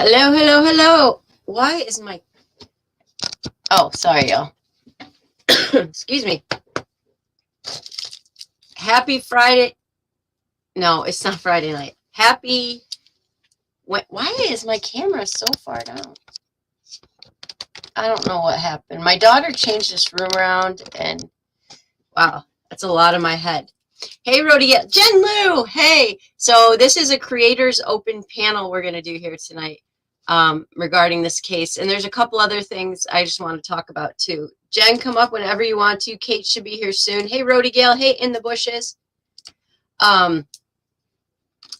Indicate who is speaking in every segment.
Speaker 1: Hello, hello, hello. Why is my... Oh, sorry, y'all. Excuse me. Happy Friday. No, it's not Friday night. Happy... Why is my camera so far down? I don't know what happened. My daughter changed this room around, and wow, that's a lot of my head. Hey, Rhodia. Jen Lou. Hey. So this is a creators open panel we're going to do here tonight regarding this case. And there's a couple other things I just want to talk about too. Jen, come up whenever you want to. Kate should be here soon. Hey, Rhodia Gale. Hey, In the Bushes. I'm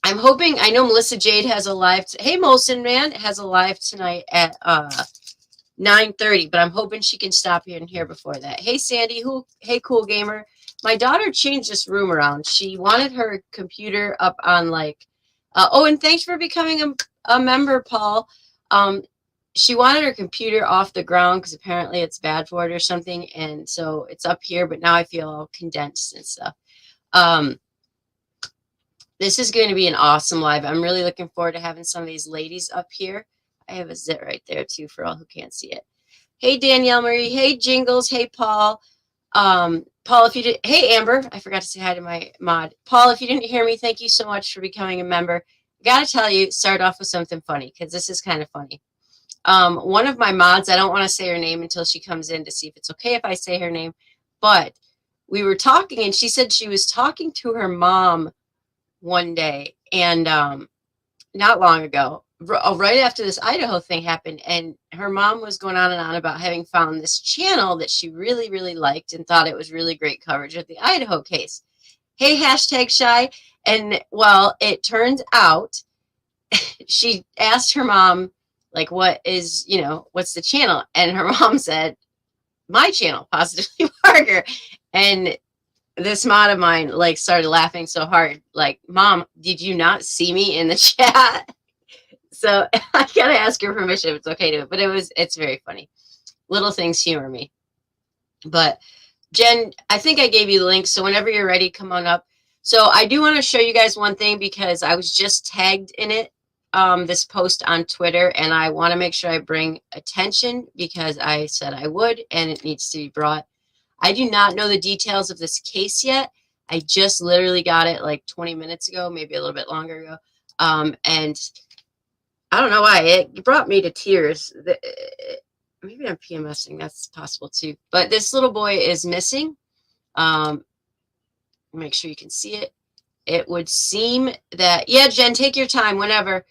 Speaker 1: hoping, I know Melissa Jade has a live. Hey, Molson Man has a live tonight at 9:30, but I'm hoping she can stop in here before that. Hey, Sandy. Hey, Cool Gamer. My daughter changed this room around. She wanted her computer up on like, oh, and thanks for becoming a member, Paul. She wanted her computer off the ground because apparently it's bad for it or something. And so it's up here, but now I feel all condensed and stuff. This is going to be an awesome live. I'm really looking forward to having some of these ladies up here. I have a zit right there too for all who can't see it. Hey, Danielle Marie. Hey, Jingles. Hey, Paul. Paul, if you did, hey, Amber, I forgot to say hi to my mod. Paul, if you didn't hear me, thank you so much for becoming a member. I gotta tell you, start off with something funny because this is kind of funny. One of my mods, I don't want to say her name until she comes in to see if it's okay if I say her name, but we were talking and she said she was talking to her mom one day and not long ago, right after this Idaho thing happened, and her mom was going on and on about having found this channel that she really, really liked and thought it was really great coverage of the Idaho case. Hey, hashtag shy. And well, it turns out she asked her mom, like, what is, what's the channel? And her mom said, my channel, Positively Parker. And this mod of mine, like, started laughing so hard, like, Mom, did you not see me in the chat? So I gotta ask your permission if it's okay to, but it's very funny. Little things humor me. But Jen, I think I gave you the link, so whenever you're ready, come on up. So I do want to show you guys one thing because I was just tagged in it, this post on Twitter, and I want to make sure I bring attention because I said I would, and it needs to be brought. I do not know the details of this case yet. I just literally got it like 20 minutes ago, maybe a little bit longer ago, and I don't know why. It brought me to tears. Maybe I'm PMSing. That's possible too. But this little boy is missing. Make sure you can see it. It would seem that, yeah, Jen, take your time whenever.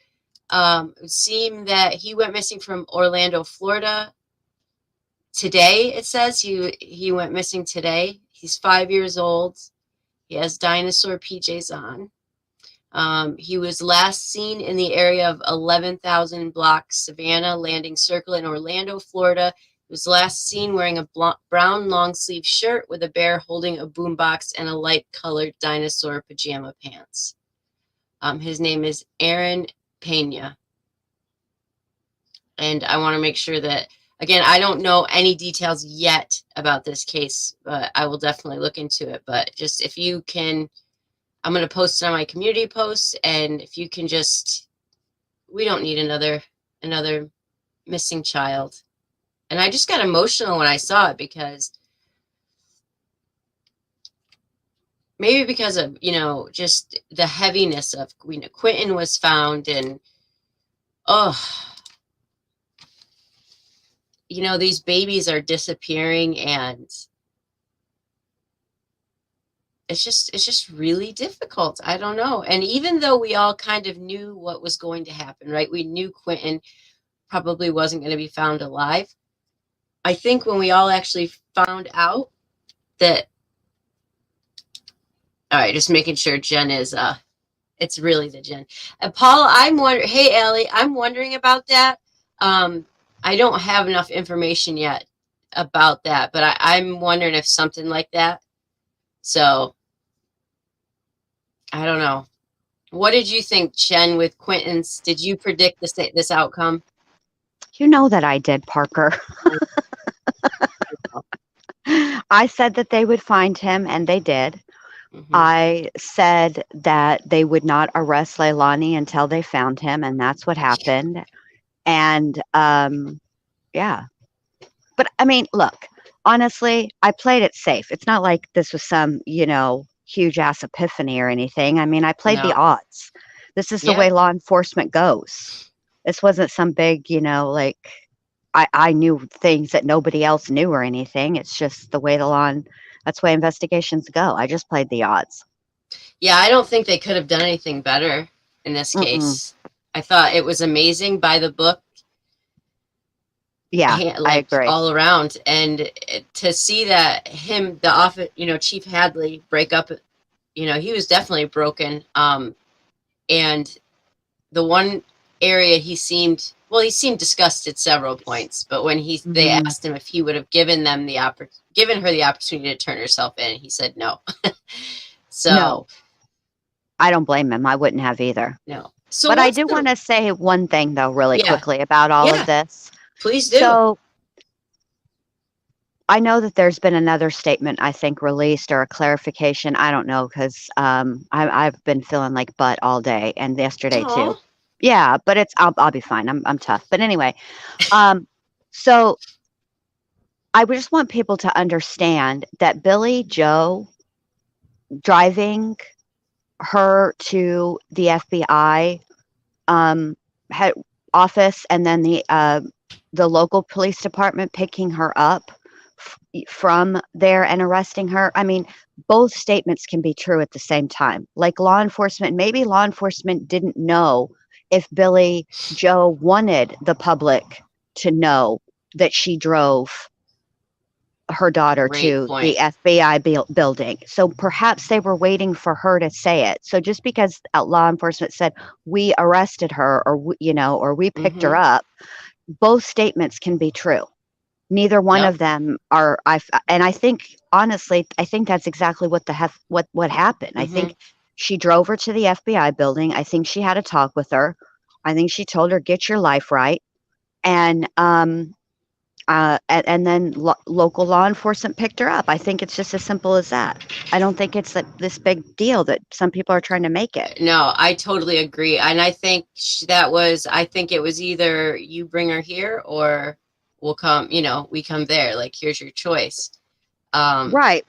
Speaker 1: It would seem that he went missing from Orlando, Florida. Today, it says he went missing today. He's 5 years old. He has dinosaur PJs on. He was last seen in the area of 11,000 block Savannah Landing Circle in Orlando, Florida. He was last seen wearing a brown long sleeve shirt with a bear holding a boombox and a light colored dinosaur pajama pants. His name is Aaron Pena. And I want to make sure that, again, I don't know any details yet about this case, but I will definitely look into it. But just if you can, I'm going to post it on my community post, and if you can just, we don't need another missing child. And I just got emotional when I saw it because maybe because of, just the heaviness of, Quentin was found, and these babies are disappearing, and it's just really difficult. I don't know. And even though we all kind of knew what was going to happen, right? We knew Quentin probably wasn't going to be found alive. I think when we all actually found out that, all right, just making sure Jen is, it's really the Jen. And Paul, I'm wondering, hey, Allie, I'm wondering about that. I don't have enough information yet about that, but I'm wondering if something like that. So I don't know. What did you think, Jen, with Quentin's? Did you predict this outcome?
Speaker 2: You know that I did, Parker. I said that they would find him, and they did. Mm-hmm. I said that they would not arrest Leilani until they found him, and that's what happened. And yeah. But I mean, look, honestly, I played it safe. It's not like this was some, huge ass epiphany or anything. I mean, I played the
Speaker 1: No.
Speaker 2: odds. This is the
Speaker 1: Yeah.
Speaker 2: way law enforcement goes. This wasn't some big, like I knew things that nobody else knew or anything. It's just the way that's the way investigations go. I just played the odds.
Speaker 1: Yeah, I don't think they could have done anything better in this
Speaker 2: Mm-mm.
Speaker 1: case. I thought it was amazing by the book,
Speaker 2: Yeah, I
Speaker 1: like
Speaker 2: agree.
Speaker 1: all around, and to see that the office, Chief Hadley break up, he was definitely broken. And the one area he seemed disgusted several points, but when they
Speaker 2: Hmm.
Speaker 1: asked him if he would have given her the opportunity to turn herself in, he said no. So
Speaker 2: No, I don't blame him. I wouldn't have either.
Speaker 1: no. So
Speaker 2: But I
Speaker 1: what's
Speaker 2: do want
Speaker 1: the
Speaker 2: to say one thing, though, really
Speaker 1: yeah,
Speaker 2: quickly about all of
Speaker 1: yeah,
Speaker 2: this.
Speaker 1: please do.
Speaker 2: So I know that there's been another statement, I think, released or a clarification. I don't know because I've been feeling like butt all day and yesterday too.
Speaker 1: Oh,
Speaker 2: Yeah, but I'll be fine. I'm tough. But anyway, um, so I would just want people to understand that Billy Joe driving her to the FBI um, head office and then the local police department picking her up from there and arresting her. I mean, both statements can be true at the same time. Like maybe law enforcement didn't know if Billy Joe wanted the public to know that she drove her daughter
Speaker 1: great
Speaker 2: to the
Speaker 1: point.
Speaker 2: FBI building. So perhaps they were waiting for her to say it. So just because law enforcement said we arrested her or we picked her
Speaker 1: Mm-hmm.
Speaker 2: up, both statements can be true. Neither one
Speaker 1: Yep.
Speaker 2: of them are and I think honestly, I think that's exactly what happened. I
Speaker 1: Mm-hmm.
Speaker 2: think she drove her to the FBI building. I think she had a talk with her. I think she told her get your life right. And and then local law enforcement picked her up. I think it's just as simple as that. I don't think it's this big deal that some people are trying to make it.
Speaker 1: No, I totally agree. And I think I think it was either you bring her here or we'll come, we come there. Like, here's your choice. Um,
Speaker 2: Right.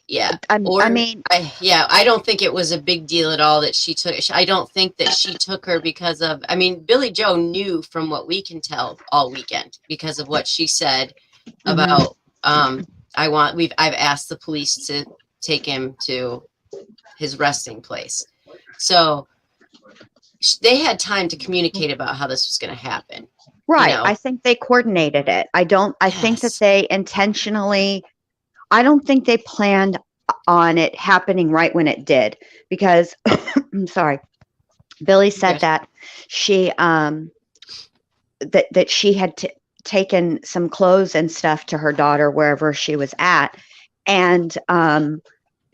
Speaker 1: yeah.
Speaker 2: I
Speaker 1: Or,
Speaker 2: mean,
Speaker 1: I don't think it was a big deal at all that she took, I don't think that she took her because of, Billy Joe knew from what we can tell all weekend because of what she said
Speaker 2: mhm.
Speaker 1: about, I've asked the police to take him to his resting place. So they had time to communicate about how this was going to happen. You
Speaker 2: Right. I
Speaker 1: know,
Speaker 2: think they coordinated it. I think that
Speaker 1: yes.
Speaker 2: they intentionally, I don't think they planned on it happening right when it did because I'm sorry. Billy said
Speaker 1: Good.
Speaker 2: that she that she had taken some clothes and stuff to her daughter wherever she was at, and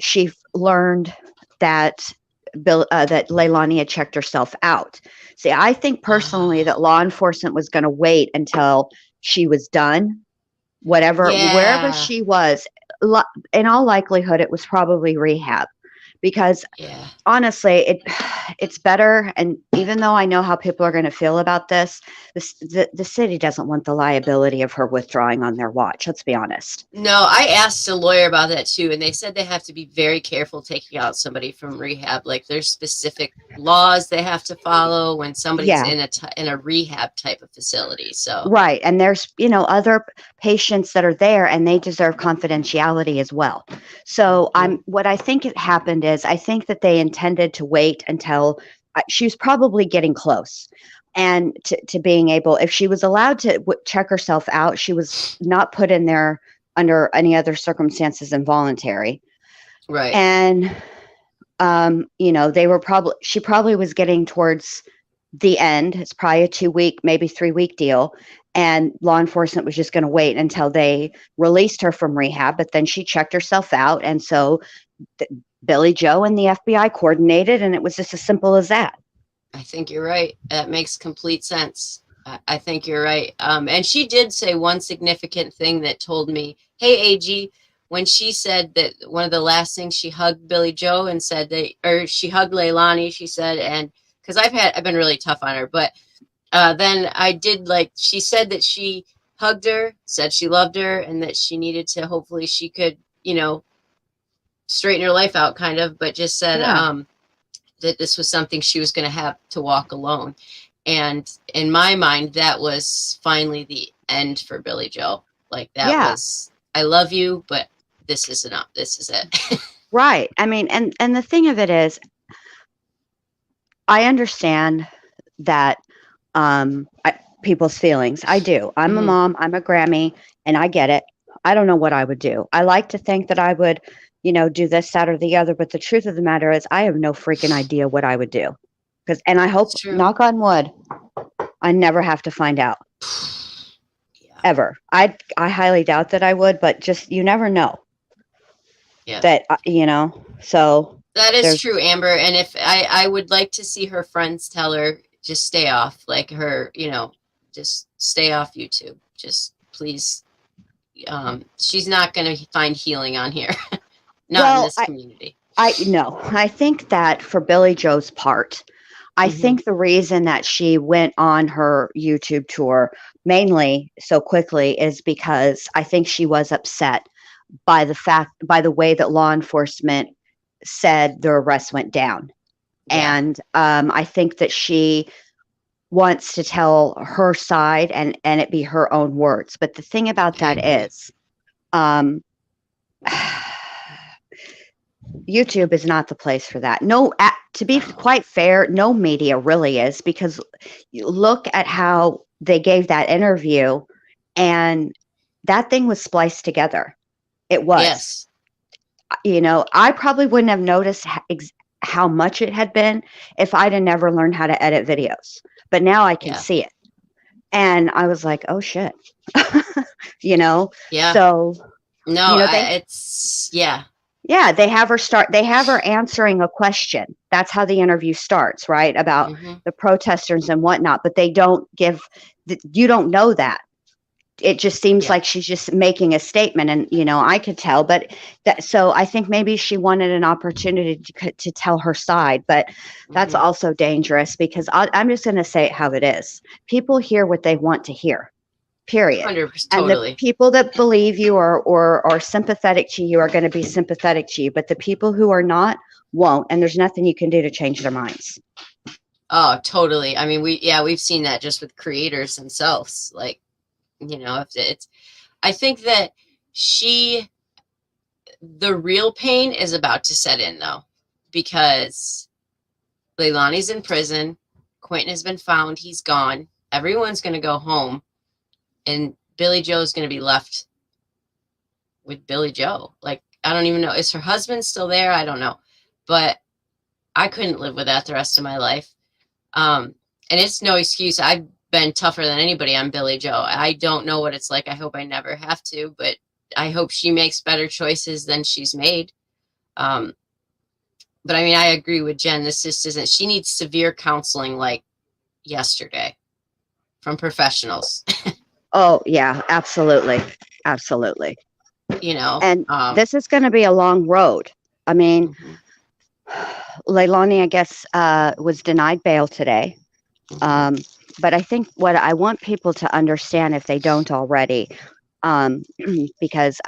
Speaker 2: she learned that that Leilani had checked herself out. See, I think personally that law enforcement was going to wait until she was done, wherever
Speaker 1: Yeah.
Speaker 2: she was. In all likelihood, it was probably rehab, because
Speaker 1: Yeah.
Speaker 2: honestly, it's better. And even though I know how people are going to feel about the city doesn't want the liability of her withdrawing on their watch. Let's be honest.
Speaker 1: No, I asked a lawyer about that too, and they said they have to be very careful taking out somebody from rehab. Like, there's specific laws they have to follow when somebody's
Speaker 2: Yeah,
Speaker 1: in a rehab type of facility. So,
Speaker 2: right. And there's, other patients that are there and they deserve confidentiality as well. So
Speaker 1: mhm.
Speaker 2: what I think it happened is I think that they intended to wait until she was probably getting close and to being able, if she was allowed to check herself out, she was not put in there under any other circumstances involuntary.
Speaker 1: Right.
Speaker 2: And, she probably was getting towards the end. It's probably a 2 week, maybe 3 week deal. And law enforcement was just going to wait until they released her from rehab. But then she checked herself out. And so th- Billy Joe and the FBI coordinated, and it was just as simple as that.
Speaker 1: I think you're right. That makes complete sense. I think you're right. And she did say one significant thing that told me, "Hey, AG," when she said that one of the last things she hugged Billy Joe and said that, or she hugged Leilani. She said, and because I've been really tough on her, but then I did she said that she hugged her, said she loved her, and that she needed to hopefully she could, straighten her life out kind of, but just said
Speaker 2: Yeah.
Speaker 1: that this was something she was going to have to walk alone. And in my mind, that was finally the end for Billy Joe. Like that
Speaker 2: Yeah.
Speaker 1: was, I love you, but this is enough. This is it.
Speaker 2: Right. I mean, and the thing of it is, I understand that people's feelings. I do. I'm a
Speaker 1: Hmm.
Speaker 2: mom, I'm a Grammy, and I get it. I don't know what I would do. I like to think that I would, do this, that, or the other. But the truth of the matter is, I have no freaking idea what I would do. And I
Speaker 1: That's
Speaker 2: hope,
Speaker 1: true.
Speaker 2: knock on wood, I never have to find out
Speaker 1: Yeah.
Speaker 2: ever. I highly doubt that I would, but just you never know
Speaker 1: Yeah.
Speaker 2: that So
Speaker 1: That is
Speaker 2: there's
Speaker 1: true, Amber. And if I would like to see her friends tell her, just stay off, like her, just stay off YouTube. Just please. She's not going to find healing on here. Not in
Speaker 2: well,
Speaker 1: this community.
Speaker 2: I no, I think that for Billy Joe's part, I
Speaker 1: Hmm.
Speaker 2: think the reason that she went on her YouTube tour mainly so quickly is because I think she was upset by the way that law enforcement said the arrest went down.
Speaker 1: Yeah.
Speaker 2: And I think that she wants to tell her side and it be her own words. But the thing about
Speaker 1: I
Speaker 2: that
Speaker 1: agree.
Speaker 2: is, um, YouTube is not the place for that. No, to be
Speaker 1: No.
Speaker 2: quite fair, no media really is, because you look at how they gave that interview and that thing was spliced together. It was.
Speaker 1: Yes.
Speaker 2: I probably wouldn't have noticed how much it had been if I'd have never learned how to edit videos. But now I can
Speaker 1: Yeah.
Speaker 2: see it. And I was like, oh shit. you know,
Speaker 1: Yeah.
Speaker 2: so,
Speaker 1: No,
Speaker 2: they,
Speaker 1: it's, yeah.
Speaker 2: yeah, they have her answering a question. That's how the interview starts, right? About
Speaker 1: Hmm.
Speaker 2: the protesters and whatnot, but they don't you don't know that. It just seems
Speaker 1: Yeah.
Speaker 2: like she's just making a statement, and I could tell, but so I think maybe she wanted an opportunity to tell her side, but that's
Speaker 1: Hmm.
Speaker 2: also dangerous because I'm just going to say it how it is. People hear what they want to hear, period.
Speaker 1: 100%,
Speaker 2: And the
Speaker 1: totally.
Speaker 2: people that believe you or are sympathetic to you are going to be sympathetic to you, but the people who are not won't, and there's nothing you can do to change their minds.
Speaker 1: Oh, totally. I mean, we've seen that just with creators themselves. Like, if it's, I think that she, the real pain is about to set in though, because Leilani's in prison. Quentin has been found. He's gone. Everyone's going to go home. And Billy Joe's going to be left with Billy Joe. Like, I don't even know. Is her husband still there? I don't know. But I couldn't live with that the rest of my life. And it's no excuse. I've been tougher than anybody on Billy Joe. I don't know what it's like. I hope I never have to, but I hope she makes better choices than she's made. Um, but I mean, I agree with Jen. This just isn't, she needs severe counseling like yesterday from professionals,
Speaker 2: Oh yeah, absolutely, absolutely.
Speaker 1: you know?
Speaker 2: And this is going to be a long road. I mean,
Speaker 1: Mhm,
Speaker 2: Leilani, I guess, was denied bail today.
Speaker 1: mhm.
Speaker 2: Um, but I think what I want people to understand, if they don't already, um, because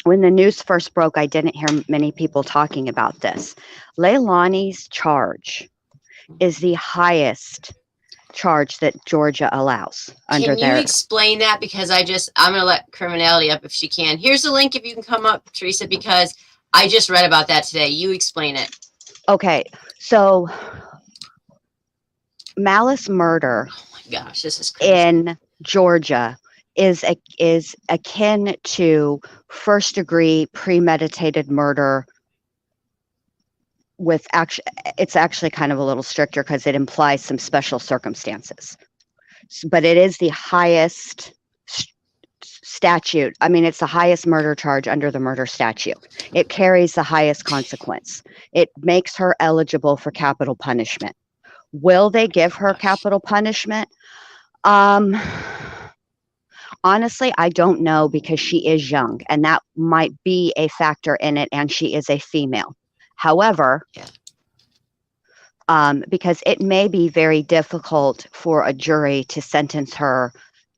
Speaker 2: when the news first broke, I didn't hear many people talking about this. Leilani's charge is the highest charge that Georgia allows under
Speaker 1: Can you
Speaker 2: their.
Speaker 1: explain that? Because I'm going to let criminality up if she can. Here's the link if you can come up, Teresa, because I just read about that today. You explain it.
Speaker 2: Okay, so malice murder
Speaker 1: Oh my gosh, this is crazy.
Speaker 2: in Georgia is akin to first degree premeditated murder with actually it's actually kind of a little stricter because it implies some special circumstances. But it is the highest statute. I mean, it's the highest murder charge under the murder statute. It carries the highest consequence. It makes her eligible for capital punishment. Will they give her
Speaker 1: Gosh.
Speaker 2: capital punishment? Um, Honestly, I don't know because she is young and that might be a factor in it, and she is a female. However,
Speaker 1: Yeah.
Speaker 2: because it may be very difficult for a jury to sentence her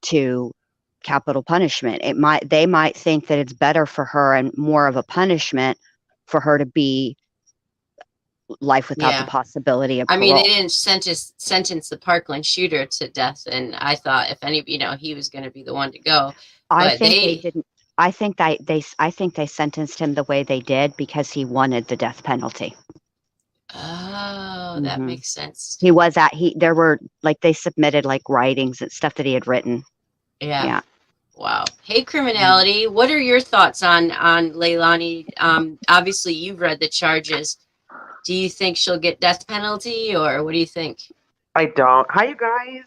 Speaker 2: to capital punishment. They might think that it's better for her and more of a punishment for her to be life without the
Speaker 1: Yeah.
Speaker 2: possibility of
Speaker 1: I mean, they
Speaker 2: parole.
Speaker 1: didn't sentence the Parkland shooter to death, and I thought if any, he was going to be the one to go.
Speaker 2: I
Speaker 1: But
Speaker 2: think they
Speaker 1: they,
Speaker 2: didn't. I think they sentenced him the way they did because he wanted the death penalty.
Speaker 1: oh, that
Speaker 2: Hmm
Speaker 1: makes sense.
Speaker 2: He was at he. There were like they submitted like writings and stuff that he had written.
Speaker 1: Yeah.
Speaker 2: Yeah.
Speaker 1: Wow. Hey,
Speaker 2: Mhm.
Speaker 1: criminality. What are your thoughts on Leilani? Obviously, you've read the charges. Do you think she'll get death penalty, or what do you think?
Speaker 3: I don't. Hi, you guys.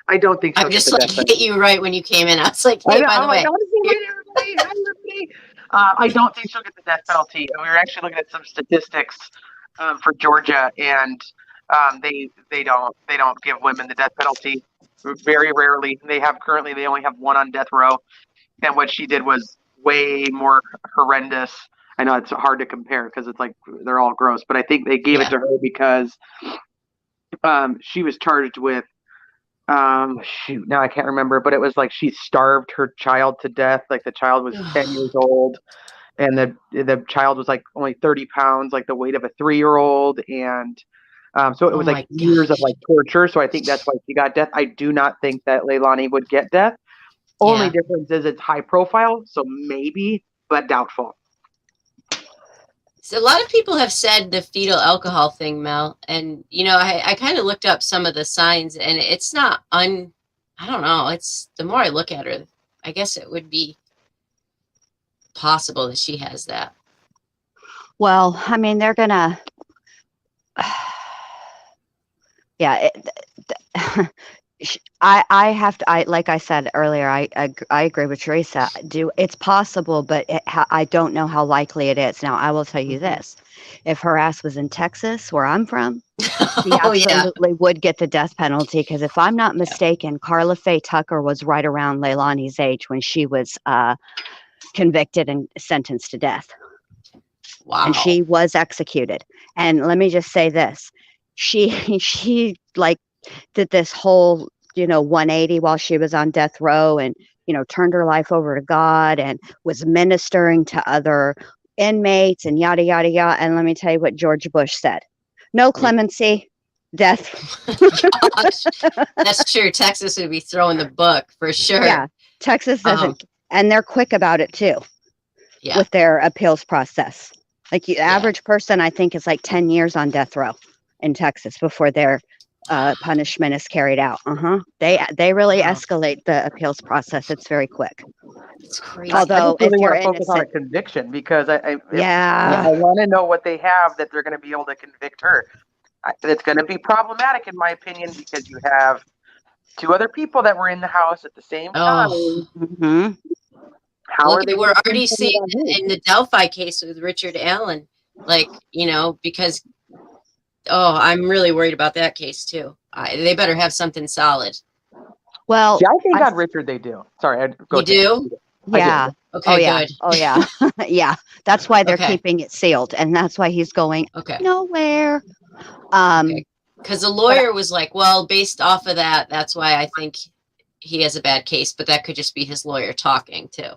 Speaker 3: I don't think she'll
Speaker 1: I'm
Speaker 3: get
Speaker 1: just
Speaker 3: the
Speaker 1: like
Speaker 3: death
Speaker 1: hit
Speaker 3: penalty.
Speaker 1: you right when you came in. I was like,
Speaker 3: I
Speaker 1: hey,
Speaker 3: know.
Speaker 1: by
Speaker 3: I'm
Speaker 1: the
Speaker 3: like,
Speaker 1: way,
Speaker 3: honestly,
Speaker 1: here.
Speaker 3: hi, everybody. Hi, everybody. I don't think she'll get the death penalty. We were actually looking at some statistics for Georgia, and they don't give women the death penalty. Very rarely. They only have one on death row, and what she did was way more horrendous. I know it's hard to compare because it's like they're all gross, but I think they gave it
Speaker 1: Yeah.
Speaker 3: to her because she was charged with shoot, now I can't remember, but it was like she starved her child to death. Like the child was 10 years old, and the child was like only 30 pounds, like the weight of a 3-year old, and so it
Speaker 1: Oh
Speaker 3: was like
Speaker 1: my
Speaker 3: years of
Speaker 1: gosh.
Speaker 3: like torture. So I think that's why she got death. I do not think that Leilani would get death. Only
Speaker 1: Yeah.
Speaker 3: difference is it's high profile, so maybe, but doubtful.
Speaker 1: So a lot of people have said the fetal alcohol thing, Mel, and I kind of looked up some of the signs, and it's not I don't know. It's the more I look at her, I guess it would be possible that she has that.
Speaker 2: Well, I mean, they're gonna. Yeah. I have to. I like I said earlier. I agree with Teresa. It's possible, but I don't know how likely it is. Now, I will tell you
Speaker 1: Mhm.
Speaker 2: this: if her ass was in Texas, where I'm from, she
Speaker 1: Oh yeah,
Speaker 2: absolutely would get the death penalty. Because if I'm not
Speaker 1: yeah.
Speaker 2: mistaken, Carla Faye Tucker was right around Leilani's age when she was convicted and sentenced to death, and
Speaker 1: Wow.
Speaker 2: she was executed. And let me just say this: she she like did this whole 180 while she was on death row, and turned her life over to God and was ministering to other inmates and yada yada yada. And let me tell you what George Bush said: no clemency, death.
Speaker 1: Gosh, that's true. Texas would be throwing the book for sure.
Speaker 2: Yeah, Texas
Speaker 1: Um,
Speaker 2: doesn't, and they're quick about it too
Speaker 1: yeah,
Speaker 2: with their appeals process. Like the
Speaker 1: yeah.
Speaker 2: average person, I think, is like 10 years on death row in Texas before their punishment is carried out. They really
Speaker 1: Wow,
Speaker 2: escalate the appeals process. It's very quick.
Speaker 1: it's
Speaker 3: I
Speaker 1: crazy.
Speaker 2: Although
Speaker 3: just
Speaker 2: if
Speaker 3: really
Speaker 2: you're
Speaker 3: want to focus on a
Speaker 2: innocent,
Speaker 3: conviction because I
Speaker 1: Yeah,
Speaker 3: want to know what they have that they're going to be able to convict her. It's going to be problematic, in my opinion, because you have two other people that were in the house at the same
Speaker 1: oh,
Speaker 3: time.
Speaker 2: hmm
Speaker 3: How
Speaker 1: look
Speaker 3: are they
Speaker 1: at
Speaker 3: going
Speaker 1: we're
Speaker 3: to
Speaker 1: already
Speaker 3: pinpoint
Speaker 1: seeing
Speaker 3: it on who?
Speaker 1: it in the Delphi case with Richard Allen. Like, because I'm really worried about that case too. They better have something solid.
Speaker 3: See,
Speaker 2: well,
Speaker 3: I think
Speaker 2: I
Speaker 3: on Richard they do. Sorry, I'd go
Speaker 1: You
Speaker 3: Tammy.
Speaker 1: do?
Speaker 3: I do.
Speaker 2: yeah. Oh
Speaker 1: Okay,
Speaker 2: yeah.
Speaker 1: good.
Speaker 2: Oh yeah. Yeah. That's why they're
Speaker 1: Okay,
Speaker 2: keeping it sealed, and that's why he's going
Speaker 1: okay,
Speaker 2: nowhere.
Speaker 1: okay.
Speaker 2: Um,
Speaker 1: Because the
Speaker 2: but
Speaker 1: lawyer was like, well, based off of that, that's why I think he has a bad case, but that could just be his lawyer talking too.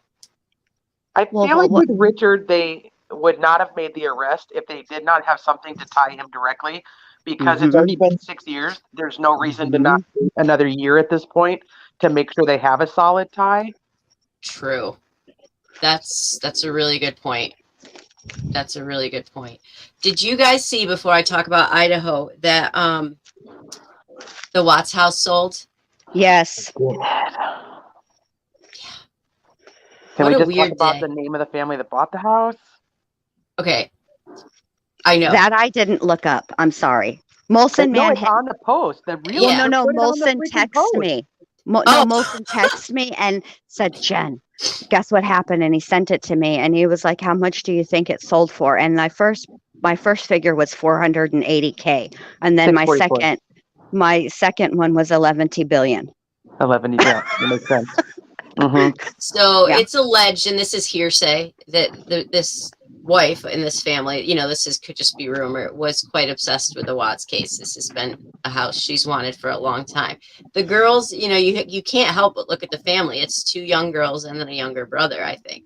Speaker 3: I
Speaker 2: well,
Speaker 3: feel
Speaker 2: well,
Speaker 3: like
Speaker 2: what?
Speaker 3: with Richard, they would not have made the arrest if they did not have something to tie him directly because it's
Speaker 2: Hmm
Speaker 3: already been 6 years. There's no reason to not
Speaker 2: hmm
Speaker 3: wait another year at this point to make sure they have a solid tie.
Speaker 1: True. That's a really good point. That's a really good point. Did you guys see before I talk about Idaho that the Watts house sold?
Speaker 2: Yes.
Speaker 3: Can
Speaker 1: What
Speaker 3: we
Speaker 1: a
Speaker 3: just talk
Speaker 1: weird
Speaker 3: about the
Speaker 1: day.
Speaker 3: name of the family that bought the house?
Speaker 1: Okay, I know.
Speaker 2: That I didn't look up. I'm sorry. Molson
Speaker 3: No, it's
Speaker 2: Manhattan.
Speaker 3: on the post. The
Speaker 2: Well, no,
Speaker 1: Yeah.
Speaker 3: realtor
Speaker 2: no.
Speaker 3: put it on the
Speaker 2: Molson
Speaker 3: freaking
Speaker 2: texted
Speaker 3: post.
Speaker 2: me. No,
Speaker 1: Oh,
Speaker 2: Molson texted me and said, Jen, guess what happened? And he sent it to me, and he was like, how much do you think it sold for? And my first figure was 480K, and then my
Speaker 3: 644.
Speaker 2: second one was 11 billion.
Speaker 3: 11, yeah, that makes sense. Mm-hmm.
Speaker 1: so
Speaker 2: Yeah.
Speaker 1: it's alleged, and this is hearsay, that this wife in this family, could just be rumor, was quite obsessed with the Watts case. This has been a house she's wanted for a long time. The girls, you can't help but look at the family. It's 2 young girls and then a younger brother, I think.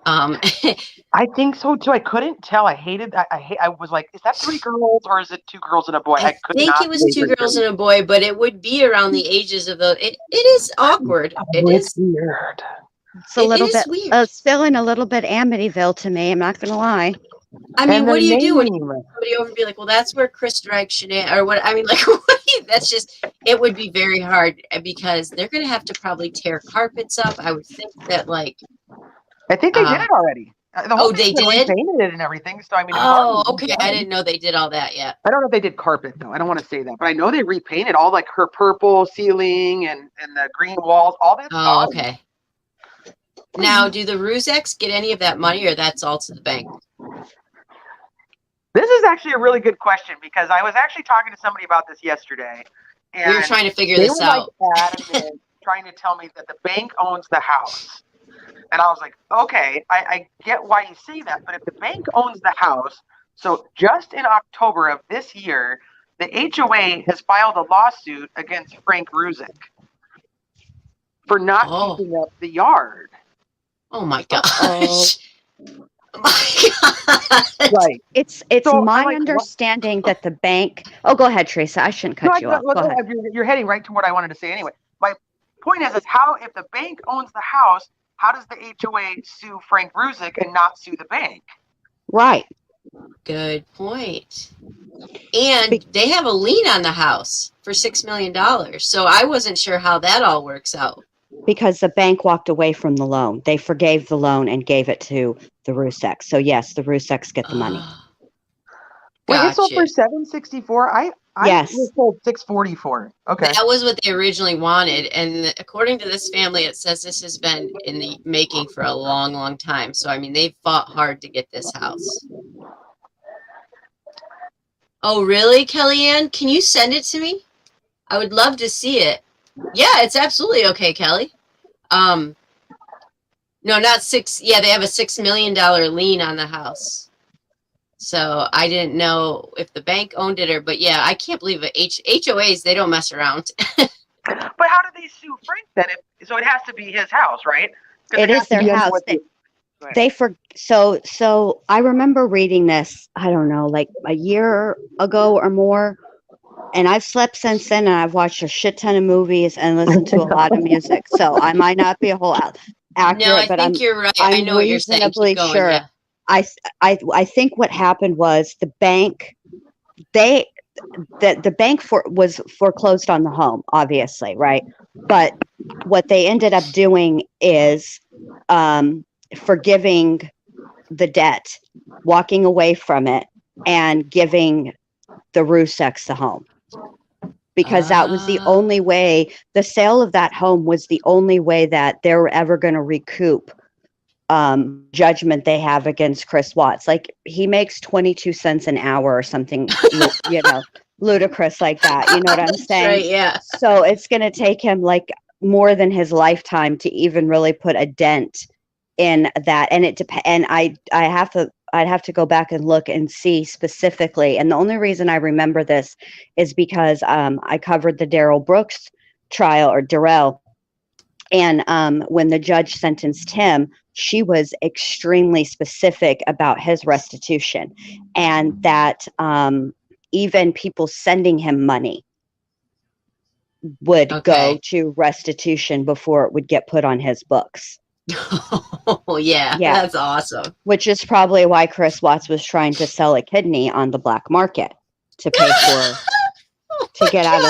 Speaker 3: I think so too. I couldn't tell. I hated that. I was like, is that 3 girls or is it 2 girls and a boy?
Speaker 1: I think it was 2 girls and a boy, but it would be around the ages of the. It is awkward.
Speaker 3: It's weird.
Speaker 2: It's a little bit. Weird. It's feeling a little bit Amityville to me. I'm not gonna lie.
Speaker 1: I mean, what do you do when you somebody over and be like, well, that's where Chris dragged Sinead, or what? I mean, like, that's just. It would be very hard because they're going to have to probably tear carpets up. I would think that, like.
Speaker 3: I think they did it already.
Speaker 1: They did?
Speaker 3: Painted it and everything. So I mean.
Speaker 1: Okay. I didn't know they did all that yet.
Speaker 3: I don't know if they did carpet though. I don't want to say that, but I know they repainted all like her purple ceiling and the green walls. All that.
Speaker 1: Oh, okay. Now, do the Ruseks get any of that money, or that's all to the bank?
Speaker 3: This is actually a really good question because I was actually talking to somebody about this yesterday. And
Speaker 1: we were trying to figure this out.
Speaker 3: Adamant, trying to tell me that the bank owns the house. And I was like, okay, I get why you say that. But if the bank owns the house, so just in October of this year, the HOA has filed a lawsuit against Frank Rusek for not keeping up the yard.
Speaker 1: Oh my gosh. Oh my God.
Speaker 2: Right. It's so my understanding that the bank. Oh, go ahead, Teresa. I shouldn't cut you off. Go ahead.
Speaker 3: You're heading right to what I wanted to say anyway. My point is how if the bank owns the house, how does the HOA sue Frank Rusek and not sue the bank?
Speaker 2: Right.
Speaker 1: Good point. And they have a lien on the house for $6 million. So I wasn't sure how that all works out.
Speaker 2: Because the bank walked away from the loan. They forgave the loan and gave it to the Ruseks. So yes, the Ruseks get the money.
Speaker 3: Wait, it's sold for $764. I was told $644. Okay.
Speaker 1: That was what they originally wanted. And according to this family, it says this has been in the making for a long, long time. So, I mean, they've fought hard to get this house. Oh, really, Kellyanne? Can you send it to me? I would love to see it. Yeah, it's absolutely okay, Kelly. No, not 6. Yeah, they have a $6 million lien on the house. So I didn't know if the bank owned it but yeah, I can't believe it. HOAs, they don't mess around.
Speaker 3: But how do they sue Frank then? So it has to be his house, right?
Speaker 2: It is their house. So I remember reading this, I don't know, like a year ago or more. And I've slept since then, and I've watched a shit ton of movies and listened to a lot of music. So I might not be a whole accurate,
Speaker 1: no, I think you're right. I know what you're saying.
Speaker 2: Reasonably sure. Yeah. I think what happened was the bank, the bank was foreclosed on the home, obviously, right? But what they ended up doing is forgiving the debt, walking away from it, and giving the Ruseks the home. Because that was the only way, the sale of that home was the only way that they were ever going to recoup judgment they have against Chris Watts. Like, he makes 22 cents an hour or something, ludicrous like that. You know what I'm saying?
Speaker 1: Right, yeah.
Speaker 2: So it's going to take him like more than his lifetime to even really put a dent in that. And I'd have to go back and look and see specifically. And the only reason I remember this is because I covered the Darrell Brooks trial, or Darrell. And when the judge sentenced him, she was extremely specific about his restitution, and that even people sending him money would go to restitution before it would get put on his books.
Speaker 1: Oh, yeah, that's awesome.
Speaker 2: Which is probably why Chris Watts was trying to sell a kidney on the black market to pay for to get out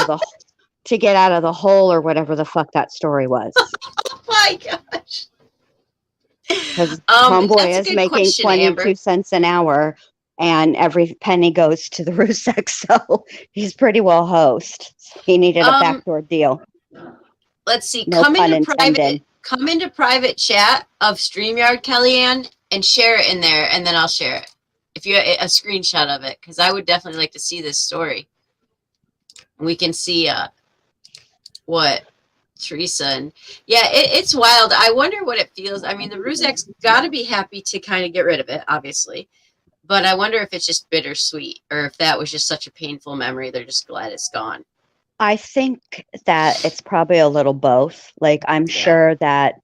Speaker 2: of the hole, or whatever the fuck that story was.
Speaker 1: Oh my gosh!
Speaker 2: Because homeboy is making 22 cents an hour, and every penny goes to the Rusek, so he's pretty well host. He needed a backdoor deal.
Speaker 1: Let's see.
Speaker 2: No pun intended.
Speaker 1: Come into private chat of StreamYard, Kellyanne, and share it in there, and then I'll share it. If you a screenshot of it, because I would definitely like to see this story. We can see what Teresa. And yeah, it's wild. I wonder what it feels. I mean, the Ruzek's got to be happy to kind of get rid of it, obviously. But I wonder if it's just bittersweet or if that was just such a painful memory. They're just glad it's gone.
Speaker 2: I think that it's probably a little both. Like, I'm
Speaker 1: Yeah.
Speaker 2: sure that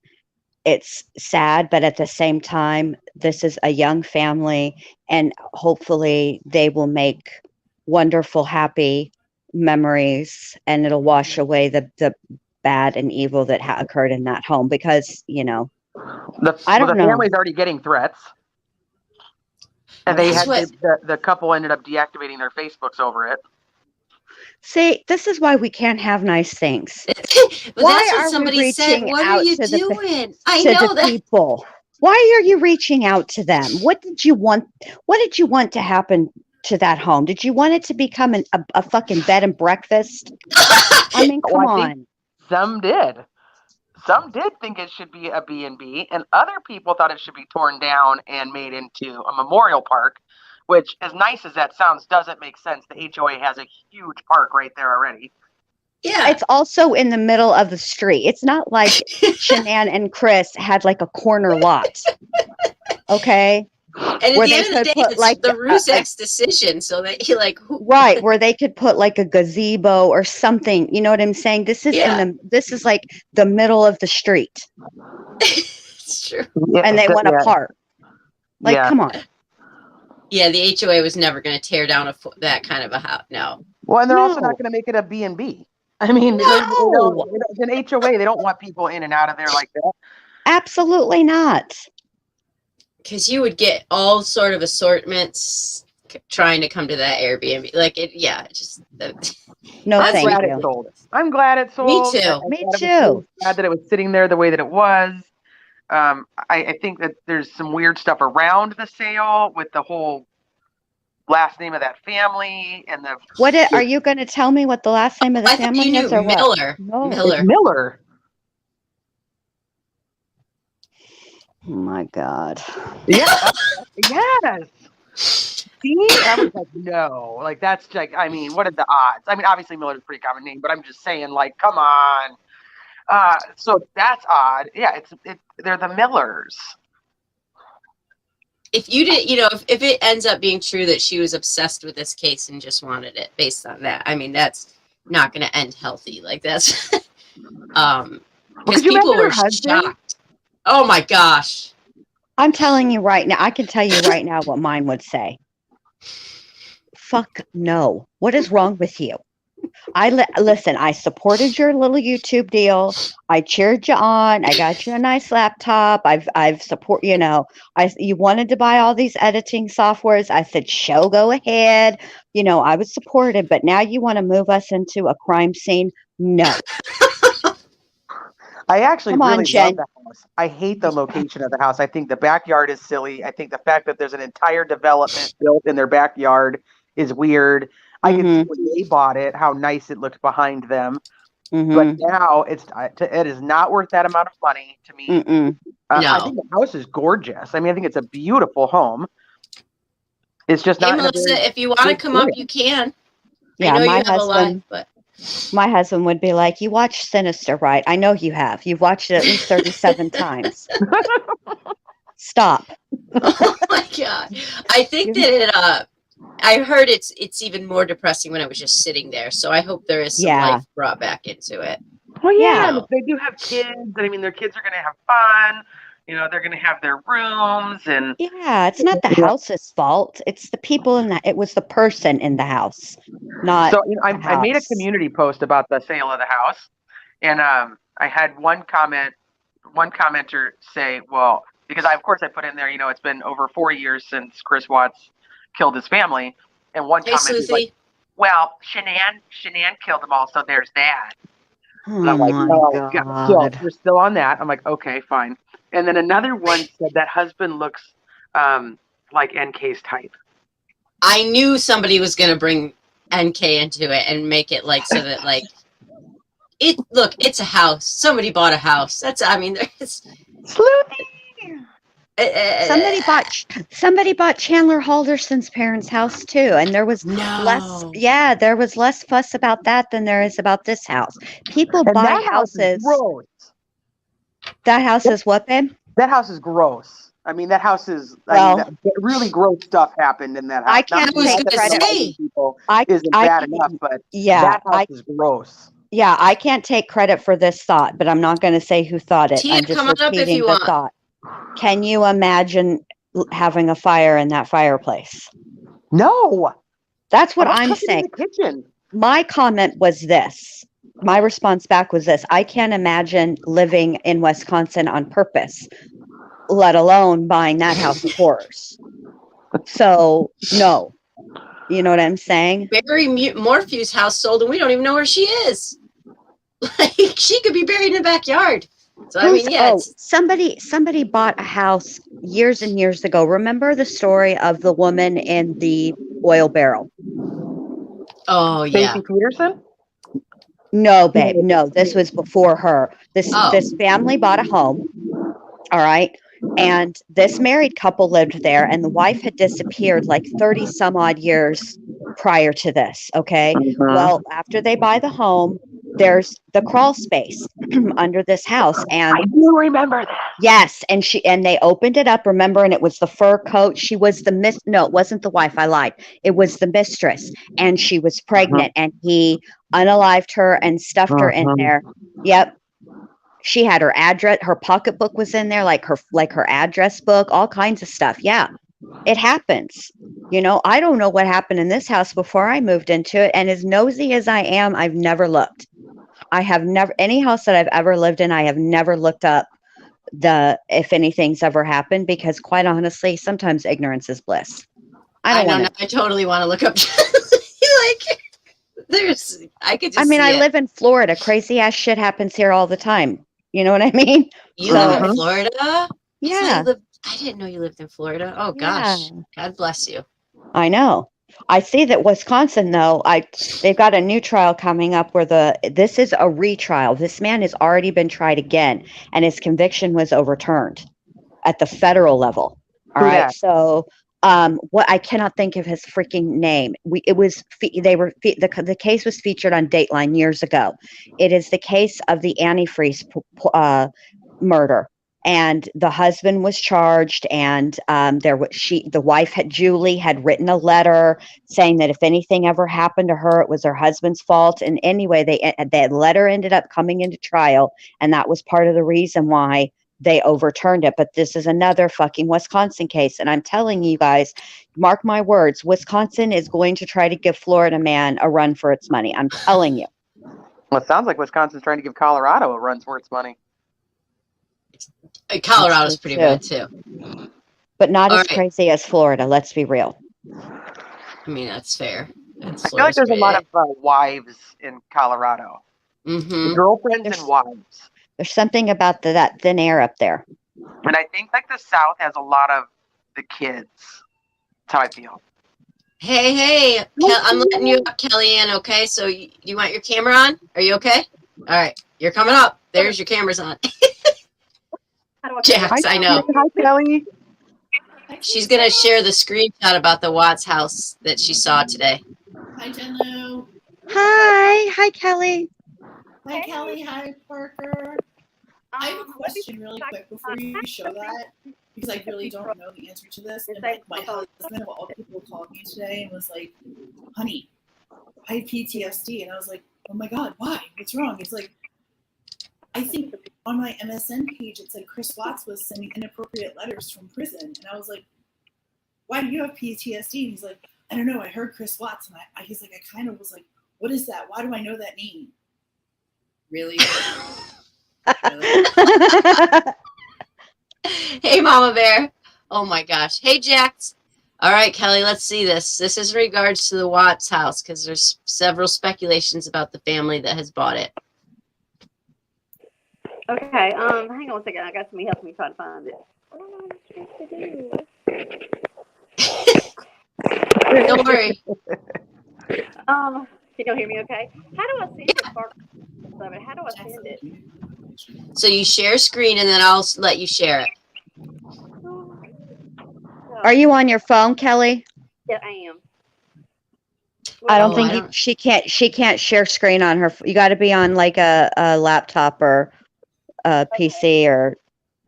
Speaker 2: it's sad, but at the same time, this is a young family, and hopefully they will make wonderful, happy memories, and it'll wash away the bad and evil that occurred in that home. Because, I don't
Speaker 3: the
Speaker 2: know.
Speaker 3: family's already getting threats. And
Speaker 1: That's what.
Speaker 3: the couple ended up deactivating their Facebooks over it.
Speaker 2: See, this is why we can't have nice things.
Speaker 1: But
Speaker 2: Why
Speaker 1: that's what
Speaker 2: are we
Speaker 1: somebody said.
Speaker 2: reaching
Speaker 1: What are
Speaker 2: out
Speaker 1: you
Speaker 2: to
Speaker 1: doing? I
Speaker 2: to
Speaker 1: know
Speaker 2: the
Speaker 1: that.
Speaker 2: people? Why are you reaching out to them? What did you want? What did you want to happen to that home? Did you want it to become a fucking bed and breakfast? I mean, come
Speaker 3: Well, I think
Speaker 2: on.
Speaker 3: some did. Some did think it should be a B&B, and other people thought it should be torn down and made into a memorial park, which, as nice as that sounds, doesn't make sense. The HOA has a huge park right there already.
Speaker 1: Yeah.
Speaker 2: It's also in the middle of the street. It's not like Shanann and Chris had like a corner lot. Okay.
Speaker 1: And at
Speaker 2: Where
Speaker 1: the
Speaker 2: they
Speaker 1: end of the
Speaker 2: could
Speaker 1: day,
Speaker 2: put
Speaker 1: it's
Speaker 2: like
Speaker 1: the Ruzek's decision. So that he like
Speaker 2: right, where they could put like a gazebo or something. You know what I'm saying? This is
Speaker 1: Yeah.
Speaker 2: this is like the middle of the street,
Speaker 1: It's true.
Speaker 3: Yeah,
Speaker 2: and they want a park. Like,
Speaker 3: yeah.
Speaker 2: come on.
Speaker 1: Yeah, the HOA was never going to tear down that kind of a house. No.
Speaker 3: Well, and they're also
Speaker 2: No.
Speaker 3: not going to make it a B&B. I mean,
Speaker 2: No.
Speaker 3: it's an HOA. They don't want people in and out of there like that.
Speaker 2: Absolutely not.
Speaker 1: Because you would get all sort of assortments trying to come to that Airbnb. Like it, yeah. Just
Speaker 2: No,
Speaker 3: I'm
Speaker 2: thank
Speaker 3: glad
Speaker 2: you.
Speaker 3: it sold. I'm glad it sold.
Speaker 1: Me too.
Speaker 2: Me
Speaker 3: I
Speaker 2: too.
Speaker 3: was glad that it was sitting there the way that it was. I think that there's some weird stuff around the sale with the whole last name of that family and the.
Speaker 2: What are you going to tell me? What the last name of the
Speaker 1: I thought
Speaker 2: family
Speaker 1: you knew
Speaker 2: is, or what?
Speaker 1: Miller.
Speaker 2: No.
Speaker 1: Miller.
Speaker 3: It's Miller.
Speaker 2: Oh my God.
Speaker 3: Yeah. Yes. See, I was like, no, like that's like, I mean, what are the odds? I mean, obviously Miller's a pretty common name, but I'm just saying, like, come on. So that's odd. Yeah, they're the Millers.
Speaker 1: If you did, if it ends up being true that she was obsessed with this case and just wanted it based on that, I mean, that's not going to end healthy. Like that's, because people were shocked. Oh my gosh.
Speaker 2: I'm telling you right now, I can tell you right now what mine would say. Fuck no. What is wrong with you? Listen, I supported your little YouTube deal. I cheered you on. I got you a nice laptop. I've support, you wanted to buy all these editing softwares. I said, go ahead. I was supportive, but now you want to move us into a crime scene? No.
Speaker 3: I actually
Speaker 2: Come on,
Speaker 3: really
Speaker 2: Jen.
Speaker 3: love the house. I hate the location of the house. I think the backyard is silly. I think the fact that there's an entire development built in their backyard is weird. I can see when they bought it, how nice it looked behind them. But now it is not worth that amount of money to me.
Speaker 1: No.
Speaker 3: I think the house is gorgeous. I mean, I think it's a beautiful home. It's just not.
Speaker 1: Hey, Melissa, if you want to come up, you can.
Speaker 2: Yeah,
Speaker 1: I know
Speaker 2: my
Speaker 1: you have a life, but
Speaker 2: my husband would be like, "You watched Sinister, right? I know you have. You've watched it at least 37 times. Stop."
Speaker 1: Oh my God! I think that I heard it's even more depressing when it was just sitting there. So I hope there is some life brought back into it.
Speaker 3: Well, yeah, they do have kids. I mean, their kids are going to have fun. They're going to have their rooms, and
Speaker 2: it's not the house's fault. It's the people it was the person in the house, not.
Speaker 3: So I made a community post about the sale of the house, and I had one commenter say, well, because of course I put in there, it's been over 4 years since Chris Watts killed his family, and one comment is like, well, Shanann killed them all, so there's that. And I'm like, oh, God. You're still on that. I'm like, okay, fine. And then another one said that husband looks like NK's type.
Speaker 1: I knew somebody was going to bring NK into it and make it like so that like it's a house. Somebody bought a house. It's
Speaker 3: Sleuthie.
Speaker 2: Somebody bought Chandler Halderson's parents' house too, and there was
Speaker 1: No.
Speaker 2: there was less fuss about that than there is about this house. People
Speaker 3: And
Speaker 2: buy
Speaker 3: that house is
Speaker 2: houses.
Speaker 3: gross.
Speaker 2: That house is what, babe?
Speaker 3: That house is gross. I mean, that house is.
Speaker 2: Well,
Speaker 3: I mean, really gross stuff happened in that house.
Speaker 2: I can't
Speaker 1: I was
Speaker 2: take
Speaker 1: gonna
Speaker 2: credit.
Speaker 1: say.
Speaker 3: People
Speaker 2: I
Speaker 3: isn't
Speaker 2: I
Speaker 3: bad
Speaker 2: can't-
Speaker 3: enough, but
Speaker 2: yeah,
Speaker 3: that house is gross.
Speaker 2: yeah, I can't take credit for this thought, but I'm not going to say who thought it.
Speaker 1: Tia,
Speaker 2: I'm just
Speaker 1: come on up if
Speaker 2: repeating
Speaker 1: you
Speaker 2: the
Speaker 1: want.
Speaker 2: thought. Can you imagine having a fire in that fireplace?
Speaker 3: No,
Speaker 2: That's what
Speaker 3: I'm
Speaker 2: I'm
Speaker 3: cooking in
Speaker 2: saying.
Speaker 3: the kitchen.
Speaker 2: My comment was this. My response back was this. I can't imagine living in Wisconsin on purpose, let alone buying that house of horrors. So, no. You know what I'm saying?
Speaker 1: Barry Morphew's house sold, and we don't even know where she is. Like, she could be buried in the backyard. So I mean, yeah.
Speaker 2: Somebody bought a house years and years ago. Remember the story of the woman in the oil barrel?
Speaker 1: Oh yeah.
Speaker 3: Stacey Peterson?
Speaker 2: No, babe. No, this was before her. This family bought a home. All right. And this married couple lived there, and the wife had disappeared like 30 some odd years prior to this. Okay. Well, after they buy the home, there's the crawl space under this house. And
Speaker 3: I do remember that.
Speaker 2: yes, and they opened it up, remember, and it was the fur coat. She was no, it wasn't the wife, I lied. It was the mistress, and she was pregnant, and he unalived her and stuffed her in there. Yep. She had her address, her pocketbook was in there, like her address book, all kinds of stuff. Yeah. It happens. You know, I don't know what happened in this house before I moved into it, and as nosy as I am, I've never looked. I have never, any house that I've ever lived in, I have never looked up if anything's ever happened, because quite honestly, sometimes ignorance is bliss. I
Speaker 1: totally want to look up. Like, I could just.
Speaker 2: I mean,
Speaker 1: see
Speaker 2: I
Speaker 1: it.
Speaker 2: live in Florida. Crazy ass shit happens here all the time. You know what I mean?
Speaker 1: You live in Florida?
Speaker 2: Yeah.
Speaker 1: I didn't know you lived in Florida. Oh gosh. God bless you.
Speaker 2: I know. I see that Wisconsin, though, they've got a new trial coming up where this is a retrial. This man has already been tried again, and his conviction was overturned at the federal level. All right. So, what I cannot think of his freaking name. The case was featured on Dateline years ago. It is the case of the antifreeze murder. And the husband was charged, and the wife Julie had written a letter saying that if anything ever happened to her, it was her husband's fault. And anyway, that letter ended up coming into trial, and that was part of the reason why they overturned it. But this is another fucking Wisconsin case, and I'm telling you guys, mark my words, Wisconsin is going to try to give Florida man a run for its money. I'm telling you.
Speaker 3: Well, it sounds like Wisconsin's trying to give Colorado a run for its money.
Speaker 1: Colorado's pretty good too,
Speaker 2: but not as crazy as Florida. Let's be real.
Speaker 1: I mean, that's fair.
Speaker 3: I feel like there's a lot of wives in Colorado. Girlfriends and wives.
Speaker 2: There's something about that thin air up there.
Speaker 3: And I think like the South has a lot of the kids. That's how I feel.
Speaker 1: Hey, I'm letting you up, Kellyanne, okay? So you want your camera on? Are you okay? All right, you're coming up. There's your cameras on. Jax, I know.
Speaker 3: Hi, Kelly.
Speaker 1: She's going to share the screenshot about the Watts house that she saw today.
Speaker 4: Hi, Jenlu.
Speaker 2: Hi, Kelly.
Speaker 4: Hi, Kelly. Hi, Parker. I have a question really quick before you show that, because I really don't know the answer to this. And my husband, of all people, called me today and was like, honey, I have PTSD. And I was like, oh my God, why? What's wrong? It's like, I think on my MSN page, it said Chris Watts was sending inappropriate letters from prison. And I was like, why do you have PTSD? And he's like, I don't know. I heard Chris Watts. And he's like, I kind of was like, what is that? Why do I know that name? Really?
Speaker 1: Hey, Mama Bear. Oh my gosh. Hey, Jax. All right, Kelly, let's see this. This is in regards to the Watts house, because there's several speculations about the family that has bought it.
Speaker 5: Okay, hang on 1 second. I got somebody helping me try to find it. I don't know what I'm supposed to do.
Speaker 1: Don't worry.
Speaker 5: Can you hear me okay? How do I send it? How do I send it?
Speaker 1: So you share screen, and then I'll let you share it.
Speaker 2: Are you on your phone, Kelly?
Speaker 5: Yeah, I am.
Speaker 2: I don't
Speaker 1: Oh,
Speaker 2: think
Speaker 1: I
Speaker 2: you,
Speaker 1: don't-
Speaker 2: she can't share screen on her. You got to be on like a laptop or a PC, or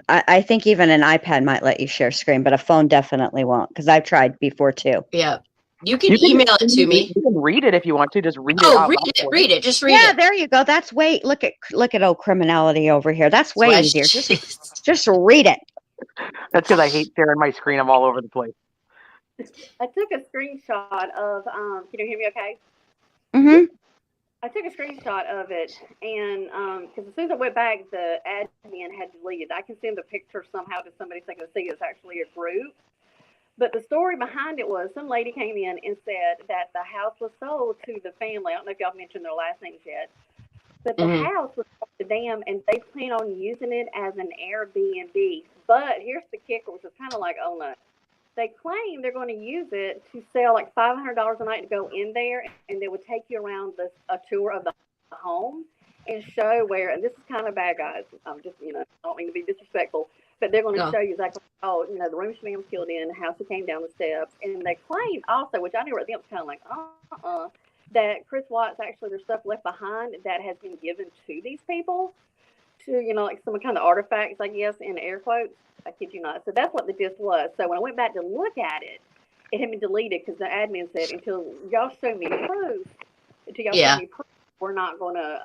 Speaker 2: I think even an iPad might let you share screen, but a phone definitely won't, because I've tried before too.
Speaker 1: Yeah. You can email it to me.
Speaker 3: You can read it if you want to. Just read it
Speaker 1: Oh,
Speaker 3: out
Speaker 1: read
Speaker 3: loud
Speaker 1: it.
Speaker 3: for
Speaker 1: Read it. Just read
Speaker 2: Yeah,
Speaker 1: it.
Speaker 2: there you go. That's look at old criminality over here. That's way
Speaker 1: Why
Speaker 2: easier.
Speaker 1: she-
Speaker 2: Just read it.
Speaker 3: That's because I hate sharing my screen. I'm all over the place.
Speaker 5: I took a screenshot of. Can you hear me? Okay.
Speaker 2: Mm-hmm.
Speaker 5: I took a screenshot of it, and because as soon as I went back, the admin had deleted. I can send the picture somehow to somebody so they can see it's actually a group. But the story behind it was some lady came in and said that the house was sold to the family. I don't know if y'all mentioned their last names yet, but the
Speaker 1: Mhm.
Speaker 5: house was sold to them, and they plan on using it as an Airbnb. But here's the kicker, which is kind of like, oh no. They claim they're going to use it to sell like $500 a night to go in there, and they would take you around a tour of the home and show where. And this is kind of bad, guys. I'm just, I don't mean to be disrespectful, but they're going to
Speaker 1: No.
Speaker 5: show you exactly. Oh, the room she was killed in, the house who came down the steps, and they claim also, which I knew at the end was kind of like, that Chris Watts actually there's stuff left behind that has been given to these people to, like some kind of artifacts, I guess, in air quotes. I kid you not. So that's what the gist was. So when I went back to look at it, it had been deleted because the admin said, until y'all show me proof,
Speaker 1: Yeah.
Speaker 5: I'm not gonna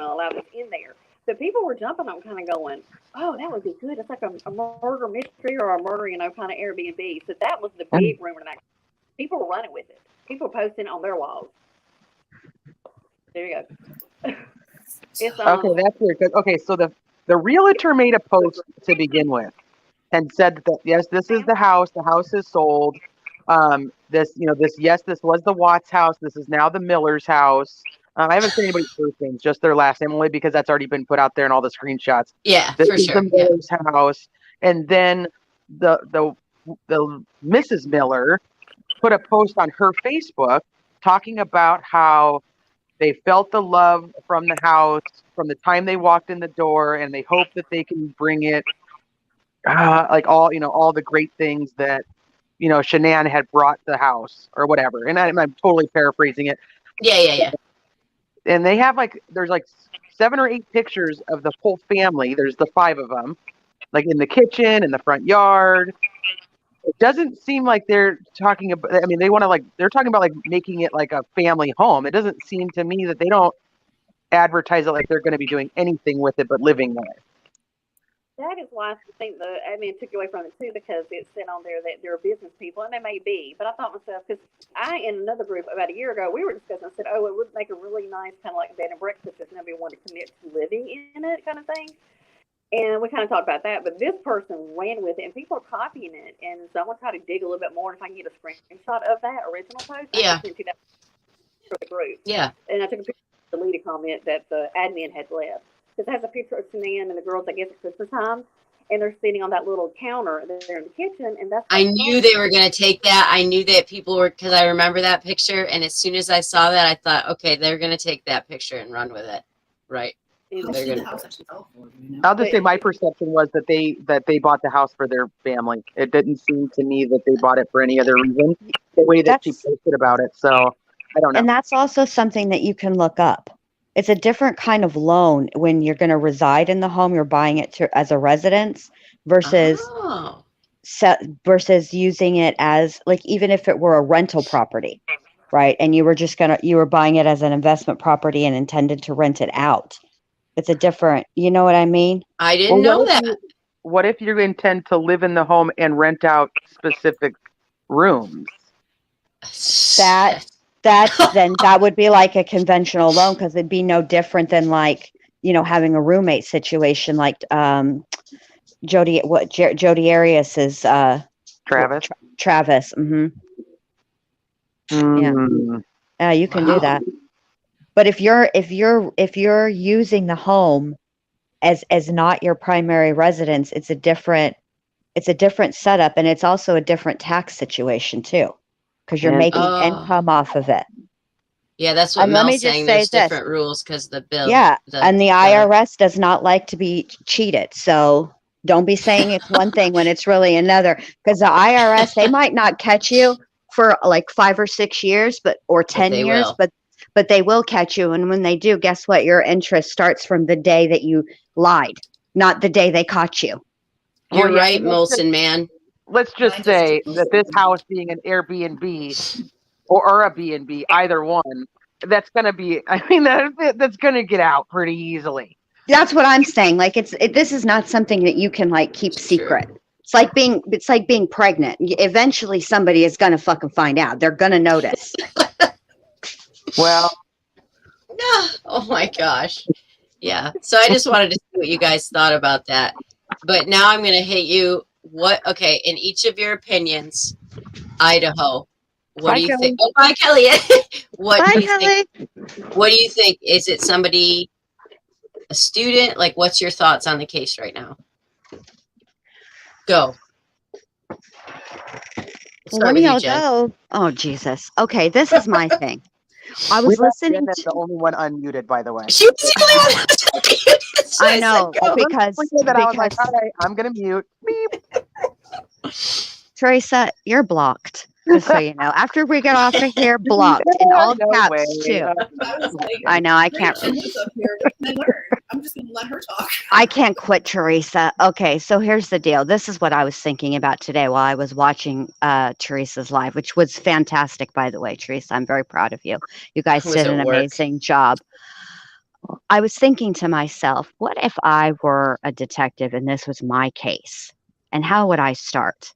Speaker 5: allow this in there. So people were jumping on, kind of going, oh, that would be good. It's like a murder mystery or a murder, kind of Airbnb. So that was the big rumor. That people were running with it. People were posting it on their walls. There you go. It's
Speaker 3: Okay, that's weird. Okay, so the realtor made a post to begin with and said that yes, this is the house. The house is sold. This this was the Watts house. This is now the Miller's house. I haven't seen anybody's first names, just their last name, only because that's already been put out there in all the screenshots.
Speaker 1: Yeah,
Speaker 3: This
Speaker 1: for
Speaker 3: is
Speaker 1: sure.
Speaker 3: the
Speaker 1: Yeah.
Speaker 3: Miller's house, and then the Mrs. Miller put a post on her Facebook talking about how they felt the love from the house from the time they walked in the door, and they hope that they can bring it, like all the great things that Shanann had brought the house or whatever. And I'm totally paraphrasing it.
Speaker 1: Yeah.
Speaker 3: And they have there's 7 or 8 pictures of the whole family. There's the 5 of them, like in the kitchen, in the front yard. It doesn't seem like they're talking about. I mean, they're talking about making it like a family home. It doesn't seem to me that they don't advertise it like they're going to be doing anything with it but living there.
Speaker 5: That is why I think the admin took away from it too, because it said on there that they're business people, and they may be. But I thought myself, because in another group about a year ago, we were discussing. I said, oh, it would make a really nice kind of like bed and breakfast if nobody wanted to commit to living in it, kind of thing. And we kind of talked about that. But this person ran with it, and people are copying it. And so I'm gonna try to dig a little bit more, and if I can get a screenshot of that original post,
Speaker 1: Yeah.
Speaker 5: I can send you that for the group.
Speaker 1: Yeah.
Speaker 5: And I took a picture of the deleted comment that the admin had left. Because it has a picture of Shanann and the girls, I guess, at Christmas time. And they're sitting on that little counter there in the kitchen. And that's
Speaker 1: I knew they were going to take that. I knew that people were, because I remember that picture. And as soon as I saw that, I thought, okay, they're going to take that picture and run with it. Right.
Speaker 4: Actually, the house actually fell for you.
Speaker 3: I'll just say my perception was that they bought the house for their family. It didn't seem to me that they bought it for any other reason. The way that she posted about it, so I don't know.
Speaker 2: And that's also something that you can look up. It's a different kind of loan when you're going to reside in the home. You're buying it as a residence versus versus using it as even if it were a rental property, right? And you were buying it as an investment property and intended to rent it out. It's a different, you know what I mean?
Speaker 1: I didn't know that.
Speaker 3: What if you intend to live in the home and rent out specific rooms?
Speaker 2: Then that would be like a conventional loan, because it'd be no different than having a roommate situation like Jody Arias is
Speaker 3: Travis.
Speaker 2: Travis. Yeah, you can do that. But if you're using the home as not your primary residence, it's a different setup, and it's also a different tax situation too, because you're making income off of it.
Speaker 1: Yeah, that's what Mel's saying. There's different rules because the bill.
Speaker 2: Yeah, and the IRS does not like to be cheated. So Don't be saying it's one thing when it's really another. Because the IRS, they might not catch you for like 5 or 6 years, or 10
Speaker 1: they
Speaker 2: years,
Speaker 1: will.
Speaker 2: but they will catch you. And when they do, guess what? Your interest starts from the day that you lied, not the day they caught you.
Speaker 1: You're
Speaker 3: Well, yeah,
Speaker 1: right, Molson man.
Speaker 3: Let's just say that this house being an Airbnb or a B&B, either one, that's going to be, I mean, that's going to get out pretty easily.
Speaker 2: That's what I'm saying. Like this is not something that you can like keep
Speaker 1: It's
Speaker 2: secret.
Speaker 1: true.
Speaker 2: It's like being pregnant. Eventually somebody is going to fucking find out. They're going to notice.
Speaker 3: Well,
Speaker 1: Oh my gosh. Yeah. So I just wanted to see what you guys thought about that. But now I'm going to hit you. Okay, in each of your opinions, Idaho, what do you think? Oh, bye, Kelly. What
Speaker 2: Bye,
Speaker 1: do you
Speaker 2: Kelly.
Speaker 1: think? What do you think? Is it somebody, a student? Like, what's your thoughts on the case right now? Go.
Speaker 2: Well, one of y'all go. Oh, Jesus. Okay, this is my thing. I was listening to.
Speaker 3: the only one unmuted, by the way.
Speaker 1: She was the only one that's unmuted, so
Speaker 2: I know,
Speaker 1: said, go.
Speaker 2: because
Speaker 3: I was like, all right, I'm going to mute. Beep.
Speaker 2: Teresa, you're blocked. Just so you know. After we get off of here, blocked in all
Speaker 3: No
Speaker 2: caps
Speaker 3: way.
Speaker 2: too.
Speaker 4: I was like,
Speaker 2: I know. I can't.
Speaker 4: Rachel's up here. What can I learn? I'm just gonna let her talk.
Speaker 2: I can't quit, Teresa. Okay, so here's the deal. This is what I was thinking about today while I was watching Teresa's live, which was fantastic, by the way, Teresa. I'm very proud of you. You guys
Speaker 1: Was
Speaker 2: did
Speaker 1: it
Speaker 2: an
Speaker 1: work?
Speaker 2: amazing job. I was thinking to myself, what if I were a detective and this was my case? And how would I start?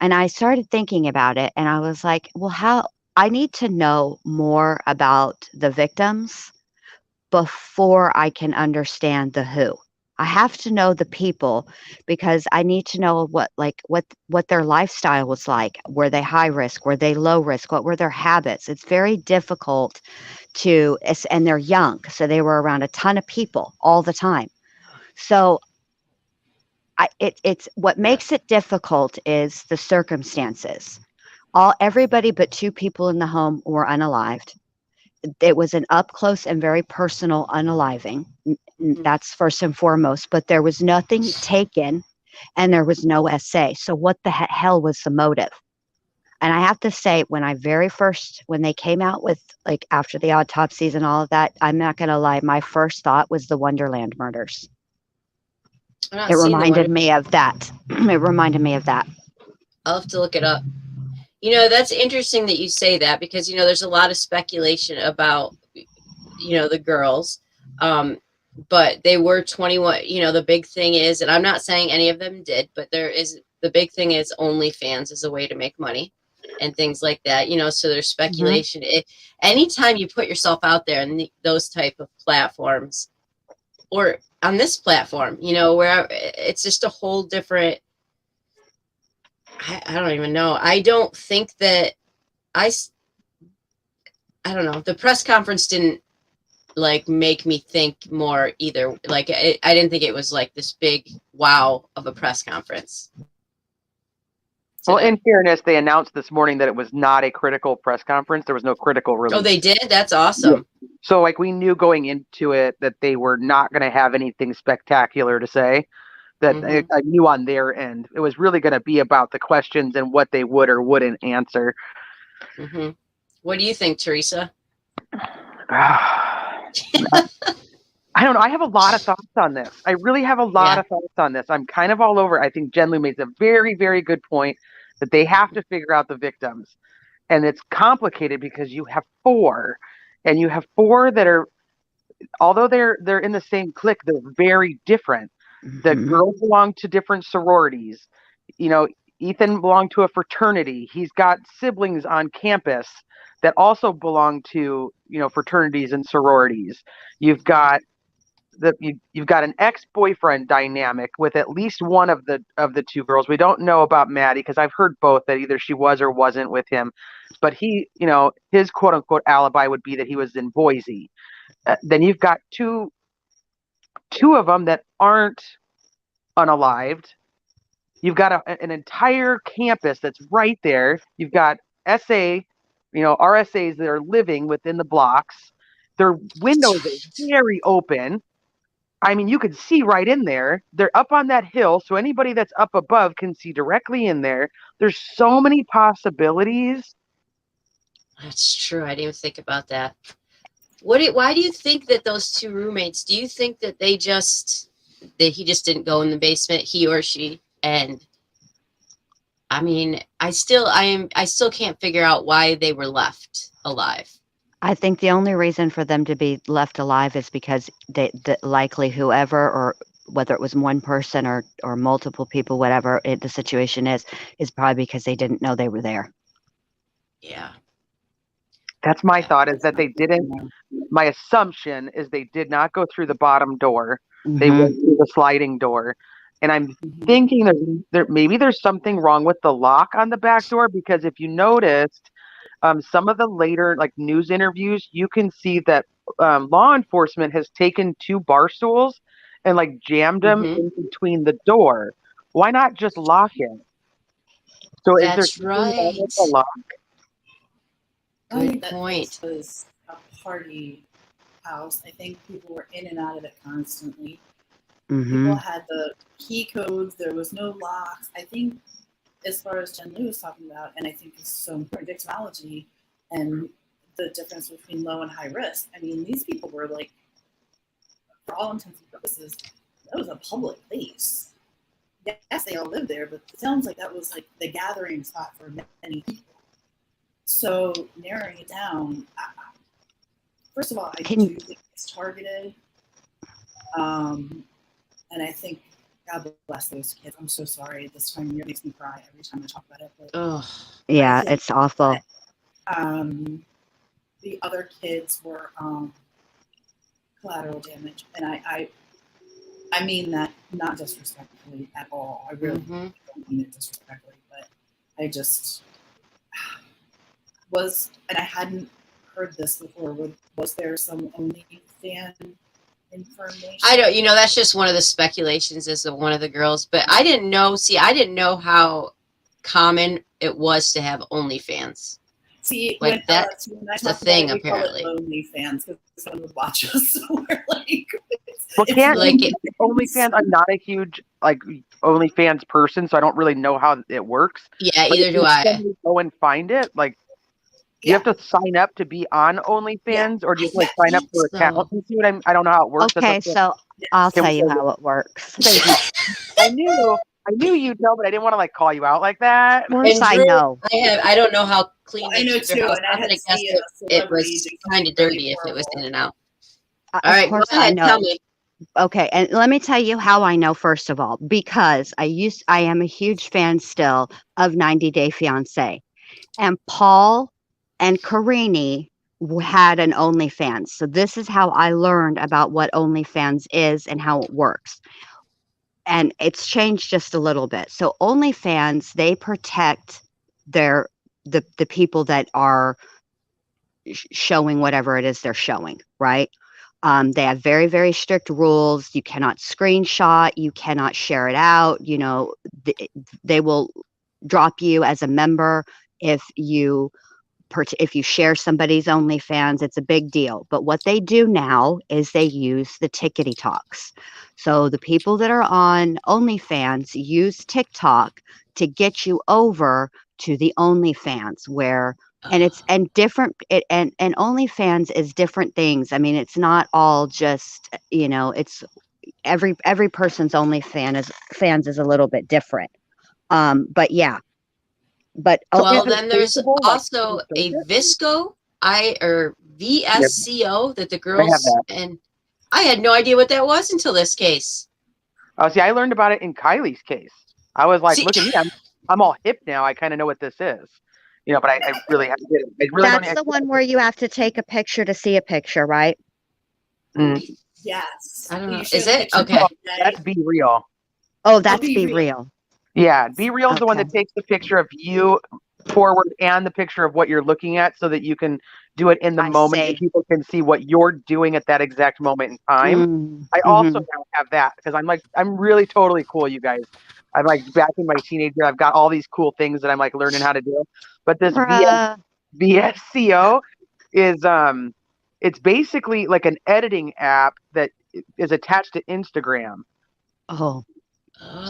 Speaker 2: And I started thinking about it and I was like, well, I need to know more about the victims before I can understand the who. I have to know the people because I need to know what their lifestyle was like. Were they high risk? Were they low risk? What were their habits? It's very difficult and they're young, so they were around a ton of people all the time. So it's what makes it difficult is the circumstances. Everybody but 2 people in the home were unalived. It was an up close and very personal unaliving. That's first and foremost, but there was nothing taken and there was no SA. So what the hell was the motive? And I have to say, when they came out with, like, after the autopsies and all of that, I'm not going to lie, my first thought was the Wonderland murders. It reminded me of that. It reminded me of that.
Speaker 1: I'll have to look it up. You know, that's interesting that you say that because, you know, there's a lot of speculation about, you know, the girls. But they were 21. You know, the big thing is, and I'm not saying any of them did, but the big thing is OnlyFans is a way to make money and things like that. You know, so there's speculation. Anytime you put yourself out there in those type of platforms or on this platform, you know, where it's just a whole different, I don't even know. I don't think that I don't know. The press conference didn't like make me think more either. Like I didn't think it was like this big wow of a press conference.
Speaker 3: Well, in fairness, they announced this morning that it was not a critical press conference. There was no critical release.
Speaker 1: Oh, they did? That's awesome.
Speaker 3: So like we knew going into it that they were not going to have anything spectacular to say. That I knew on their end. It was really going to be about the questions and what they would or wouldn't answer.
Speaker 1: What do you think, Teresa?
Speaker 3: I don't know. I have a lot of thoughts on this. I really have a lot of thoughts on this. I'm kind of all over. I think Jen Lou made a very, very good point that they have to figure out the victims. And it's complicated because you have 4. And you have 4 that are, although they're in the same clique, they're very different. The girls belong to different sororities. You know, Ethan belonged to a fraternity. He's got siblings on campus that also belong to, you know, fraternities and sororities. You've got you've got an ex-boyfriend dynamic with at least one of the 2 girls. We don't know about Maddie because I've heard both that either she was or wasn't with him. But he, you know, his quote unquote alibi would be that he was in Boise. Then you've got two of them that aren't unalived. You've got an entire campus that's right there. You've got SA, you know, RSAs that are living within the blocks. Their windows are very open. I mean, you could see right in there. They're up on that hill, so anybody that's up above can see directly in there. There's so many possibilities.
Speaker 1: That's true. I didn't even think about that. Why do you think that those two roommates, do you think that he just didn't go in the basement, he or she? And I mean, I still can't figure out why they were left alive.
Speaker 2: I think the only reason for them to be left alive is because likely whoever, or whether it was one person or multiple people, whatever the situation is probably because they didn't know they were there.
Speaker 1: Yeah.
Speaker 3: That's my thought, is that they didn't. My assumption is they did not go through the bottom door. They
Speaker 2: Mhm.
Speaker 3: went through the sliding door. And I'm thinking maybe there's something wrong with the lock on the back door, because if you noticed, some of the later like news interviews, you can see that law enforcement has taken two bar stools and like jammed them in between the door. Why not just lock it? So is there
Speaker 1: That's
Speaker 3: something wrong
Speaker 1: right.
Speaker 3: with the lock?
Speaker 4: I
Speaker 1: Good
Speaker 4: think that
Speaker 1: point.
Speaker 4: place was a party house. I think people were in and out of it constantly. People
Speaker 2: Mhm.
Speaker 4: had the key codes. There was no locks. I think, as far as Jen Lou was talking about, and I think it's so important, victimology and the difference between low and high risk. I mean, these people were like, for all intents and purposes, that was a public place. Yes, they all lived there, but it sounds like that was like the gathering spot for many people. So narrowing it down, first of all, I do think it's targeted. And I think, God bless those kids. I'm so sorry. This time of year makes me cry every time I talk about it. But
Speaker 1: Oh,
Speaker 2: Yeah, it's awful.
Speaker 4: The other kids were collateral damage, and I mean that not disrespectfully at all. I really don't mean it disrespectfully, but I just was, and I hadn't heard this before. Was there some OnlyFans information?
Speaker 1: I don't, that's just one of the speculations as one of the girls, but I didn't know how common it was to have OnlyFans.
Speaker 4: See,
Speaker 1: like
Speaker 4: when
Speaker 1: that's
Speaker 4: the
Speaker 1: thing,
Speaker 4: we
Speaker 1: apparently.
Speaker 4: call it OnlyFans because someone would watch us. So we're like,
Speaker 3: well, can't
Speaker 1: like
Speaker 3: OnlyFans? I'm not a huge like OnlyFans person, so I don't really know how it works.
Speaker 1: Yeah,
Speaker 3: but
Speaker 1: either do I.
Speaker 3: Go and find it. Like, do you have to sign up to be on OnlyFans, or do you have to like sign up for an account and see what I don't know how it works.
Speaker 2: Okay, so I'll tell you how it works.
Speaker 3: Thank you. I knew you'd know, but I didn't want to like call you out like that.
Speaker 2: Of course I
Speaker 1: Drew,
Speaker 2: know.
Speaker 1: I don't know how clean
Speaker 4: I know
Speaker 1: keep their
Speaker 4: too,
Speaker 1: house.
Speaker 4: and
Speaker 1: I'm
Speaker 4: I had
Speaker 1: gonna
Speaker 4: to
Speaker 1: guess
Speaker 4: see
Speaker 1: it was kind of dirty if it was in and out. All
Speaker 2: Of
Speaker 1: right, go
Speaker 2: course I
Speaker 1: ahead.
Speaker 2: know.
Speaker 1: Tell me.
Speaker 2: Okay, and let me tell you how I know, first of all, because I am a huge fan still of 90 Day Fiancé. And Paul and Karini had an OnlyFans. So this is how I learned about what OnlyFans is and how it works. And it's changed just a little bit. So OnlyFans, they protect the people that are showing whatever it is they're showing, right? They have very, very strict rules. You cannot screenshot. You cannot share it out. They will drop you as a member if you share somebody's OnlyFans. It's a big deal. But what they do now is they use the tickety talks. So the people that are on OnlyFans use TikTok to get you over to the OnlyFans, where and OnlyFans is different things. I mean, it's not all just, it's every person's fans is a little bit different. But yeah. But
Speaker 1: well, then there's also a VSCO VSCO that the girls, and I had no idea what that was until this case.
Speaker 3: Oh, see, I learned about it in Kylie's case. I was like, look at me, I'm all hip now. I kind of know what this is, but I really have to get it.
Speaker 2: That's the one where you have to take a picture to see a picture, right?
Speaker 4: Yes.
Speaker 1: I don't know. Is it? Okay.
Speaker 3: That's Be Real.
Speaker 2: Oh, that's Be Real.
Speaker 3: Yeah, Be Real is the one that takes the picture of you forward and the picture of what you're looking at, so that you can do it in the moment and people can see what you're doing at that exact moment in time. I also now have that because I'm really totally cool, you guys. I'm like back in my teenage year. I've got all these cool things that I'm like learning how to do. But this VSCO is it's basically like an editing app that is attached to Instagram.
Speaker 2: Oh,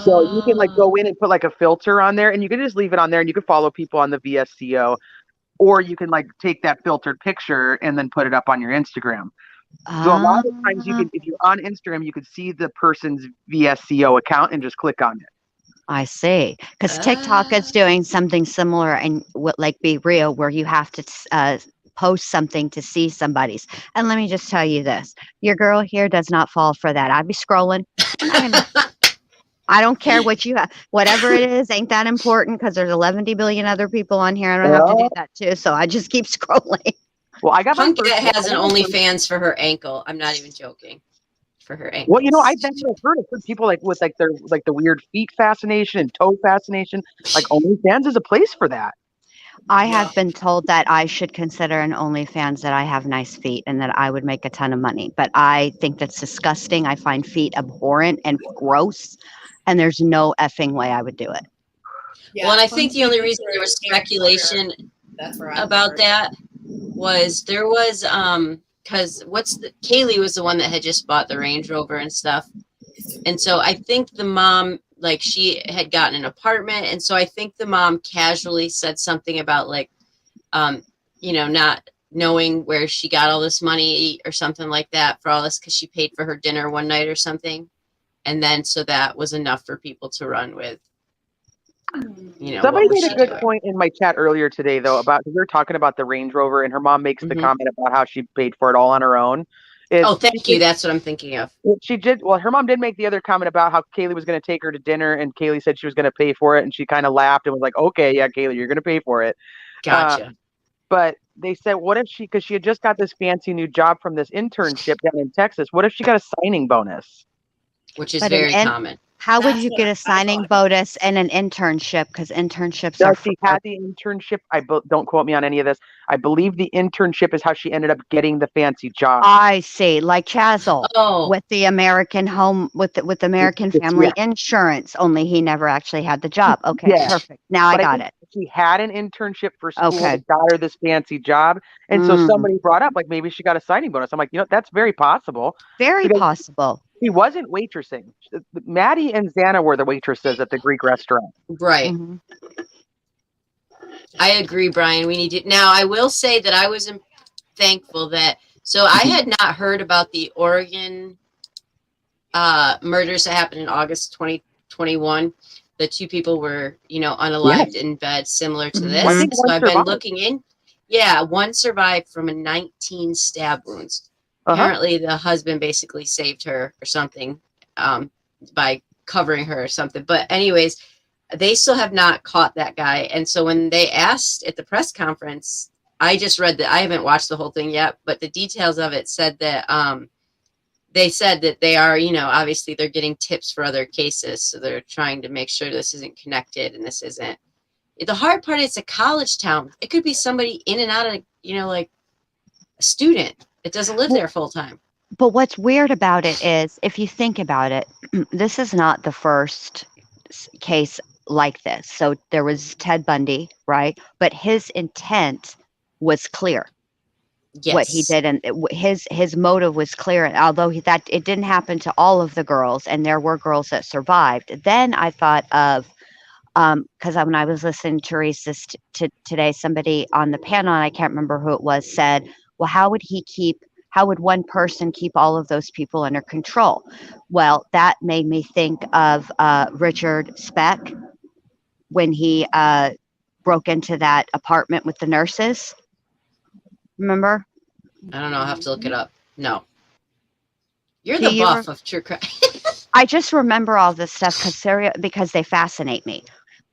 Speaker 3: So you can like
Speaker 1: Oh.
Speaker 3: go in and put like a filter on there, and you can just leave it on there, and you can follow people on the VSCO, or you can like take that filtered picture and then put it up on your Instagram. So a lot of the times you can, if you're on Instagram, you can see the person's VSCO account and just click on it.
Speaker 2: I see. Because TikTok is doing something similar, and what like Be Real, where you have to post something to see somebody's. And let me just tell you this: your girl here does not fall for that. I'd be scrolling. I don't care what you have, whatever it is, ain't that important because there's 11 billion other people on here. I don't have to do that too. So I just keep scrolling.
Speaker 3: Well, I got my
Speaker 1: Punk
Speaker 3: first.
Speaker 1: has an OnlyFans for her ankle. I'm not even joking. For her ankle.
Speaker 3: Well, I've never heard of people like with like their like the weird feet fascination and toe fascination. Like OnlyFans is a place for that.
Speaker 2: I have been told that I should consider an OnlyFans that I have nice feet and that I would make a ton of money. But I think that's disgusting. I find feet abhorrent and gross, and there's no effing way I would do it.
Speaker 4: Yeah,
Speaker 1: Well, and I think the only reason there was speculation
Speaker 4: that's where
Speaker 1: about that was there was because Kaylee was the one that had just bought the Range Rover and stuff, and so I think the mom, like, she had gotten an apartment, and so I think the mom casually said something about like not knowing where she got all this money or something like that for all this, because she paid for her dinner one night or something, and then so that was enough for people to run with.
Speaker 3: Somebody made a good point in my chat earlier today, though, about we were talking about the Range Rover, and her mom makes the comment about how she paid for it all on her own.
Speaker 1: Thank you. That's what I'm thinking of.
Speaker 3: She did. Well, her mom did make the other comment about how Kaylee was going to take her to dinner, and Kaylee said she was going to pay for it, and she kind of laughed and was like, "Okay, yeah, Kaylee, you're going to pay for it."
Speaker 1: Gotcha.
Speaker 3: But they said, what if because she had just got this fancy new job from this internship down in Texas, what if she got a signing bonus?
Speaker 1: Which is very common.
Speaker 2: How would you get a signing bonus and an internship? Because internships
Speaker 3: are. She had the internship. Don't quote me on any of this. I believe the internship is how she ended up getting the fancy job.
Speaker 2: I see, like Chazelle with the American home with American Family Insurance. Only he never actually had the job. Okay, perfect. Now I got it.
Speaker 3: She had an internship for school that got her this fancy job, and so somebody brought up like maybe she got a signing bonus. I'm like, that's very possible.
Speaker 2: Very possible.
Speaker 3: She wasn't waitressing. Maddie and Xana were the waitresses at the Greek restaurant.
Speaker 1: Right. Mm-hmm. I agree, Brian. We need to. Now, I will say that I was thankful that. So I had not heard about the Oregon murders that happened in August 2021. The two people were, unalived in bed, similar to this. So I've been looking in. Yeah, one survived from 19 stab wounds. Apparently, the husband basically saved her or something by covering her or something. But anyways, they still have not caught that guy. And so when they asked at the press conference, I just read that. I haven't watched the whole thing yet, but the details of it said that they said that they are, obviously they're getting tips for other cases. So they're trying to make sure this isn't connected and this isn't. The hard part is a college town. It could be somebody in and out of, like a student. It doesn't live there full time.
Speaker 2: But what's weird about it is, if you think about it, this is not the first case like this. So there was Ted Bundy, right? But his intent was clear. Yes. What he did, and his motive was clear. And although that it didn't happen to all of the girls, and there were girls that survived. Then I thought of, because when I was listening to Teresa's today, somebody on the panel, and I can't remember who it was, said, well, how would one person keep all of those people under control? Well, that made me think of Richard Speck when he broke into that apartment with the nurses. Remember?
Speaker 1: I don't know. I'll have to look it up. No. You're the buff of true crime.
Speaker 2: I just remember all this stuff because they fascinate me.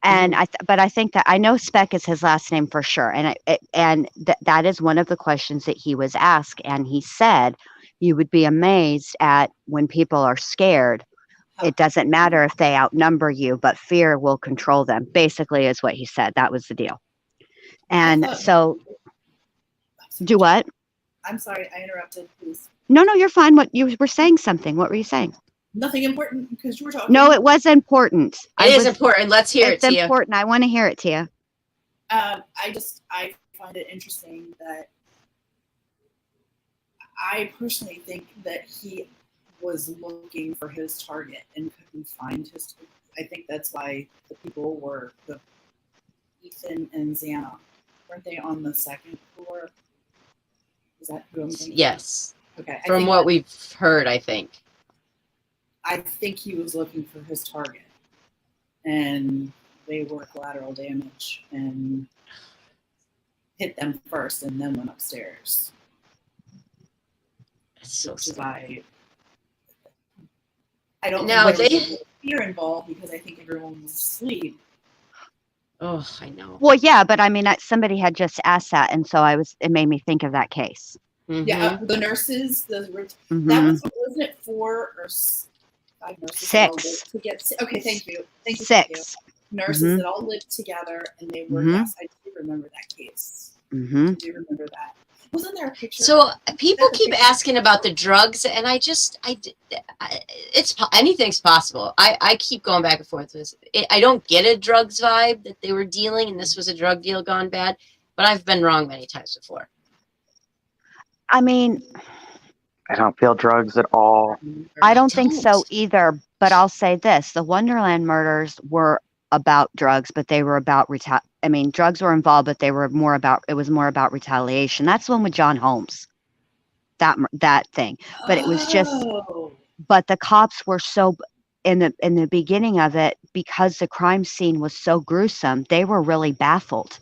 Speaker 2: And but I think that I know Speck is his last name for sure, and that is one of the questions that he was asked, and he said, "You would be amazed at when people are scared. It doesn't matter if they outnumber you, but fear will control them." Basically, is what he said. That was the deal. And so, do what?
Speaker 4: I'm sorry, I interrupted. Please.
Speaker 2: No, you're fine. What you were saying something. What were you saying?
Speaker 4: Nothing important because you were talking.
Speaker 2: No, it was important.
Speaker 1: It is important. Let's hear it, Tia.
Speaker 2: It's important. I want to hear it, Tia.
Speaker 4: I find it interesting that I personally think that he was looking for his target and couldn't find his. I think that's why the people were Ethan and Xana. Weren't they on the second floor? Is that who I'm thinking?
Speaker 1: Yes.
Speaker 4: Okay.
Speaker 1: From what we've heard, I think.
Speaker 4: I think he was looking for his target, and they were collateral damage and hit them first, and then went upstairs.
Speaker 1: That's so
Speaker 4: Which is
Speaker 1: sad.
Speaker 4: I don't
Speaker 1: Now
Speaker 4: think there was fear involved because I think everyone was asleep.
Speaker 1: Oh, I know.
Speaker 2: Well, yeah, but I mean, somebody had just asked that, and so it made me think of that case.
Speaker 1: Mm-hmm.
Speaker 4: Yeah, the nurses,
Speaker 2: Mm-hmm.
Speaker 4: that wasn't it 4 or 5 nurses?
Speaker 2: 6.
Speaker 4: To get, okay, thank you.
Speaker 2: 6.
Speaker 4: Thank you. Nurses
Speaker 2: Mm-hmm.
Speaker 4: that all lived together, and they were,
Speaker 2: Mm-hmm.
Speaker 4: yes, I do remember that case.
Speaker 2: Mm-hmm.
Speaker 4: I do remember that. Wasn't there a picture?
Speaker 1: So people keep asking about the drugs, and anything's possible. I keep going back and forth with it. I don't get a drugs vibe that they were dealing, and this was a drug deal gone bad, but I've been wrong many times before.
Speaker 2: I mean,
Speaker 3: I don't feel drugs at all.
Speaker 2: I don't think so either, but I'll say this. The Wonderland murders were about drugs, but they were about drugs were involved, but it was more about retaliation. That's the one with John Holmes. That thing. But it was just but the cops were so in the beginning of it, because the crime scene was so gruesome, they were really baffled.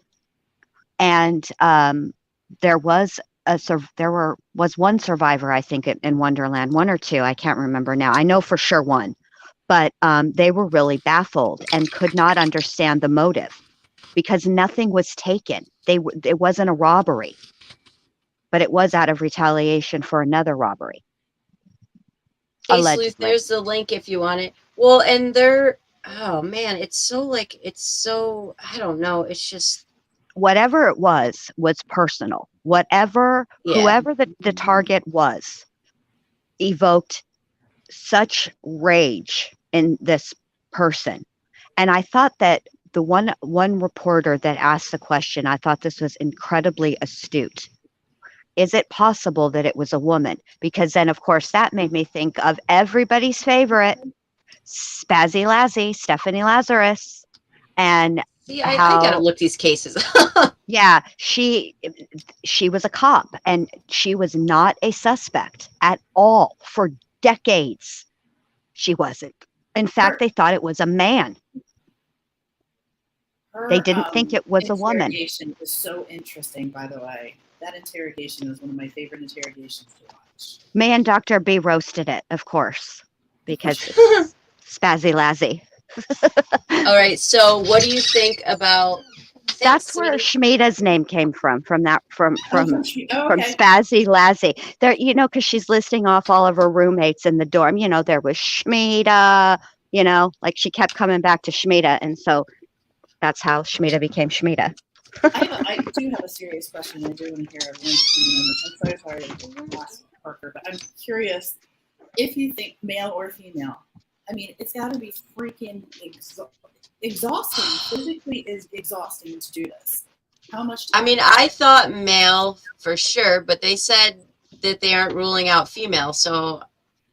Speaker 2: And there was one survivor, I think, in Wonderland, 1 or 2, I can't remember now. I know for sure 1, but they were really baffled and could not understand the motive because nothing was taken. It wasn't a robbery, but it was out of retaliation for another robbery.
Speaker 1: Hey, Sleuth, there's the link if you want it. Well, and oh man, it's so, I don't know. It's just.
Speaker 2: Whatever it was personal. Whoever the target was, evoked such rage in this person. And I thought that the one reporter that asked the question, I thought this was incredibly astute. Is it possible that it was a woman? Because then, of course, that made me think of everybody's favorite, Spazzy Lassie, Stephanie Lazarus. And
Speaker 1: see, I gotta look these cases.
Speaker 2: Yeah, she was a cop, and she was not a suspect at all for decades. She wasn't. In fact, they thought it was a man. They didn't think it was a woman.
Speaker 4: Interrogation is so interesting, by the way. That interrogation is one of my favorite interrogations to watch.
Speaker 2: Man, Dr. B roasted it, of course, because Spazzy Lassie.
Speaker 1: All right, so what do you think about?
Speaker 2: That's where Schmieda's name came from Spazzy Lassie. There, because she's listing off all of her roommates in the dorm. There was Schmieda. Like she kept coming back to Schmieda, and so that's how Schmieda became Schmieda.
Speaker 4: I do have a serious question. I do want to hear everyone's opinion. I'm so sorry to ask Parker, but I'm curious if you think male or female. I mean, it's got to be freaking exhausting. Physically is exhausting to do this. How much?
Speaker 1: I thought male for sure, but they said that they aren't ruling out female, so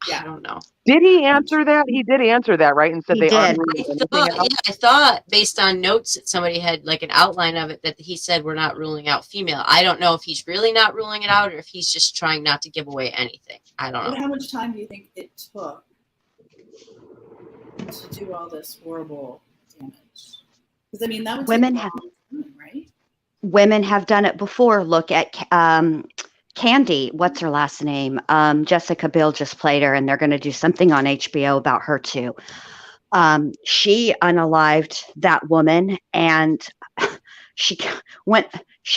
Speaker 1: yeah. I don't know.
Speaker 3: Did he answer that? He did answer that, right? And said they aren't ruling anything out?
Speaker 1: I thought based on notes that somebody had, like an outline of it, that he said we're not ruling out female. I don't know if he's really not ruling it out or if he's just trying not to give away anything. I don't know.
Speaker 4: How much time do you think it took to do all this horrible damage? Because that would
Speaker 2: women
Speaker 4: take
Speaker 2: have
Speaker 4: time, right?
Speaker 2: Women have done it before. Look at Candy. What's her last name? Jessica Biel just played her, and they're going to do something on HBO about her too. She unalived that woman, and she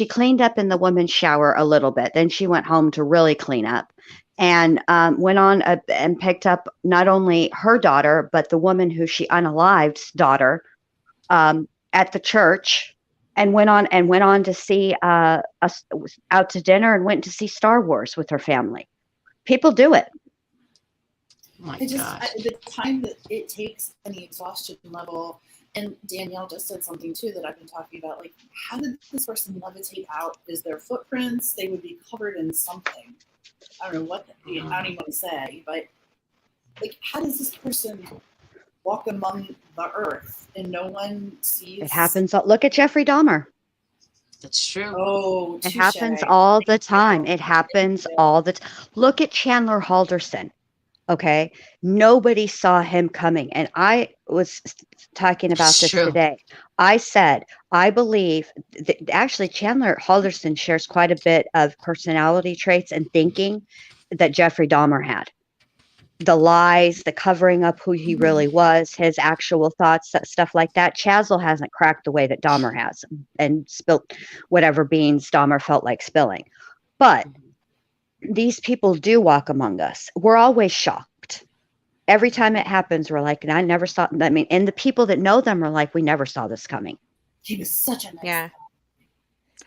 Speaker 2: cleaned up in the woman's shower a little bit. Then she went home to really clean up. And went on and picked up not only her daughter, but the woman who she unalived's daughter at the church, and went on to see us out to dinner and went to see Star Wars with her family. People do it.
Speaker 1: Oh
Speaker 4: the time that it takes and the exhaustion level, and Danielle just said something too that I've been talking about. Like, how did this person levitate out? Is there footprints? They would be covered in something. I don't know what I don't even want to say, but like, how does this person walk among the earth and no one sees?
Speaker 2: It happens. Look at Jeffrey Dahmer.
Speaker 1: That's true.
Speaker 4: Oh,
Speaker 2: It
Speaker 4: touche.
Speaker 2: happens all the time. It happens all the time. Look at Chandler Halderson. Okay. Nobody saw him coming. And I was talking about
Speaker 1: It's
Speaker 2: this
Speaker 1: true.
Speaker 2: today. I said, I believe that actually Chandler Halderson shares quite a bit of personality traits and thinking that Jeffrey Dahmer had. The lies, the covering up who he really was, his actual thoughts, stuff like that. Chazelle hasn't cracked the way that Dahmer has and spilt whatever beans Dahmer felt like spilling. But these people do walk among us. We're always shocked. Every time it happens, we're like, I never saw. I mean, and the people that know them are like, we never saw this coming.
Speaker 4: He was such a nice
Speaker 6: Yeah.
Speaker 4: guy.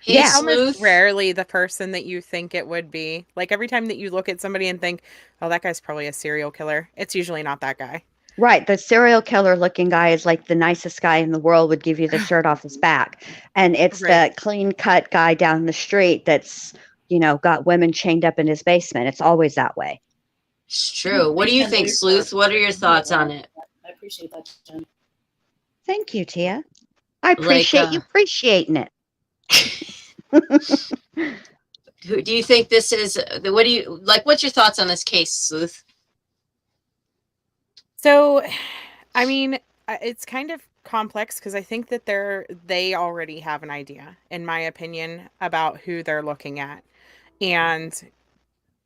Speaker 1: Hey,
Speaker 6: It's almost
Speaker 1: Sleuth.
Speaker 6: rarely the person that you think it would be. Like every time that you look at somebody and think, oh, that guy's probably a serial killer, it's usually not that guy.
Speaker 2: Right. The serial killer looking guy is like the nicest guy in the world, would give you the shirt off his back. And it's
Speaker 6: Right.
Speaker 2: the clean cut guy down the street that's, got women chained up in his basement. It's always that way.
Speaker 1: It's true. What do you think, Sleuth? What are your thoughts on it?
Speaker 4: I appreciate that, Jen.
Speaker 2: Thank you, Tia. I appreciate you appreciating it.
Speaker 1: Do you think this is, what do you, like, what's your thoughts on this case, Sleuth?
Speaker 6: So, I mean, it's kind of complex because I think that they already have an idea, in my opinion, about who they're looking at. And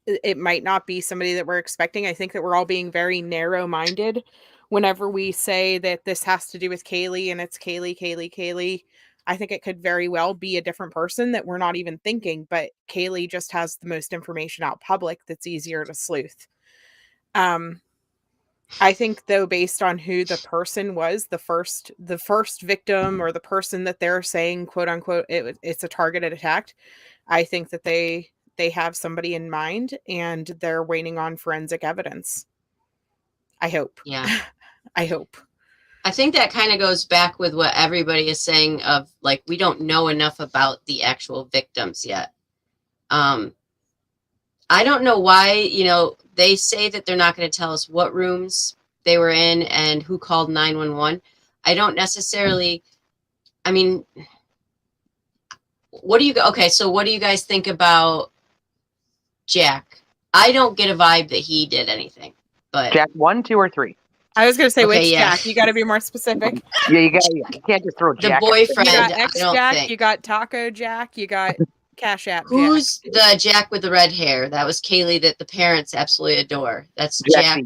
Speaker 6: it might not be somebody that we're expecting. I think that we're all being very narrow-minded whenever we say that this has to do with Kaylee and it's Kaylee. I think it could very well be a different person that we're not even thinking, but Kaylee just has the most information out public that's easier to sleuth. I think though, based on who the person was, the first victim, or the person that they're saying, quote unquote, it's a targeted attack, I think that they have somebody in mind and they're waiting on forensic evidence. I hope.
Speaker 1: Yeah.
Speaker 6: I hope.
Speaker 1: I think that kind of goes back with what everybody is saying of, like, we don't know enough about the actual victims yet. I don't know why, they say that they're not going to tell us what rooms they were in and who called 911. I don't necessarily, I mean, what do you guys think about Jack? I don't get a vibe that he did anything, but
Speaker 3: Jack 1, 2, or 3.
Speaker 6: I was going to say,
Speaker 1: Okay,
Speaker 6: which
Speaker 1: yeah.
Speaker 6: Jack? You got to be more specific.
Speaker 3: Yeah, you can't just throw
Speaker 1: the
Speaker 3: Jack.
Speaker 1: boyfriend,
Speaker 6: You got
Speaker 1: I
Speaker 6: X
Speaker 1: don't
Speaker 6: Jack,
Speaker 1: think.
Speaker 6: you got Taco Jack, you got Cash App Jack.
Speaker 1: Who's the Jack with the red hair? That was Kaylee that the parents absolutely adore. That's Jack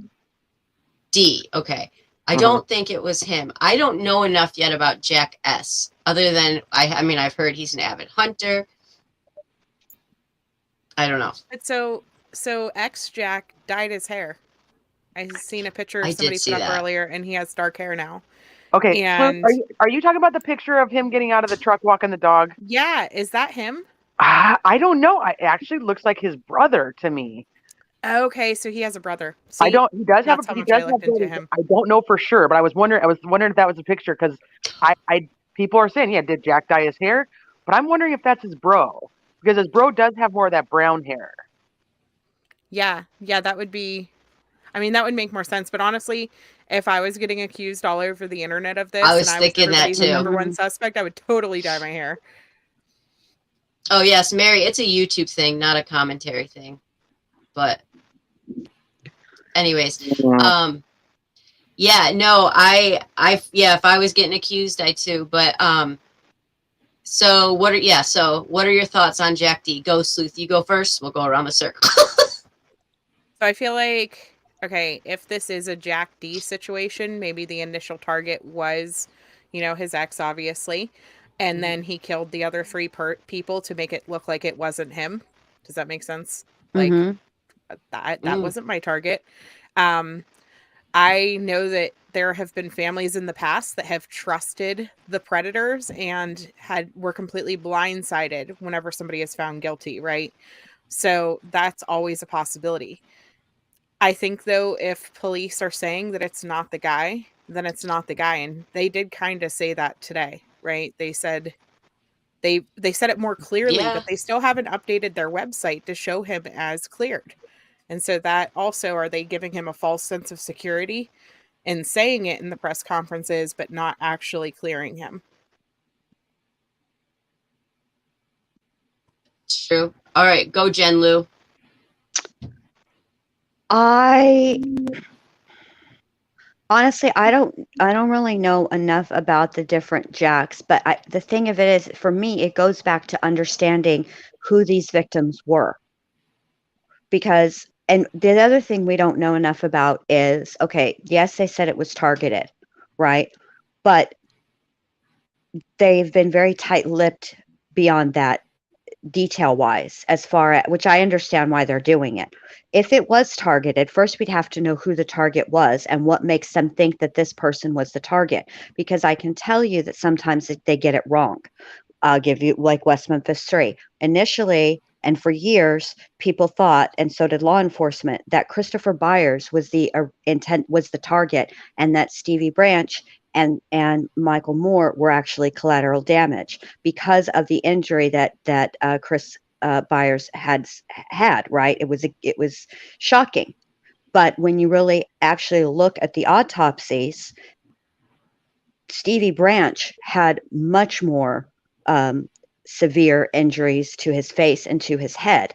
Speaker 1: D. Okay. I don't think it was him. I don't know enough yet about Jack S. Other than, I've heard he's an avid hunter. I don't know.
Speaker 6: But so X Jack dyed his hair. I seen a picture
Speaker 1: I
Speaker 6: of
Speaker 1: did
Speaker 6: somebody
Speaker 1: see
Speaker 6: put up
Speaker 1: that.
Speaker 6: earlier, and he has dark hair now.
Speaker 3: Okay,
Speaker 6: And
Speaker 3: are you talking about the picture of him getting out of the truck walking the dog?
Speaker 6: yeah, is that him?
Speaker 3: I don't know. It actually looks like his brother to me.
Speaker 6: Okay, so he has a brother. See,
Speaker 3: He does have
Speaker 6: that's how
Speaker 3: he
Speaker 6: much
Speaker 3: does
Speaker 6: I
Speaker 3: have
Speaker 6: looked into
Speaker 3: brothers.
Speaker 6: him.
Speaker 3: I don't know for sure, but I was wondering if that was a picture, because people are saying, yeah, did Jack dye his hair? But I'm wondering if that's his bro, because his bro does have more of that brown hair.
Speaker 6: Yeah, that would be. I mean, that would make more sense. But honestly, if I was getting accused all over the internet of this,
Speaker 1: I was
Speaker 6: and
Speaker 1: thinking that
Speaker 6: everybody's
Speaker 1: too.
Speaker 6: number one suspect, I would totally dye my hair.
Speaker 1: Oh yes, Mary, it's a YouTube thing, not a commentary thing. But anyways, yeah, no, if I was getting accused, I too. But so what are your thoughts on Jack D? Go, Sleuth, you go first. We'll go around the circle.
Speaker 6: So I feel like, okay, if this is a Jack D situation, maybe the initial target was, his ex, obviously. And then he killed the other three people to make it look like it wasn't him. Does that make sense? Like, that wasn't my target. I know that there have been families in the past that have trusted the predators and were completely blindsided whenever somebody is found guilty, right? So that's always a possibility. I think, though, if police are saying that it's not the guy, then it's not the guy. And they did kind of say that today, right? They said they said it more clearly,
Speaker 1: Yeah.
Speaker 6: but they still haven't updated their website to show him as cleared. And so that also, are they giving him a false sense of security and saying it in the press conferences, but not actually clearing him?
Speaker 1: It's true. All right, go Jen Lou.
Speaker 2: Honestly, I don't really know enough about the different Jacks, but the thing of it is, for me, it goes back to understanding who these victims were. Because, and the other thing we don't know enough about is, okay, yes, they said it was targeted, right? But they've been very tight-lipped beyond that, detail-wise, as far as, which I understand why they're doing it. If it was targeted, first we'd have to know who the target was and what makes them think that this person was the target. Because I can tell you that sometimes they get it wrong. I'll give you, like West Memphis 3. Initially, and for years, people thought, and so did law enforcement, that Christopher Byers was the target, and that Stevie Branch and Michael Moore were actually collateral damage because of the injury that Chris Byers had. Right? It was shocking. But when you really actually look at the autopsies, Stevie Branch had much more severe injuries to his face and to his head.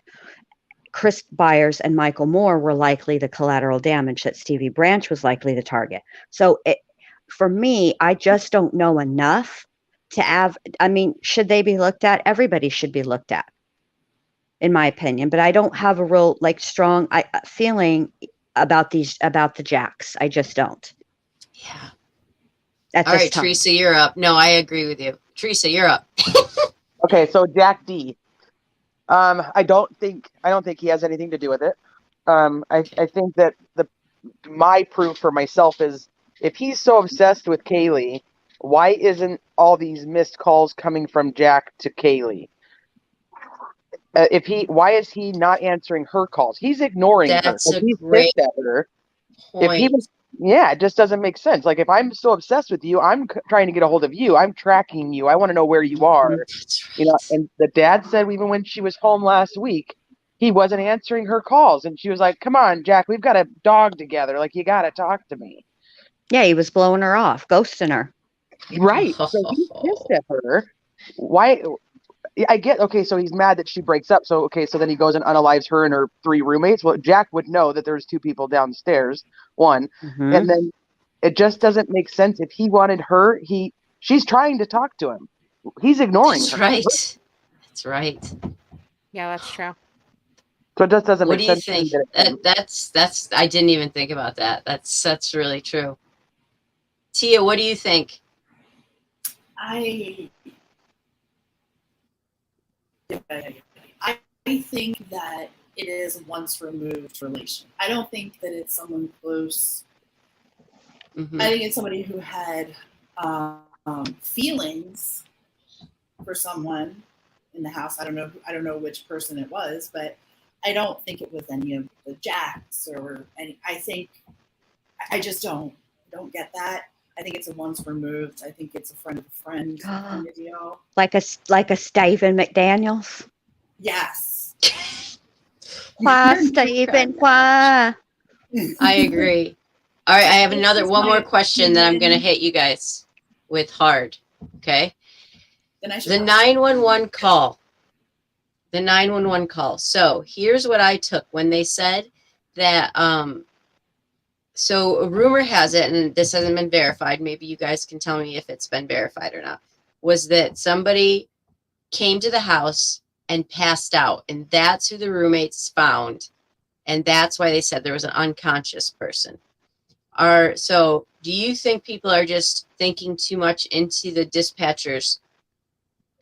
Speaker 2: Chris Byers and Michael Moore were likely the collateral damage, that Stevie Branch was likely the target. So for me, I just don't know enough to have, I mean, should they be looked at? Everybody should be looked at, in my opinion. But I don't have a real strong feeling about the Jacks. I just don't.
Speaker 1: Yeah.
Speaker 2: All
Speaker 1: right, time. Teresa, you're up. No, I agree with you. Teresa, you're up.
Speaker 3: Okay, so Jack D. I don't think he has anything to do with it. I think that my proof for myself is, if he's so obsessed with Kaylee, why isn't all these missed calls coming from Jack to Kaylee? Why is he not answering her calls? He's ignoring her. He's pissed at her.
Speaker 1: Point.
Speaker 3: If he was, yeah, it just doesn't make sense. Like, if I'm so obsessed with you, I'm trying to get a hold of you. I'm tracking you. I want to know where you are.
Speaker 1: That's right.
Speaker 3: You know, and the dad said even when she was home last week, he wasn't answering her calls, and she was like, "Come on, Jack, we've got a dog together. Like, you got to talk to me."
Speaker 2: Yeah, he was blowing her off, ghosting her.
Speaker 3: Right. So he's pissed at her. Why? I get, okay, so he's mad that she breaks up. So, okay, so then he goes and unalives her and her 3 roommates. Well, Jack would know that there's 2 people downstairs, one.
Speaker 2: Mm-hmm.
Speaker 3: And then it just doesn't make sense. If he wanted her, she's trying to talk to him. He's ignoring her.
Speaker 1: Right. That's right.
Speaker 6: Yeah, that's true.
Speaker 3: So it just doesn't
Speaker 1: what
Speaker 3: make
Speaker 1: sense.
Speaker 3: sense.
Speaker 1: What do you think? That's I didn't even think about that. That's really true. Tia, what do you think?
Speaker 4: I think that it is a once removed relation. I don't think that it's someone close.
Speaker 1: Mm-hmm.
Speaker 4: I think it's somebody who had feelings for someone in the house. I don't know which person it was, but I don't think it was any of the Jacks or any. I just don't get that. I think it's a once removed. I think it's a friend of a friend kind of deal.
Speaker 2: Like a Stephen McDaniels.
Speaker 4: Yes.
Speaker 2: Why, Stephen? Why?
Speaker 1: I agree. All right, I have one more question that I'm going to hit you guys with hard. Okay. The 911 call. The 911 call. So here's what I took when they said that. So a rumor has it, and this hasn't been verified. Maybe you guys can tell me if it's been verified or not. Was that somebody came to the house and passed out, and that's who the roommates found, and that's why they said there was an unconscious person. So do you think people are just thinking too much into the dispatchers?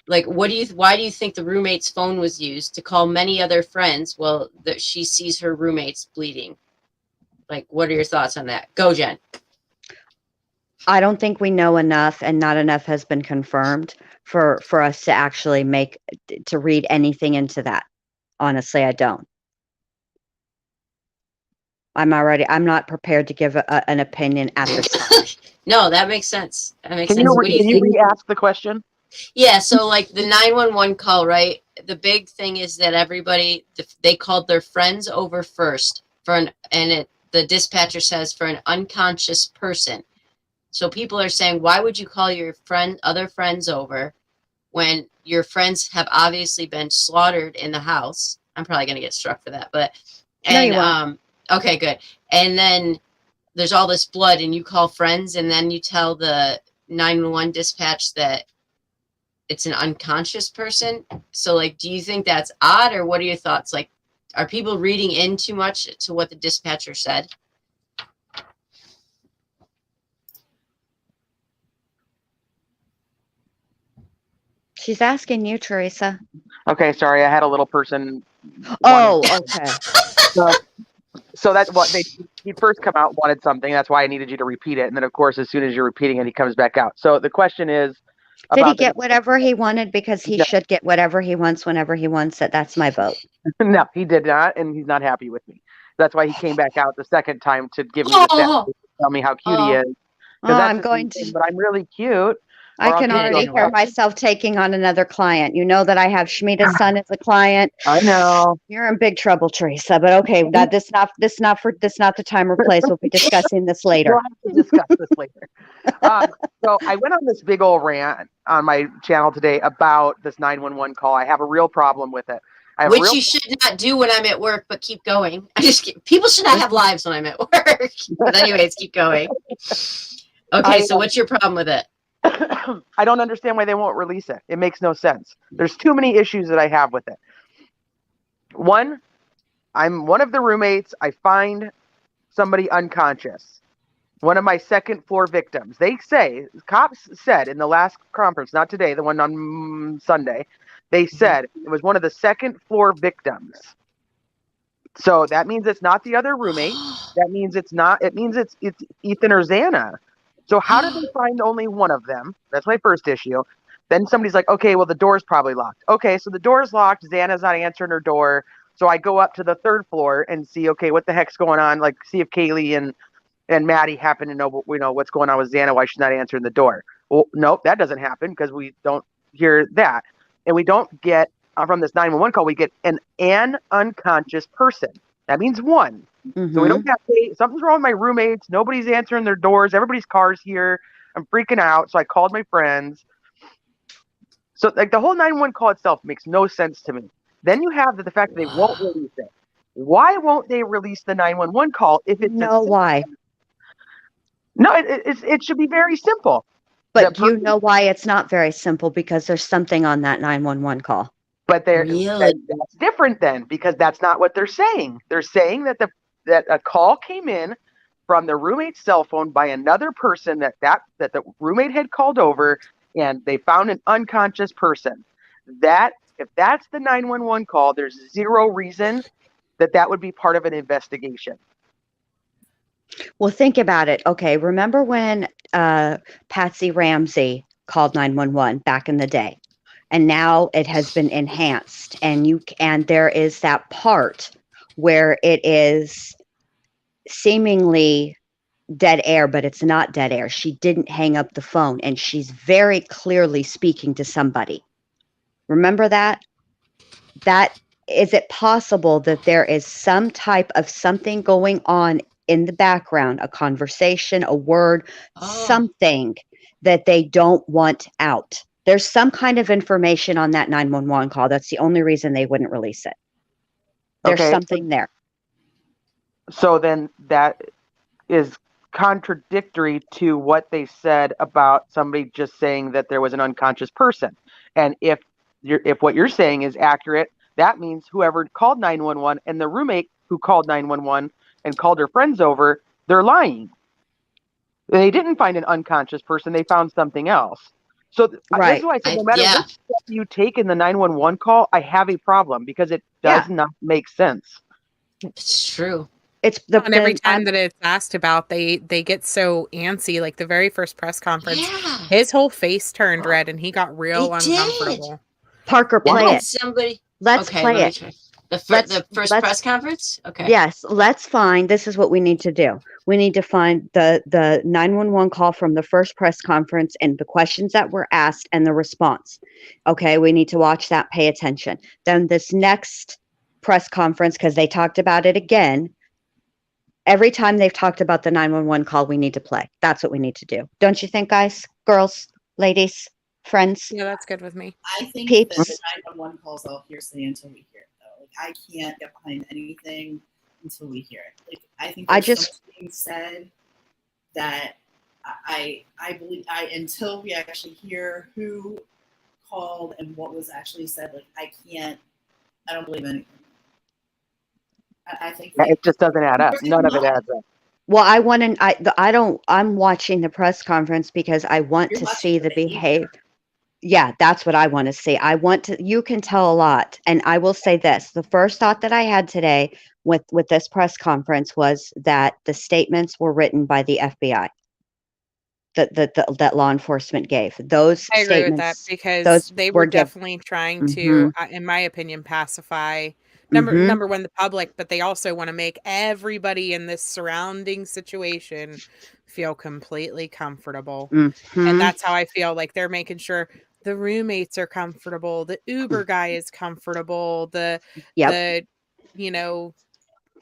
Speaker 1: Like, why do you think the roommate's phone was used to call many other friends? Well, that she sees her roommates bleeding. Like, what are your thoughts on that? Go, Jen.
Speaker 2: I don't think we know enough, and not enough has been confirmed for us to actually to read anything into that. Honestly, I don't. I'm not prepared to give an opinion at this time.
Speaker 1: No, that makes sense. That makes
Speaker 3: sense. Can you re-ask the question?
Speaker 1: Yeah, so like the 911 call, right? The big thing is that everybody, they called their friends over first the dispatcher says for an unconscious person. So people are saying, why would you call your other friends over when your friends have obviously been slaughtered in the house? I'm probably going to get struck for that, but
Speaker 2: No, you won't.
Speaker 1: Okay, good. And then there's all this blood, and you call friends, and then you tell the 911 dispatch that it's an unconscious person. So, like, do you think that's odd, or what are your thoughts? Like, are people reading in too much to what the dispatcher said?
Speaker 2: She's asking you, Teresa.
Speaker 3: Okay, sorry, I had a little person.
Speaker 2: Oh, okay.
Speaker 3: So that's what he'd first come out, wanted something. That's why I needed you to repeat it. And then, of course, as soon as you're repeating it, he comes back out. So the question is,
Speaker 2: did he get whatever he wanted? Because he should get whatever he wants whenever he wants it. That's my vote.
Speaker 3: No, he did not, and he's not happy with me. That's why he came back out the second time to give me the tell me how cute he is.
Speaker 2: I'm going to.
Speaker 3: But I'm really cute.
Speaker 2: I can already hear myself taking on another client. You know that I have Shmita's son as a client.
Speaker 3: I know.
Speaker 2: You're in big trouble, Teresa. But okay, this not the time or place. We'll be discussing this later.
Speaker 3: We'll have to discuss this later. So I went on this big old rant on my channel today about this 911 call. I have a real problem with it.
Speaker 1: Which you should not do when I'm at work, but keep going. People should not have lives when I'm at work. But anyways, keep going. Okay, so what's your problem with it?
Speaker 3: I don't understand why they won't release it. It makes no sense. There's too many issues that I have with it. One, I'm one of the roommates. I find somebody unconscious. One of my second floor victims. Cops said in the last conference, not today, the one on Sunday, they said it was one of the second floor victims. So that means it's not the other roommate. That means it's not. It means it's Ethan or Xana. So how did they find only one of them? That's my first issue. Then somebody's like, okay, well, the door's probably locked. Okay, so the door's locked. Xana's not answering her door. So I go up to the third floor and see, okay, what the heck's going on? Like, see if Kaylee and Maddie happen to know, what's going on with Xana, why she's not answering the door. Well, nope, that doesn't happen because we don't hear that. And we don't get, from this 911 call, we get an unconscious person. That means one. So we don't have something's wrong with my roommates. Nobody's answering their doors. Everybody's car's here. I'm freaking out. So I called my friends. So like the whole 911 call itself makes no sense to me. Then you have the fact that they won't release it. Why won't they release the 911 call if it's
Speaker 2: why?
Speaker 3: No, it should be very simple.
Speaker 2: But do you know why it's not very simple? Because there's something on that 911 call.
Speaker 3: But that's different then, because that's not what they're saying. They're saying that that a call came in from the roommate's cell phone by another person that the roommate had called over, and they found an unconscious person. That if that's the 911 call, there's zero reason that would be part of an investigation.
Speaker 2: Well, think about it. Okay, remember when Patsy Ramsey called 911 back in the day? And now it has been enhanced, and there is that part where it is seemingly dead air, but it's not dead air. She didn't hang up the phone, and she's very clearly speaking to somebody. Remember that? Is it possible that there is some type of something going on in the background, a conversation, a word, something that they don't want out? There's some kind of information on that 911 call. That's the only reason they wouldn't release it. There's something there.
Speaker 3: So then that is contradictory to what they said about somebody just saying that there was an unconscious person. And if what you're saying is accurate, that means whoever called 911 and the roommate who called 911 and called her friends over, they're lying. They didn't find an unconscious person. They found something else. So this is why I said no matter which step you take in the 911 call, I have a problem because it does not make sense.
Speaker 1: It's true.
Speaker 6: It's every time that it's asked about, they get so antsy. Like the very first press conference, his whole face turned red and he got real uncomfortable.
Speaker 2: Parker, play it. Let's play it.
Speaker 1: The first press conference? Okay.
Speaker 2: Yes, let's find, this is what we need to do. We need to find the 911 call from the first press conference and the questions that were asked and the response. Okay, we need to watch that, pay attention. Then this next press conference, because they talked about it again, every time they've talked about the 911 call, we need to play. That's what we need to do. Don't you think, guys, girls, ladies, friends,
Speaker 6: Yeah, that's good with me.
Speaker 4: I think
Speaker 2: peeps?
Speaker 4: that the 911 calls all hearsay until we hear it, though. Like, I can't get behind anything until we hear it. Like, I think there's so much being said that I believe until we actually hear who called and what was actually said, like, I don't believe anything. I think
Speaker 3: It just doesn't add up. None of it adds up.
Speaker 2: Well, I'm watching the press conference because I want to see the behavior. Yeah, that's what I want to see. You can tell a lot. And I will say this, the first thought that I had today with this press conference was that the statements were written by the FBI that law enforcement gave. Those
Speaker 6: I agree with that
Speaker 2: statements,
Speaker 6: because they were
Speaker 2: were given.
Speaker 6: definitely trying to, in my opinion, pacify number one, the public, but they also want to make everybody in this surrounding situation feel completely comfortable. And that's how I feel. Like they're making sure the roommates are comfortable, the Uber guy is comfortable, the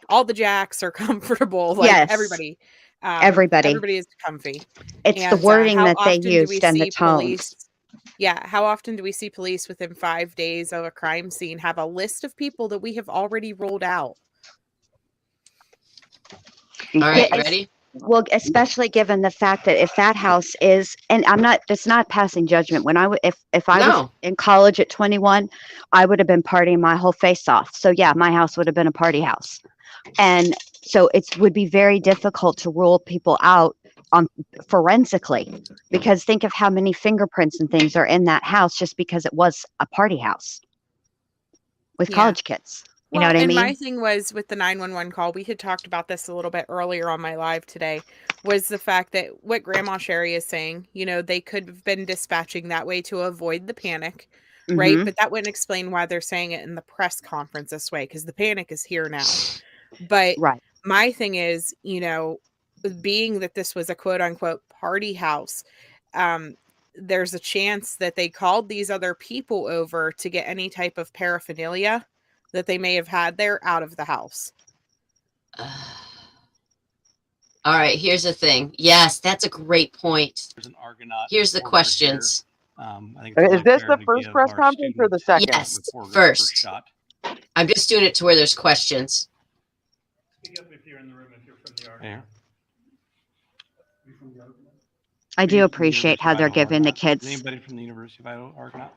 Speaker 6: all the jacks are comfortable, like
Speaker 2: Yes.
Speaker 6: everybody.
Speaker 2: Everybody
Speaker 6: is comfy.
Speaker 2: It's the wording
Speaker 6: how
Speaker 2: that they
Speaker 6: often do we
Speaker 2: used and the
Speaker 6: see police?
Speaker 2: tones.
Speaker 6: Yeah, how often do we see police within 5 days of a crime scene have a list of people that we have already ruled out?
Speaker 1: All right, you ready?
Speaker 2: Well, especially given the fact that if that house is, and it's not passing judgment. When if I was in college at 21, I would have been partying my whole face off. So yeah, my house would have been a party house. And so it would be very difficult to rule people out forensically, because think of how many fingerprints and things are in that house just because it was a party house with college kids. You know what I mean?
Speaker 6: My thing was with the 911 call, we had talked about this a little bit earlier on my live today, was the fact that what Grandma Sherry is saying, they could have been dispatching that way to avoid the panic, right? But that wouldn't explain why they're saying it in the press conference this way, because the panic is here now. But my thing is, being that this was a quote unquote party house, there's a chance that they called these other people over to get any type of paraphernalia that they may have had there out of the house.
Speaker 1: All right, here's the thing. Yes, that's a great point.
Speaker 7: There's an Argonaut.
Speaker 1: Here's the questions.
Speaker 7: I think
Speaker 3: is this the first press conference or the second?
Speaker 1: Yes, first. I'm just doing it to where there's questions.
Speaker 8: Speak up if you're in the room, if you're from the Argonaut.
Speaker 2: I do appreciate how they're giving the kids
Speaker 7: anybody from the University of Idaho Argonaut?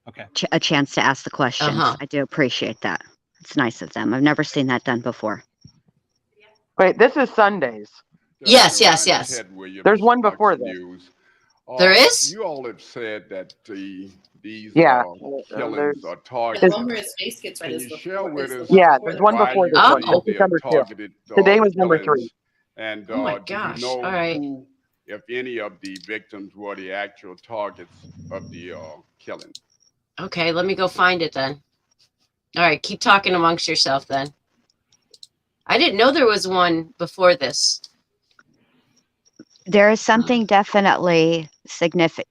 Speaker 7: Okay.
Speaker 2: A chance to ask the questions. I do appreciate that. It's nice of them. I've never seen that done before.
Speaker 3: Wait, this is Sundays.
Speaker 1: Yes.
Speaker 3: There's one before this.
Speaker 1: There is?
Speaker 9: You all have said that these killings are
Speaker 4: The
Speaker 9: targeted.
Speaker 4: one where his face gets red is
Speaker 9: share with us
Speaker 3: there's one before this one. This is number 2. Today was number 3.
Speaker 9: And
Speaker 1: oh my
Speaker 9: do
Speaker 1: gosh.
Speaker 9: you know
Speaker 1: all right.
Speaker 9: who, if any of the victims were the actual targets of the killing?
Speaker 1: Okay, let me go find it then. All right, keep talking amongst yourself then. I didn't know there was one before this.
Speaker 2: There is something definitely significant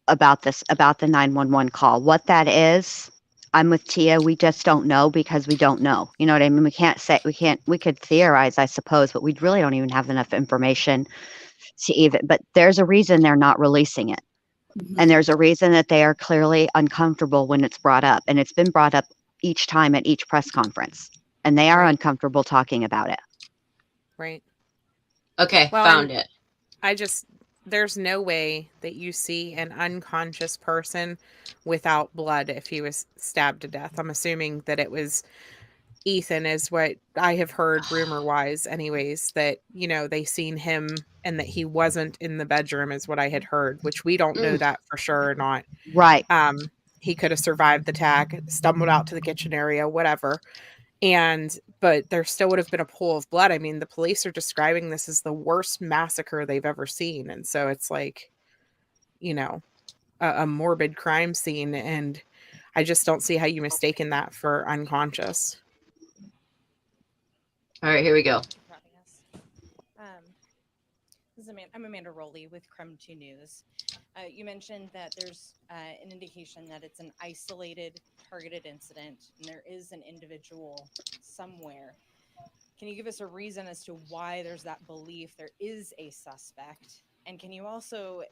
Speaker 2: about the 911 call. What that is, I'm with Tia. We just don't know because we don't know. You know what I mean? We could theorize, I suppose, but we really don't even have enough information to even, but there's a reason they're not releasing it. And there's a reason that they are clearly uncomfortable when it's brought up. And it's been brought up each time at each press conference. And they are uncomfortable talking about it.
Speaker 6: Right.
Speaker 1: Okay, found it.
Speaker 6: There's no way that you see an unconscious person without blood if he was stabbed to death. I'm assuming that it was Ethan, is what I have heard rumor wise anyways, that, they seen him and that he wasn't in the bedroom is what I had heard, which we don't know that for sure or not.
Speaker 2: Right.
Speaker 6: He could have survived the attack, stumbled out to the kitchen area, whatever. But there still would have been a pool of blood. I mean, the police are describing this as the worst massacre they've ever seen. And so it's like, a morbid crime scene. And I just don't see how you mistaken that for unconscious.
Speaker 1: All right, here we go.
Speaker 10: I'm Amanda Rowley with Crumb 2 News. You mentioned that there's an indication that it's an isolated, targeted incident, and there is an individual somewhere. Can you give us a reason as to why there's that belief there is a suspect? And can you also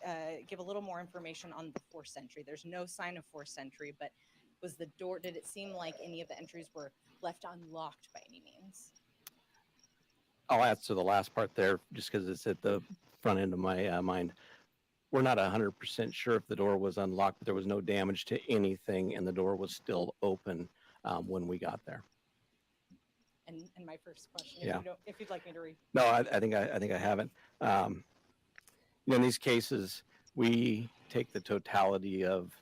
Speaker 10: give a little more information on the forced entry? There's no sign of forced entry, but was the door, did it seem like any of the entries were left unlocked by any means?
Speaker 7: I'll answer the last part there just because it's at the front end of my mind. We're not 100% sure if the door was unlocked, but there was no damage to anything, and the door was still open when we got there.
Speaker 10: And my first question,
Speaker 7: Yeah.
Speaker 10: if you'd like me to read.
Speaker 7: No, I think I haven't. In these cases, we take the totality of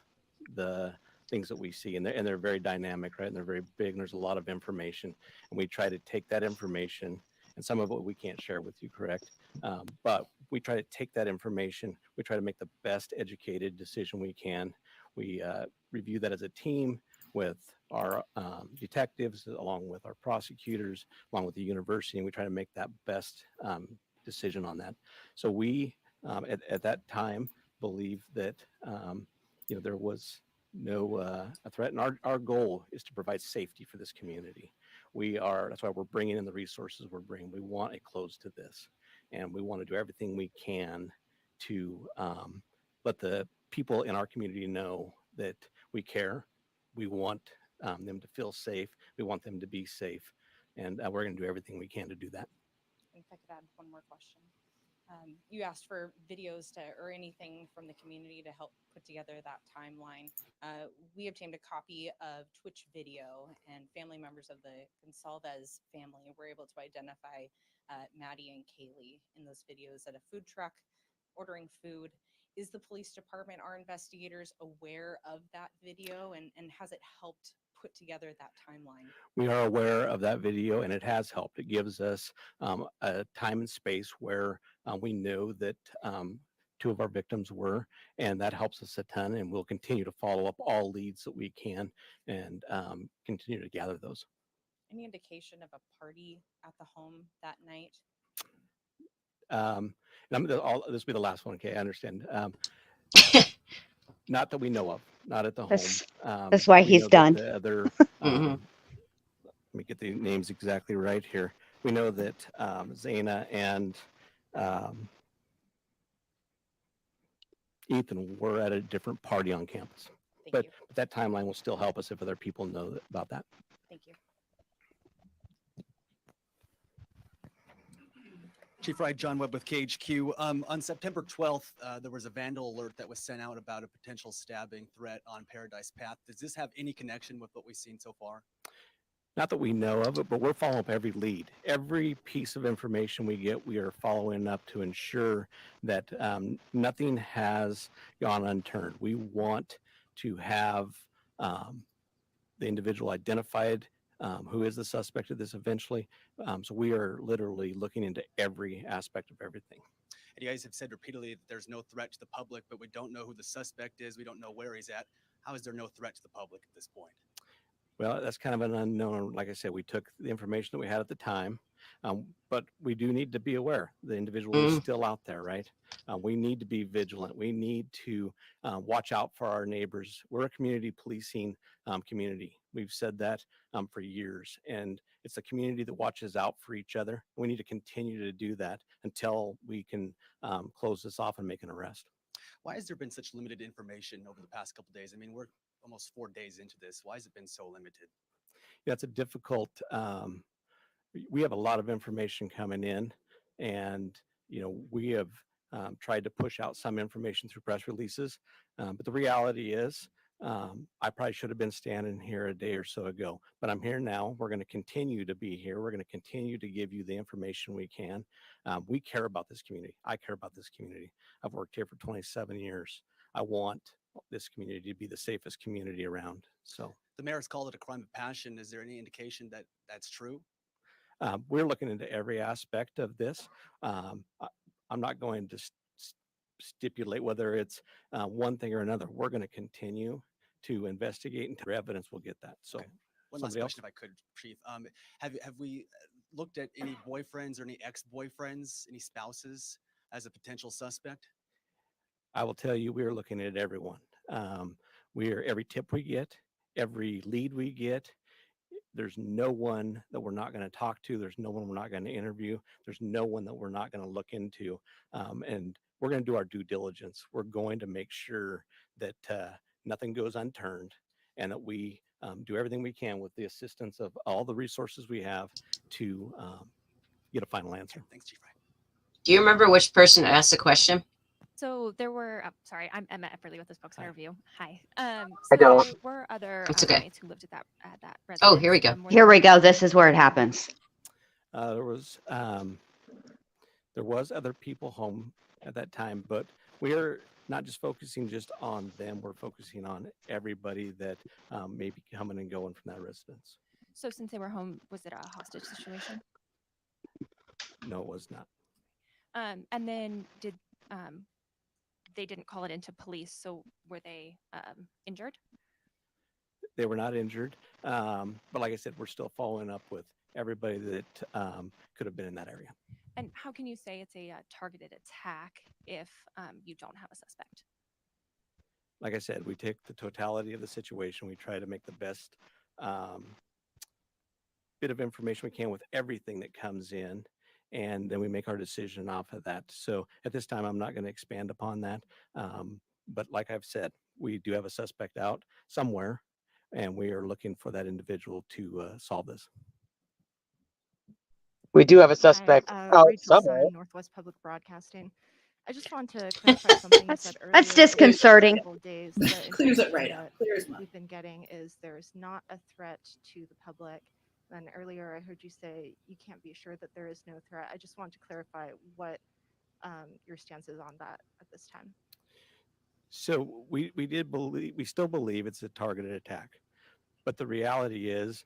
Speaker 7: the things that we see, and they're very dynamic, right? And they're very big, and there's a lot of information, and we try to take that information, and some of it we can't share with you, correct? But we try to take that information. We try to make the best educated decision we can. We review that as a team with our detectives, along with our prosecutors, along with the university, and we try to make that best decision on that. So we, at that time, believe that there was no a threat, and our goal is to provide safety for this community. That's why we're bringing in the resources we're bringing. We want a close to this, and we want to do everything we can to let the people in our community know that we care. We want them to feel safe. We want them to be safe, and we're going to do everything we can to do that.
Speaker 10: If I could add one more question. You asked for videos or anything from the community to help put together that timeline. We obtained a copy of Twitch video, and family members of the Gonsalves family were able to identify Maddie and Kaylee in those videos at a food truck ordering food. Is the police department, our investigators, aware of that video, and has it helped put together that timeline?
Speaker 7: We are aware of that video, and it has helped. It gives us a time and space where we know that two of our victims were, and that helps us a ton, and we'll continue to follow up all leads that we can and continue to gather those.
Speaker 10: Any indication of a party at the home that night?
Speaker 7: This will be the last one, okay? I understand. Not that we know of, not at the home.
Speaker 2: That's why
Speaker 7: we
Speaker 2: he's
Speaker 7: know that
Speaker 2: done.
Speaker 7: The other, let me get the names exactly right here. We know that Zaina and Ethan were at a different party on campus. But that timeline will still help us if other people know about that.
Speaker 10: Thank you.
Speaker 11: Chief Wright, John Webb with KHQ. On September 12th, there was a vandal alert that was sent out about a potential stabbing threat on Paradise Path. Does this have any connection with what we've seen so far?
Speaker 7: Not that we know of it, but we're following up every lead. Every piece of information we get, we are following up to ensure that nothing has gone unturned. We want to have the individual identified, who is the suspect of this eventually. So we are literally looking into every aspect of everything.
Speaker 11: And you guys have said repeatedly that there's no threat to the public, but we don't know who the suspect is. We don't know where he's at. How is there no threat to the public at this point?
Speaker 7: Well, that's kind of an unknown. Like I said, we took the information that we had at the time, but we do need to be aware the individual is still out there, right? We need to be vigilant. We need to watch out for our neighbors. We're a community policing community. We've said that for years, and it's a community that watches out for each other. We need to continue to do that until we can close this off and make an arrest.
Speaker 11: Why has there been such limited information over the past couple of days? I mean, we're almost 4 days into this. Why has it been so limited?
Speaker 7: Yeah, it's a difficult, we have a lot of information coming in, and, we have tried to push out some information through press releases. But the reality is, I probably should have been standing here a day or so ago, but I'm here now. We're going to continue to be here. We're going to continue to give you the information we can. We care about this community. I care about this community. I've worked here for 27 years. I want this community to be the safest community around. So
Speaker 11: the mayor's called it a crime of passion. Is there any indication that that's true?
Speaker 7: We're looking into every aspect of this. I'm not going to stipulate whether it's one thing or another. We're going to continue to investigate, and evidence will get that. So,
Speaker 11: one last question, if I could, Chief. Have we looked at any boyfriends or any ex-boyfriends, any spouses as a potential suspect?
Speaker 7: I will tell you, we are looking at everyone. Every tip we get, every lead we get, there's no one that we're not going to talk to. There's no one we're not going to interview. There's no one that we're not going to look into. And we're going to do our due diligence. We're going to make sure that nothing goes unturned and that we do everything we can with the assistance of all the resources we have to get a final answer.
Speaker 11: Thanks, Chief Ryan.
Speaker 1: Do you remember which person asked the question?
Speaker 12: So there were, sorry, I'm Emma Epperly with the Spokes Interview. Hi.
Speaker 3: I
Speaker 12: So
Speaker 3: don't.
Speaker 12: there were other
Speaker 1: It's okay.
Speaker 12: roommates who lived at that residence.
Speaker 1: Oh, here we go.
Speaker 12: Were
Speaker 2: Here
Speaker 12: there-
Speaker 2: we go. This is where it happens.
Speaker 7: There was other people home at that time, but we are not just focusing just on them. We're focusing on everybody that may be coming and going from that residence.
Speaker 12: So since they were home, was it a hostage situation?
Speaker 7: No, it was not.
Speaker 12: And then they didn't call it into police, so were they injured?
Speaker 7: They were not injured, but like I said, we're still following up with everybody that could have been in that area.
Speaker 12: And how can you say it's a targeted attack if you don't have a suspect?
Speaker 7: Like I said, we take the totality of the situation. We try to make the best bit of information we can with everything that comes in, and then we make our decision off of that. So at this time, I'm not going to expand upon that. But like I've said, we do have a suspect out somewhere, and we are looking for that individual to solve this.
Speaker 3: We do have a suspect out
Speaker 13: Rachel
Speaker 3: somewhere.
Speaker 13: Sun, Northwest Public Broadcasting. I just want to clarify something you said earlier.
Speaker 2: That's disconcerting.
Speaker 13: Several days, the
Speaker 4: Clears it
Speaker 13: information
Speaker 4: right up.
Speaker 13: that
Speaker 4: Clear as mud.
Speaker 13: we've been getting is there's not a threat to the public. And earlier I heard you say you can't be sure that there is no threat. I just want to clarify what your stance is on that at this time.
Speaker 7: So we still believe it's a targeted attack, but the reality is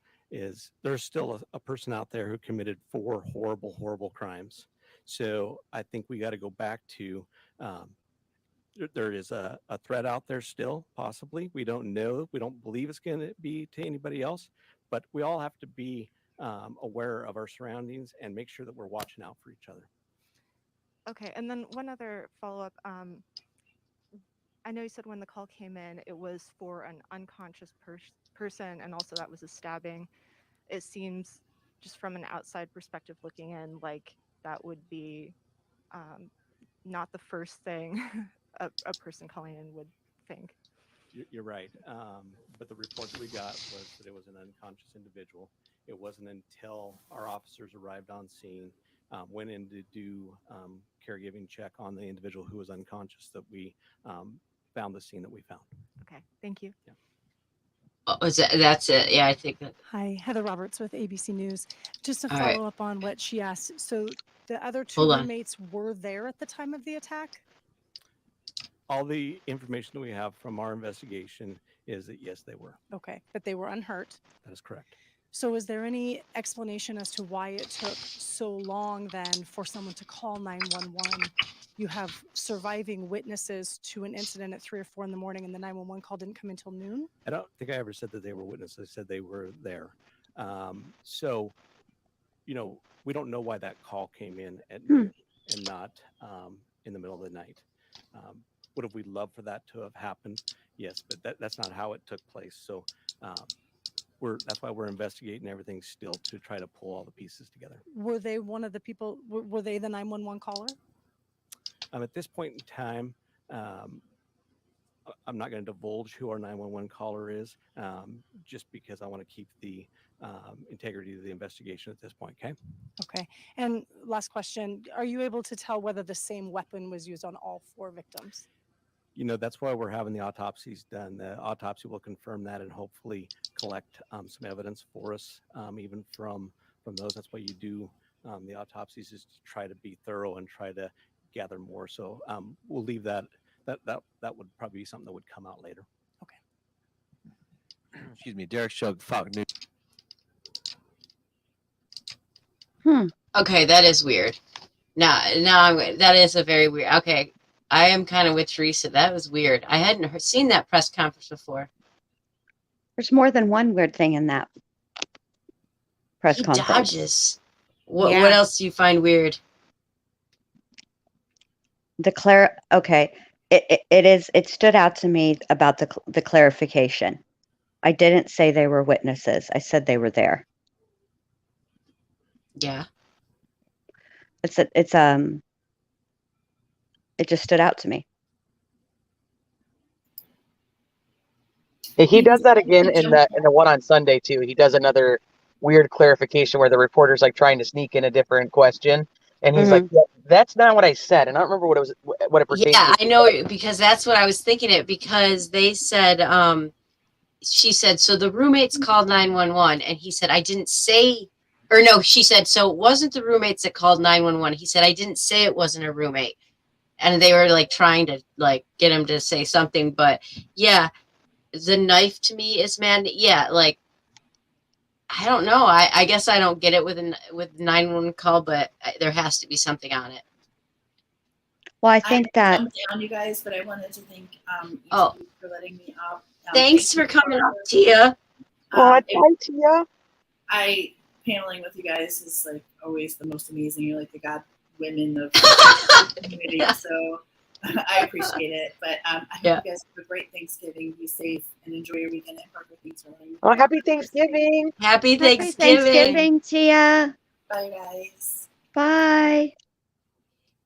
Speaker 7: there's still a person out there who committed 4 horrible crimes. So I think we got to go back to there is a threat out there still, possibly. We don't know. We don't believe it's going to be to anybody else, but we all have to be aware of our surroundings and make sure that we're watching out for each other.
Speaker 13: Okay, and then one other follow-up. I know you said when the call came in, it was for an unconscious person, and also that was a stabbing. It seems, just from an outside perspective looking in, like that would be not the first thing a person calling in would think.
Speaker 7: You're right. But the report that we got was that it was an unconscious individual. It wasn't until our officers arrived on scene, went in to do caregiving check on the individual who was unconscious, that we found the scene that we found.
Speaker 13: Okay, thank you.
Speaker 7: Yeah.
Speaker 1: Oh, that's it. Yeah, I think that.
Speaker 14: Hi, Heather Roberts with ABC News. Just to
Speaker 1: All right.
Speaker 14: follow up on what she asked. So the other 2
Speaker 1: Hold on.
Speaker 14: roommates were there at the time of the attack?
Speaker 7: All the information that we have from our investigation is that yes, they were.
Speaker 14: Okay, but they were unhurt.
Speaker 7: That is correct.
Speaker 14: So is there any explanation as to why it took so long then for someone to call 911? You have surviving witnesses to an incident at 3 or 4 in the morning, and the 911 call didn't come until noon?
Speaker 7: I don't think I ever said that they were witnesses. I said they were there. So, we don't know why that call came in at noon and not in the middle of the night. Would have we loved for that to have happened? Yes, but that's not how it took place. So that's why we're investigating everything still to try to pull all the pieces together.
Speaker 14: Were they one of the people, were they the 911 caller?
Speaker 7: At this point in time, I'm not going to divulge who our 911 caller is, just because I want to keep the integrity of the investigation at this point. Okay.
Speaker 14: Okay. And last question, are you able to tell whether the same weapon was used on all 4 victims?
Speaker 7: That's why we're having the autopsies done. The autopsy will confirm that and hopefully collect some evidence for us, even from those. That's why you do the autopsies, is to try to be thorough and try to gather more. So we'll leave that would probably be something that would come out later.
Speaker 14: Okay.
Speaker 15: Excuse me, Derek Shug, Fox News.
Speaker 1: Okay, that is weird. Now that is a very weird. Okay, I am kind of with Teresa. That was weird. I hadn't seen that press conference before.
Speaker 2: There's more than one weird thing in that press
Speaker 1: He
Speaker 2: conference.
Speaker 1: dodges. What else do you find weird?
Speaker 2: Okay. It stood out to me about the clarification. I didn't say they were witnesses. I said they were there.
Speaker 1: Yeah.
Speaker 2: It just stood out to me.
Speaker 3: He does that again in the one on Sunday too. He does another weird clarification where the reporter's like trying to sneak in a different question, and he's like, yeah, "That's not what I said," and I don't remember what it pertains
Speaker 1: Yeah,
Speaker 3: to.
Speaker 1: I know, because that's what I was thinking it, because they said, she said, so the roommates called 911, and he said, I didn't say, or no, she said, so it wasn't the roommates that called 911. He said, I didn't say it wasn't a roommate. And they were like trying to like get him to say something, but yeah, the knife to me is, man, yeah, like, I don't know. I guess I don't get it with 911 call, but there has to be something on it.
Speaker 2: Well, I think that.
Speaker 4: Jumped down, you guys, but I wanted to thank you
Speaker 1: Oh,
Speaker 4: for letting me up.
Speaker 1: thanks for coming up, Tia.
Speaker 3: Hi, Tia.
Speaker 4: Paneling with you guys is like always the most amazing. You're like the god women of the community, so I appreciate it. But I hope you guys have a great Thanksgiving. Be safe and enjoy your weekend at Parker. Thanks for letting me.
Speaker 3: Oh, happy Thanksgiving!
Speaker 1: Happy
Speaker 2: Thanksgiving, Tia.
Speaker 4: Bye, guys.
Speaker 2: Bye.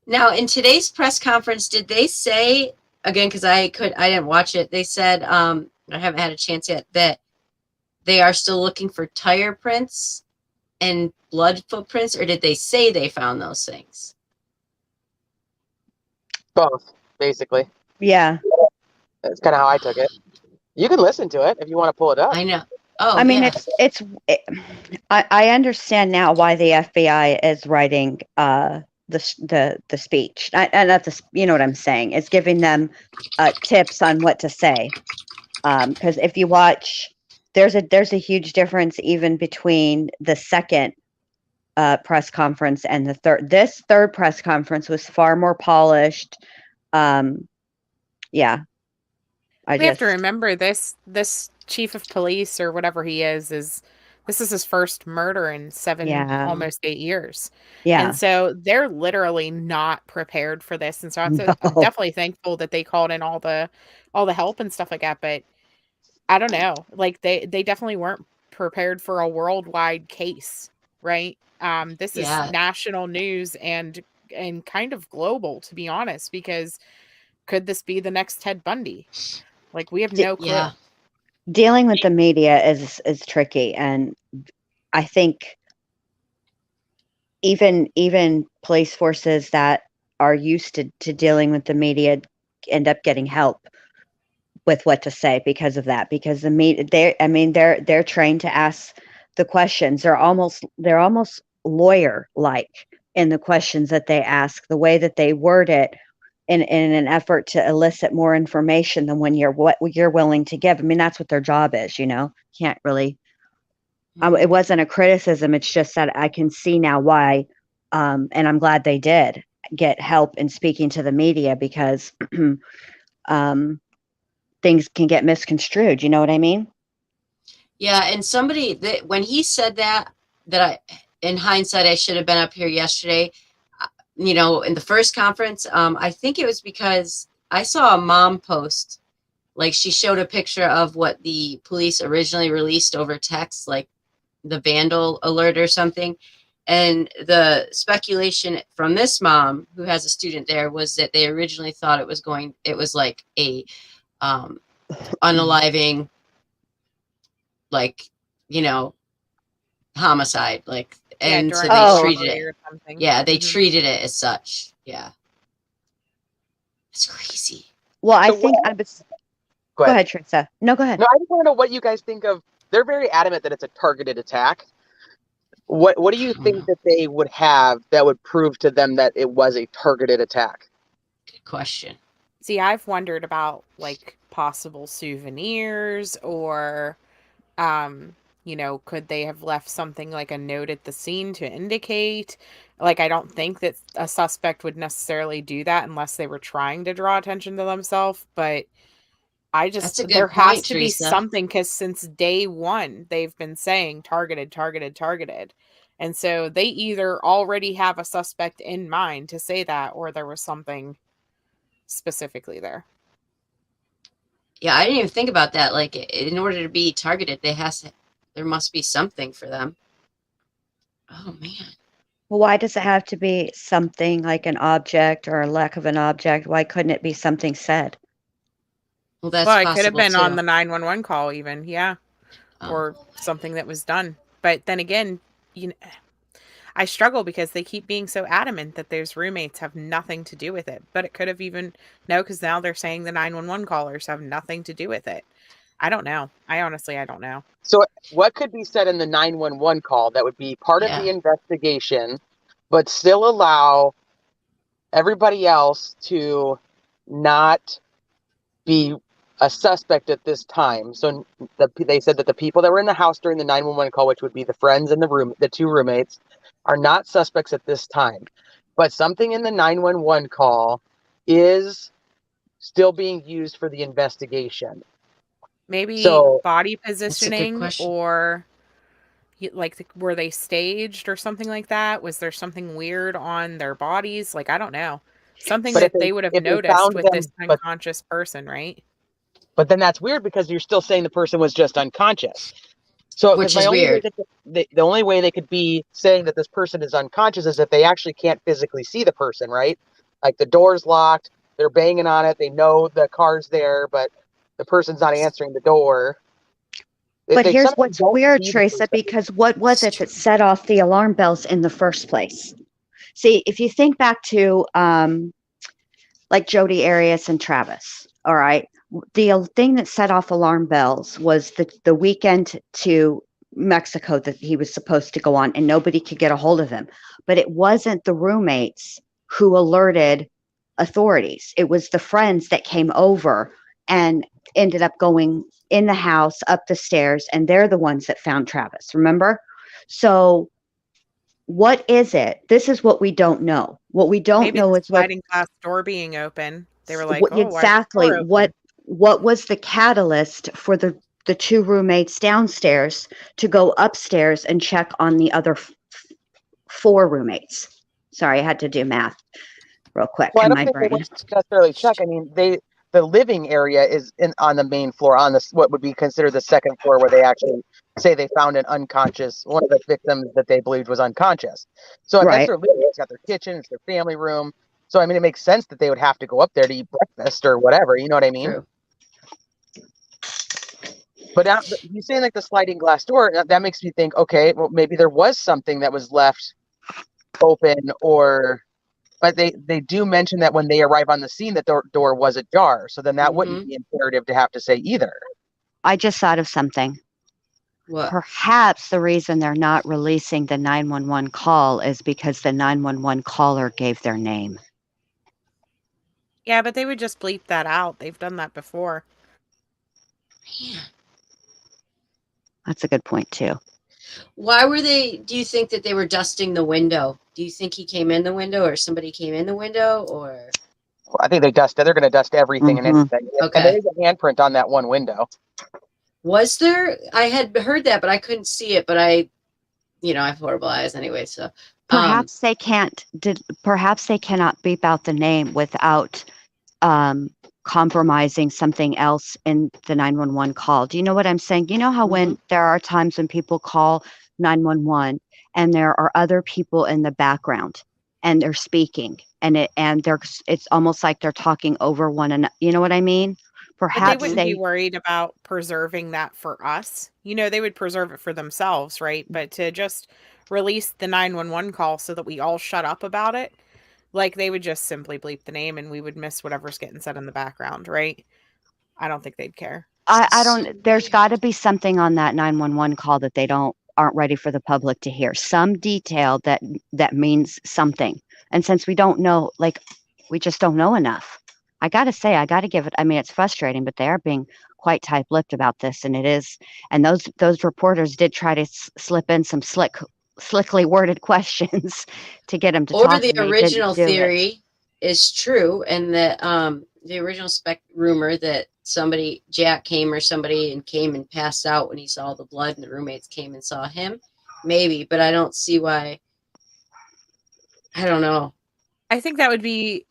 Speaker 1: Now, in today's press conference, did they say, again, because I didn't watch it, they said, I haven't had a chance yet, that they are still looking for tire prints and blood footprints, or did they say they found those things?
Speaker 3: Both, basically.
Speaker 2: Yeah.
Speaker 3: That's kind of how I took it. You can listen to it if you want to pull it up.
Speaker 1: I know. Oh,
Speaker 2: I mean, I understand now why the FBI is writing the speech. Not the, you know what I'm saying? It's giving them tips on what to say. Because if you watch, there's a huge difference even between the second press conference and the third. This third press conference was far more polished. Yeah.
Speaker 6: We have to remember this chief of police or whatever he is this is his first murder in almost 8 years.
Speaker 2: Yeah.
Speaker 6: And so they're literally not prepared for this. And so I'm definitely thankful that they called in all the help and stuff like that. But I don't know, like they definitely weren't prepared for a worldwide case, right? This is national news and kind of global, to be honest, because could this be the next Ted Bundy? Like, we have no clue.
Speaker 1: Yeah.
Speaker 2: Dealing with the media is tricky, and I think even police forces that are used to dealing with the media end up getting help with what to say because of that. Because the media, they're trained to ask the questions. They're almost lawyer like in the questions that they ask, the way that they word it. In an effort to elicit more information than what you're willing to give. I mean, that's what their job is, Can't really. It wasn't a criticism. It's just that I can see now why, and I'm glad they did get help in speaking to the media, because things can get misconstrued. You know what I mean?
Speaker 1: Yeah, and somebody that when he said that in hindsight, I should have been up here yesterday. In the first conference, I think it was because I saw a mom post, like she showed a picture of what the police originally released over text, like the vandal alert or something. And the speculation from this mom who has a student there was that they originally thought it was like a unaliving, like, homicide, like, and so they treated it. Yeah, they treated it as such. Yeah. It's crazy.
Speaker 2: Well, I think I was. Go ahead, Teresa. No, go ahead.
Speaker 3: No, I just want to know what you guys think of. They're very adamant that it's a targeted attack. What do you think that they would have that would prove to them that it was a targeted attack?
Speaker 1: Good question.
Speaker 6: See, I've wondered about like possible souvenirs or could they have left something like a note at the scene to indicate? Like, I don't think that a suspect would necessarily do that unless they were trying to draw attention to themselves. But there has to be something, because since day one, they've been saying targeted, targeted, targeted. And so they either already have a suspect in mind to say that, or there was something specifically there.
Speaker 1: Yeah, I didn't even think about that. Like, in order to be targeted, there must be something for them. Oh man.
Speaker 2: Well, why does it have to be something like an object or a lack of an object? Why couldn't it be something said?
Speaker 1: Well, that's
Speaker 6: Well, it could have
Speaker 1: possible
Speaker 6: been on
Speaker 1: too.
Speaker 6: the 911 call even, yeah.
Speaker 1: Oh.
Speaker 6: Or something that was done. But then again, you know, I struggle because they keep being so adamant that those roommates have nothing to do with it. But it could have even because now they're saying the 911 callers have nothing to do with it. I don't know. I don't know.
Speaker 3: So what could be said in the 911 call that would be part of the investigation, but still allow everybody else to not be a suspect at this time? So they said that the people that were in the house during the 911 call, which would be the friends in the room, the two roommates, are not suspects at this time. But something in the 911 call is still being used for the investigation.
Speaker 6: Maybe body positioning or like were they staged or something like that? Was there something weird on their bodies? Like, I don't know. Something that they would have noticed with this unconscious person, right?
Speaker 3: But then that's weird because you're still saying the person was just unconscious. So
Speaker 1: which is weird.
Speaker 3: The only way they could be saying that this person is unconscious is if they actually can't physically see the person, right? Like the door's locked, they're banging on it, they know the car's there, but the person's not answering the door.
Speaker 2: But here's what's weird, Teresa, because what was it that set off the alarm bells in the first place? See, if you think back to like Jodi Arias and Travis, all right, the thing that set off alarm bells was the weekend to Mexico that he was supposed to go on, and nobody could get a hold of him. But it wasn't the roommates who alerted authorities. It was the friends that came over and ended up going in the house, up the stairs, and they're the ones that found Travis, remember? So what is it? This is what we don't know. What we don't
Speaker 6: Maybe
Speaker 2: know
Speaker 6: the
Speaker 2: is what
Speaker 6: sliding glass door being open. They were like, "Oh,
Speaker 2: exactly
Speaker 6: why is the door
Speaker 2: what was the catalyst for the two roommates downstairs to go upstairs and check on the other four roommates? Sorry, I had to do math real quick
Speaker 3: Well, I
Speaker 2: in
Speaker 3: don't
Speaker 2: my
Speaker 3: think they
Speaker 2: brain.
Speaker 3: went to necessarily check. I mean, the living area is on the main floor, on this what would be considered the second floor, where they actually say they found one of the victims that they believed was unconscious. So that's their living. It's got their kitchen, it's their family room. So I mean, it makes sense that they would have to go up there to eat breakfast or whatever. You know what I mean?
Speaker 1: True.
Speaker 3: But you saying like the sliding glass door, that makes me think, okay, well maybe there was something that was left open, but they do mention that when they arrive on the scene, that the door was ajar. So then that wouldn't be imperative to have to say either.
Speaker 2: I just thought of something.
Speaker 1: What?
Speaker 2: Perhaps the reason they're not releasing the 911 call is because the 911 caller gave their name.
Speaker 6: Yeah, but they would just bleep that out. They've done that before.
Speaker 1: Man.
Speaker 2: That's a good point too.
Speaker 1: Why were they? Do you think that they were dusting the window? Do you think he came in the window, or somebody came in the window, or?
Speaker 3: Well, I think they're going to dust everything and anything.
Speaker 1: Okay.
Speaker 3: And there is a handprint on that one window.
Speaker 1: Was there? I had heard that, but I couldn't see it. But I have horrible eyes anyway. So
Speaker 2: perhaps they can't. Perhaps they cannot beep out the name without compromising something else in the 911 call. Do you know what I'm saying? You know how when there are times when people call 911 and there are other people in the background and they're speaking and it's almost like they're talking over one another. You know what I mean? Perhaps
Speaker 6: but they wouldn't be worried about preserving that for us. They would preserve it for themselves, right? But to just release the 911 call so that we all shut up about it, like they would just simply bleep the name and we would miss whatever's getting said in the background, right? I don't think they'd care.
Speaker 2: I don't. There's got to be something on that 911 call that they aren't ready for the public to hear. Some detail that means something. And since we don't know, like we just don't know enough. I got to say, I got to give it. I mean, it's frustrating, but they are being quite tight-lipped about this, and it is. And those reporters did try to slip in some slickly worded questions to get him to talk.
Speaker 1: Or the original theory is true, and that the original rumor that Jack came and passed out when he saw the blood, and the roommates came and saw him. Maybe, but I don't see why. I don't know.
Speaker 6: I think that would be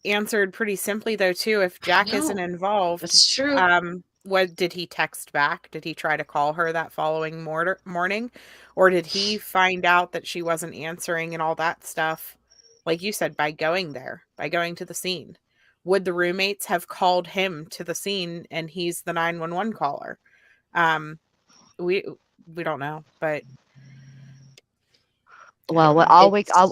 Speaker 6: answered pretty simply though too. If Jack isn't
Speaker 1: know.
Speaker 6: involved,
Speaker 1: That's true.
Speaker 6: what did he text back? Did he try to call her that following morning, or did he find out that she wasn't answering and all that stuff? Like you said, by going to the scene, would the roommates have called him to the scene and he's the 911 caller? We don't know, but
Speaker 2: Well,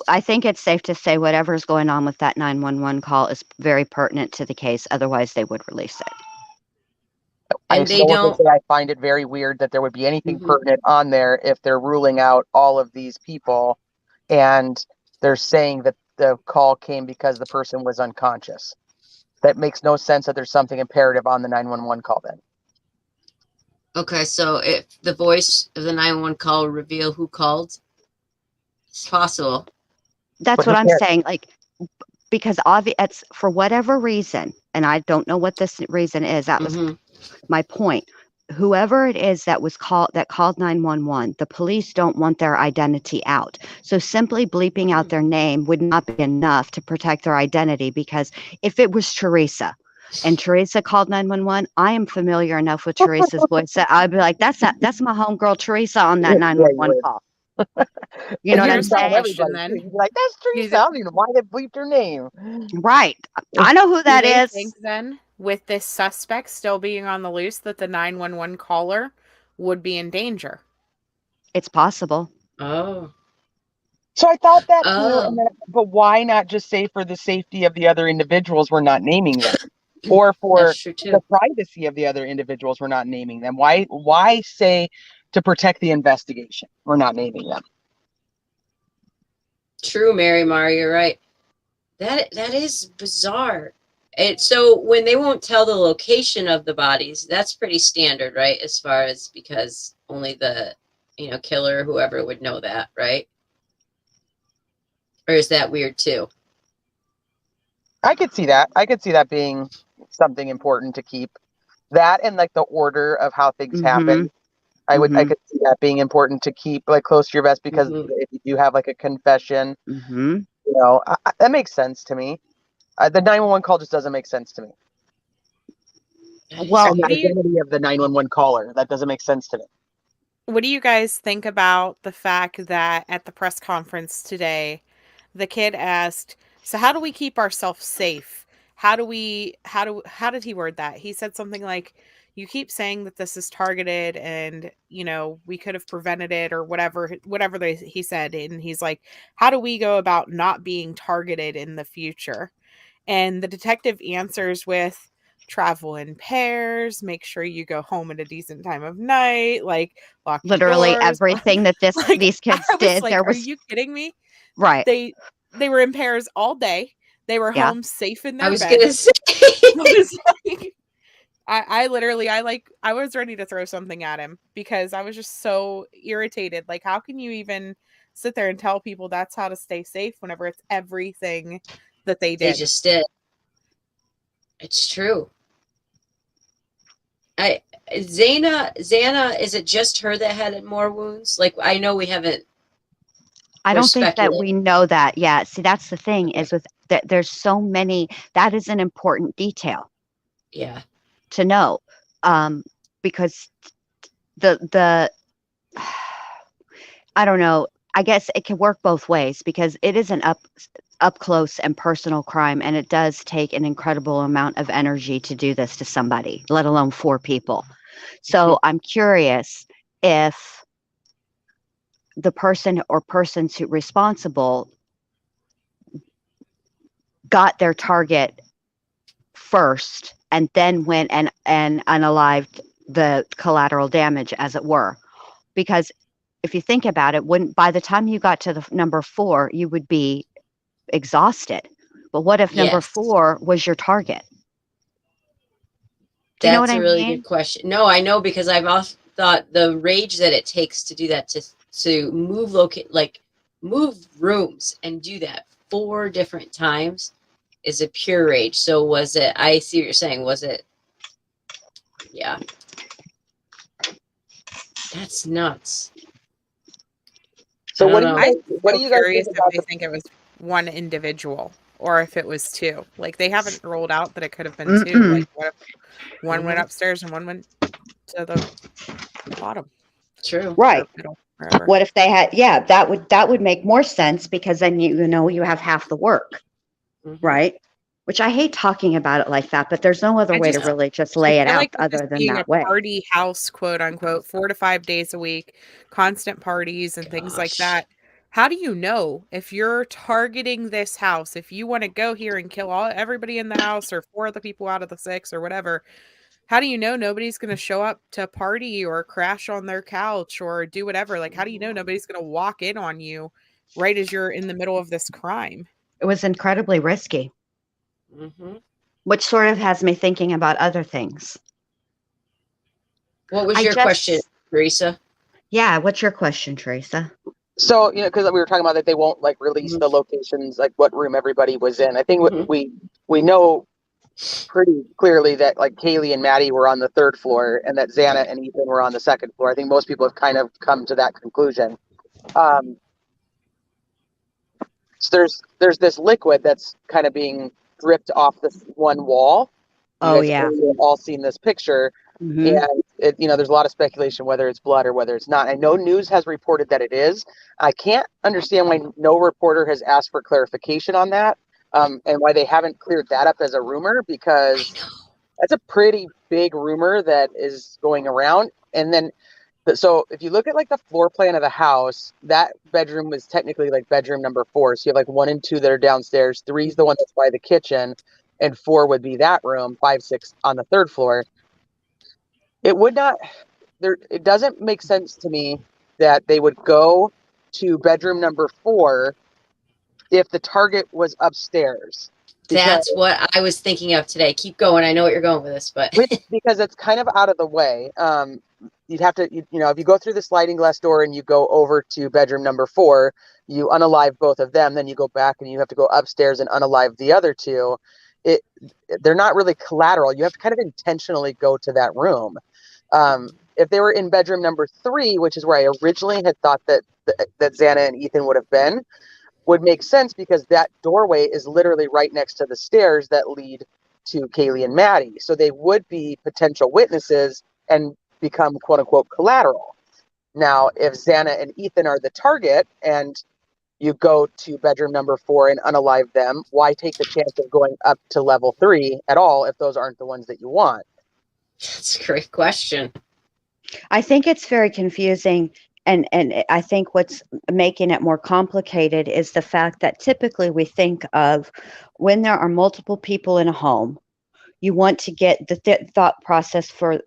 Speaker 2: I think it's safe to say whatever's going on with that 911 call is very pertinent to the case. Otherwise, they would release it.
Speaker 3: I
Speaker 1: And they
Speaker 3: still want to
Speaker 1: don't.
Speaker 3: say I find it very weird that there would be anything
Speaker 1: Mhm.
Speaker 3: pertinent on there if they're ruling out all of these people and they're saying that the call came because the person was unconscious. That makes no sense that there's something imperative on the 911 call then.
Speaker 1: Okay, so if the voice of the 911 call will reveal who called, it's possible.
Speaker 2: That's
Speaker 3: But
Speaker 2: what
Speaker 3: who
Speaker 2: I'm
Speaker 3: cares?
Speaker 2: saying. Like, because it's for whatever reason, and I don't know what this reason is. That was
Speaker 1: Mhm.
Speaker 2: my point. Whoever it is that called 911, the police don't want their identity out. So simply bleeping out their name would not be enough to protect their identity, because if it was Teresa and Teresa called 911, I am familiar enough with Teresa's voice that I'd be like, that's my homegirl Teresa on that
Speaker 3: Yeah,
Speaker 2: 911
Speaker 3: you
Speaker 2: call.
Speaker 3: would.
Speaker 2: You know
Speaker 3: And
Speaker 2: what
Speaker 3: you
Speaker 2: I'm
Speaker 3: would tell
Speaker 2: saying?
Speaker 3: everybody too. You'd be like, that's Teresa. I don't even know why they bleeped her name.
Speaker 2: Right. I know who
Speaker 6: do
Speaker 2: that
Speaker 6: they
Speaker 2: is.
Speaker 6: think then, with this suspect still being on the loose, that the 911 caller would be in danger?
Speaker 2: It's possible.
Speaker 1: Oh.
Speaker 3: So I thought that too.
Speaker 1: Oh.
Speaker 3: And then, but why not just say for the safety of the other individuals, we're not naming them? Or for
Speaker 1: That's true too.
Speaker 3: the privacy of the other individuals, we're not naming them? Why say to protect the investigation, we're not naming them?
Speaker 1: True, Mary Mar, you're right. That is bizarre. So when they won't tell the location of the bodies, that's pretty standard, right? As far as, because only the killer or whoever would know that, right? Or is that weird too?
Speaker 3: I could see that. I could see that being something important to keep. That and like the order of how things happen. I could see that being important to keep like close to your vest, because if you do have like a confession, that makes sense to me. The 911 call just doesn't make sense to me.
Speaker 2: Well,
Speaker 3: and the identity of the 911 caller, that doesn't make sense to me.
Speaker 6: What do you guys think about the fact that at the press conference today, the kid asked, so how do we keep ourselves safe? How did he word that? He said something like, you keep saying that this is targeted and, we could have prevented it, or whatever he said. And he's like, how do we go about not being targeted in the future? And the detective answers with, travel in pairs, make sure you go home at a decent time of night, like lock your
Speaker 2: literally
Speaker 6: doors.
Speaker 2: everything that these kids did.
Speaker 6: Like, are you kidding me?
Speaker 2: Right.
Speaker 6: They were in pairs all day. They were
Speaker 2: Yeah.
Speaker 6: home safe in
Speaker 1: I
Speaker 6: their
Speaker 1: was
Speaker 6: bed.
Speaker 1: gonna say.
Speaker 6: I literally, I was ready to throw something at him, because I was just so irritated. Like, how can you even sit there and tell people that's how to stay safe whenever it's everything that they did?
Speaker 1: They just did. It's true. Xana, is it just her that had more wounds? Like, I know we haven't.
Speaker 2: I don't think that we know that yet. See, that's the thing, is with that there's so many. That is an important detail.
Speaker 1: Yeah.
Speaker 2: To know, because the I don't know. I guess it can work both ways, because it is an up close and personal crime, and it does take an incredible amount of energy to do this to somebody, let alone 4 people. So I'm curious if the person or persons who responsible got their target first and then went and unalived the collateral damage, as it were. Because if you think about it, by the time you got to the number 4, you would be exhausted. But what if number 4 was your target? Do you know what I mean?
Speaker 1: That's a really good question. No, I know, because I've also thought the rage that it takes to do that, to move rooms and do that 4 different times is a pure rage. So was it? I see what you're saying. Was it? Yeah. That's nuts.
Speaker 3: So
Speaker 6: I'm
Speaker 3: what do you guys
Speaker 6: curious
Speaker 3: think
Speaker 6: if
Speaker 3: about
Speaker 6: they think it was one individual. or if it was two. Like, they haven't rolled out that it could have been two. Like, what if one went upstairs and one went to the bottom?
Speaker 1: True.
Speaker 2: Right.
Speaker 6: Or middle, wherever.
Speaker 2: What if they had, yeah, that would make more sense, because then you have half the work, right? Which I hate talking about it like that, but there's no other way to really just lay
Speaker 6: I
Speaker 2: it
Speaker 6: feel
Speaker 2: out
Speaker 6: like with
Speaker 2: other
Speaker 6: this
Speaker 2: than
Speaker 6: being
Speaker 2: that
Speaker 6: a
Speaker 2: way.
Speaker 6: party house, quote unquote, 4 to 5 days a week, constant parties and things like that. How do you know if you're targeting this house, if you want to go here and kill everybody in the house or 4 of the people out of the 6 or whatever? How do you know nobody's going to show up to party or crash on their couch or do whatever? Like, how do you know nobody's going to walk in on you right as you're in the middle of this crime?
Speaker 2: It was incredibly risky,
Speaker 1: Mm-hmm.
Speaker 2: which sort of has me thinking about other things.
Speaker 1: What was your question, Teresa?
Speaker 2: Yeah, what's your question, Teresa?
Speaker 3: So, because we were talking about that they won't like release the locations, like what room everybody was in. I think we know pretty clearly that like Kaylee and Maddie were on the 3rd floor and that Xana and Ethan were on the 2nd floor. I think most people have kind of come to that conclusion. So there's this liquid that's kind of being dripped off this one wall. You guys have all seen this picture.
Speaker 2: Mhm.
Speaker 3: And there's a lot of speculation whether it's blood or whether it's not. I know news has reported that it is. I can't understand why no reporter has asked for clarification on that, and why they haven't cleared that up as a rumor, because that's a pretty big rumor that is going around. And then, so if you look at like the floor plan of the house, that bedroom was technically like bedroom number 4. So you have like 1 and 2 that are downstairs. 3 is the one that's by the kitchen, and 4 would be that room. 5, 6 on the 3rd floor. It would not, it doesn't make sense to me that they would go to bedroom number 4 if the target was upstairs.
Speaker 1: That's what I was thinking of today. Keep going. I know what you're going with this, but
Speaker 3: because it's kind of out of the way. You'd have to, if you go through the sliding glass door and you go over to bedroom number 4, you unalive both of them, then you go back and you have to go upstairs and unalive the other 2. They're not really collateral. You have to kind of intentionally go to that room. If they were in bedroom number 3, which is where I originally had thought that Xana and Ethan would have been, would make sense because that doorway is literally right next to the stairs that lead to Kaylee and Maddie. So they would be potential witnesses and become quote unquote collateral. Now, if Xana and Ethan are the target and you go to bedroom number 4 and unalive them, why take the chance of going up to level 3 at all if those aren't the ones that you want?
Speaker 1: That's a great question.
Speaker 2: I think it's very confusing. And I think what's making it more complicated is the fact that typically we think of when there are multiple people in a home, you want to get the thought process from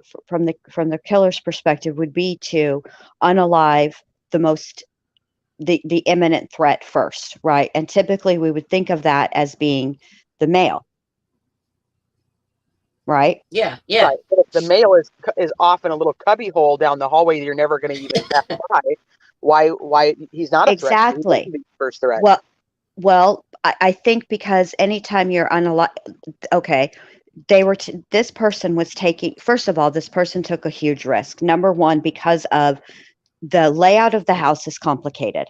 Speaker 2: the killer's perspective would be to unalive the imminent threat first, right? And typically we would think of that as being the male, right?
Speaker 1: Yeah.
Speaker 3: Right. But if the male is off in a little cubby hole down the hallway that you're never going to even pass by, why he's not a threat?
Speaker 2: Exactly.
Speaker 3: He's the first threat.
Speaker 2: Well, I think because anytime you're unalive, okay, this person was taking, first of all, this person took a huge risk. Number one, because of the layout of the house is complicated.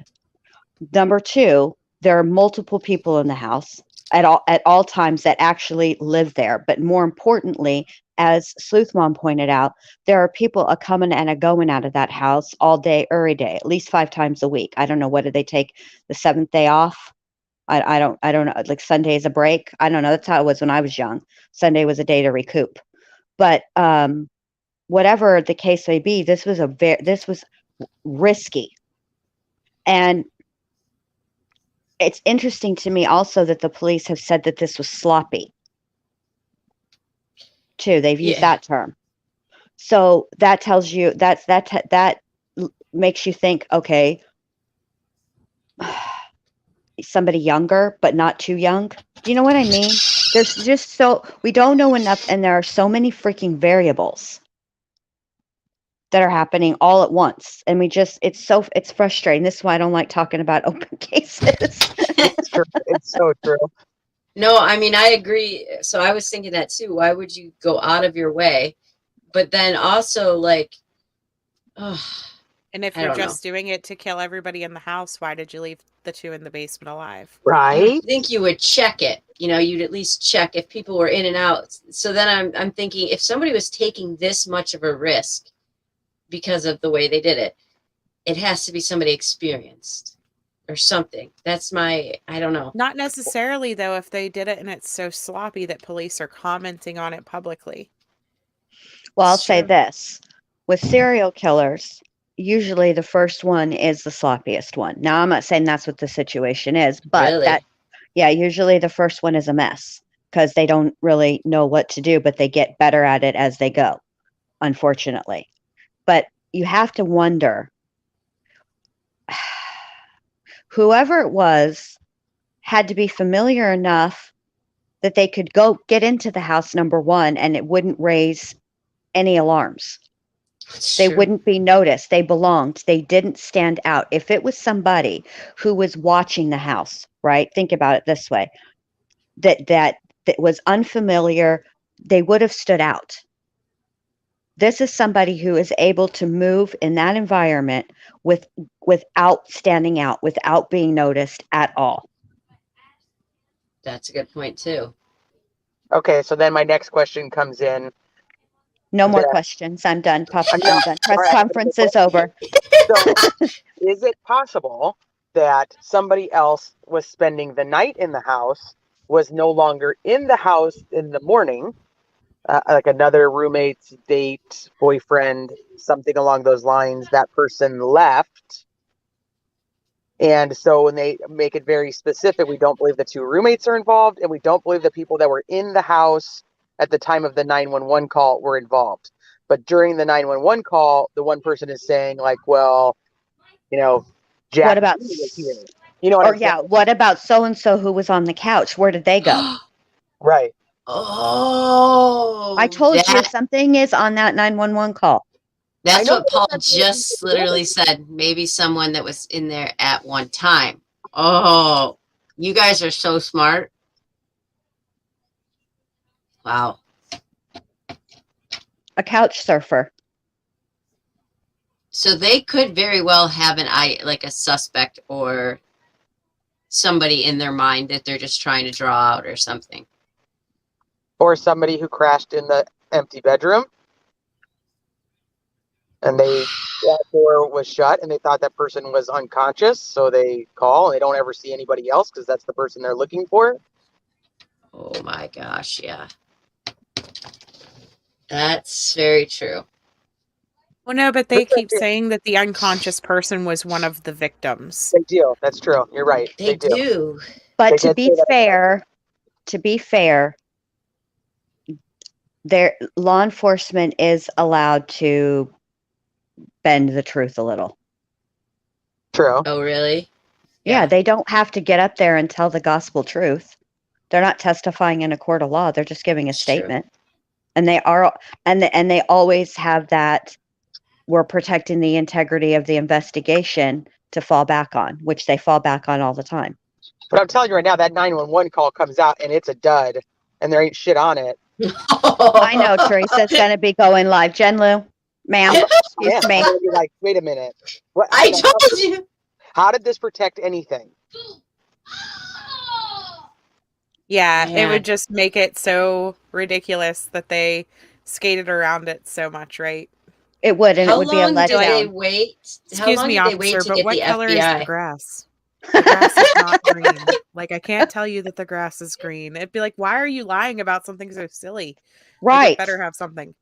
Speaker 2: Number two, there are multiple people in the house at all times that actually live there. But more importantly, as Sleuth Mom pointed out, there are people a coming and a going out of that house all day, every day, at least 5 times a week. I don't know, what did they take the 7th day off? I don't know. Like Sunday is a break. I don't know. That's how it was when I was young. Sunday was a day to recoup. But whatever the case may be, this was risky. And it's interesting to me also that the police have said that this was sloppy too. They've used that term. So that tells you that makes you think, okay, somebody younger, but not too young. Do you know what I mean? There's just we don't know enough, and there are so many freaking variables that are happening all at once. And it's frustrating. This is why I don't like talking about open cases.
Speaker 3: It's true. It's so true.
Speaker 1: No, I mean, I agree. So I was thinking that too. Why would you go out of your way? But then also, like,
Speaker 6: and if you're just doing it to kill everybody in the house, why did you leave the two in the basement alive.
Speaker 3: Right?
Speaker 1: You'd think you would check it. You know, you'd at least check if people were in and out. So then I'm thinking, if somebody was taking this much of a risk because of the way they did it, it has to be somebody experienced or something. That's I don't know.
Speaker 6: Not necessarily, though, if they did it and it's so sloppy that police are commenting on it publicly.
Speaker 2: Well, I'll
Speaker 1: It's
Speaker 2: say
Speaker 1: true.
Speaker 2: this. With serial killers, usually the first one is the sloppiest one. Now, I'm not saying that's what the situation is, but
Speaker 1: Really?
Speaker 2: usually the first one is a mess because they don't really know what to do, but they get better at it as they go, unfortunately. But you have to wonder, whoever it was had to be familiar enough that they could go get into the house, number one, and it wouldn't raise any alarms.
Speaker 1: It's
Speaker 2: They
Speaker 1: true.
Speaker 2: wouldn't be noticed. They belonged. They didn't stand out. If it was somebody who was watching the house, right? Think about it this way. That was unfamiliar, they would have stood out. This is somebody who is able to move in that environment without standing out, without being noticed at all.
Speaker 1: That's a good point too.
Speaker 3: Okay, so then my next question comes in.
Speaker 2: No more
Speaker 3: that-
Speaker 2: questions. I'm done.
Speaker 3: No,
Speaker 2: I'm done. Press
Speaker 3: all right.
Speaker 2: conference is over.
Speaker 3: So, is it possible that somebody else was spending the night in the house, was no longer in the house in the morning, like another roommate, date, boyfriend, something along those lines? That person left. And so when they make it very specific, we don't believe the two roommates are involved, and we don't believe the people that were in the house at the time of the 911 call were involved. But during the 911 call, the one person is saying, like, well, Jack
Speaker 2: What about
Speaker 3: was here. You know what I'm saying?
Speaker 2: what about so and so who was on the couch? Where did they go?
Speaker 3: Right.
Speaker 1: Oh,
Speaker 2: I told you something is on that 911 call.
Speaker 1: That's
Speaker 3: know
Speaker 1: what Paul
Speaker 3: that
Speaker 1: just literally said. Maybe someone that was in there at one time. Oh, you guys are so smart. Wow.
Speaker 2: A couch surfer.
Speaker 1: So they could very well have like a suspect or somebody in their mind that they're just trying to draw out or something.
Speaker 3: Or somebody who crashed in the empty bedroom, and that door was shut, and they thought that person was unconscious, so they call, and they don't ever see anybody else because that's the person they're looking for.
Speaker 1: Oh my gosh, yeah. That's very true.
Speaker 6: Well, no, but they keep saying that the unconscious person was one of the victims.
Speaker 3: They do. That's true. You're right.
Speaker 1: They do.
Speaker 2: But
Speaker 3: They
Speaker 2: to
Speaker 3: did
Speaker 2: be
Speaker 3: say that.
Speaker 2: fair, law enforcement is allowed to bend the truth a little.
Speaker 3: True.
Speaker 1: Oh, really?
Speaker 2: Yeah, they don't have to get up there and tell the gospel truth. They're not testifying in a court of law. They're just giving a statement. And they are, and they always have that, we're protecting the integrity of the investigation to fall back on, which they fall back on all the time.
Speaker 3: But I'm telling you right now, that 911 call comes out and it's a dud, and there ain't shit on it.
Speaker 2: I know Teresa's going to be going live. Jen Lou, ma'am, excuse me.
Speaker 3: I'm gonna be like, wait a minute.
Speaker 1: I told you.
Speaker 3: How did this protect anything?
Speaker 6: Yeah, it
Speaker 1: Man.
Speaker 6: would just make it so ridiculous that they skated around it so much, right?
Speaker 2: It would, and
Speaker 1: How
Speaker 2: it would be a
Speaker 1: long did they
Speaker 2: letdown.
Speaker 1: wait? How
Speaker 6: Excuse
Speaker 1: long
Speaker 6: me,
Speaker 1: did they wait
Speaker 6: officer,
Speaker 1: to
Speaker 6: but
Speaker 1: get
Speaker 6: what
Speaker 1: the
Speaker 6: color is the
Speaker 1: FBI?
Speaker 6: grass? The grass is not green. Like, I can't tell you that the grass is green. It'd be like, why are you lying about something so silly? Like,
Speaker 2: Right.
Speaker 6: it better have something.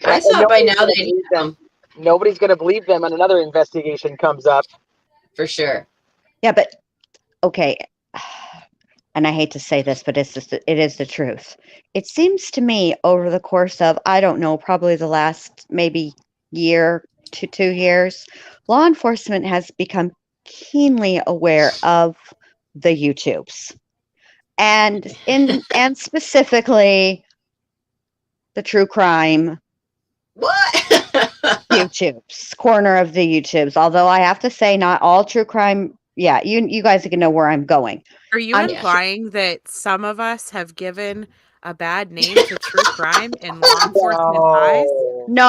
Speaker 1: I
Speaker 3: And
Speaker 1: thought by
Speaker 3: nobody's
Speaker 1: now
Speaker 3: gonna
Speaker 1: they'd
Speaker 3: believe them. Nobody's going to believe them, and another investigation comes up.
Speaker 1: for sure.
Speaker 2: Yeah, but okay. And I hate to say this, but it is the truth. It seems to me over the course of, I don't know, probably the last maybe year to 2 years, law enforcement has become keenly aware of the YouTubes. And specifically the true crime
Speaker 1: What?
Speaker 2: YouTubes, corner of the YouTubes. Although I have to say, not all true crime. Yeah, you guys can know where I'm going.
Speaker 6: Are you implying that some of us have given a bad name to true crime in law enforcement eyes? I
Speaker 2: No,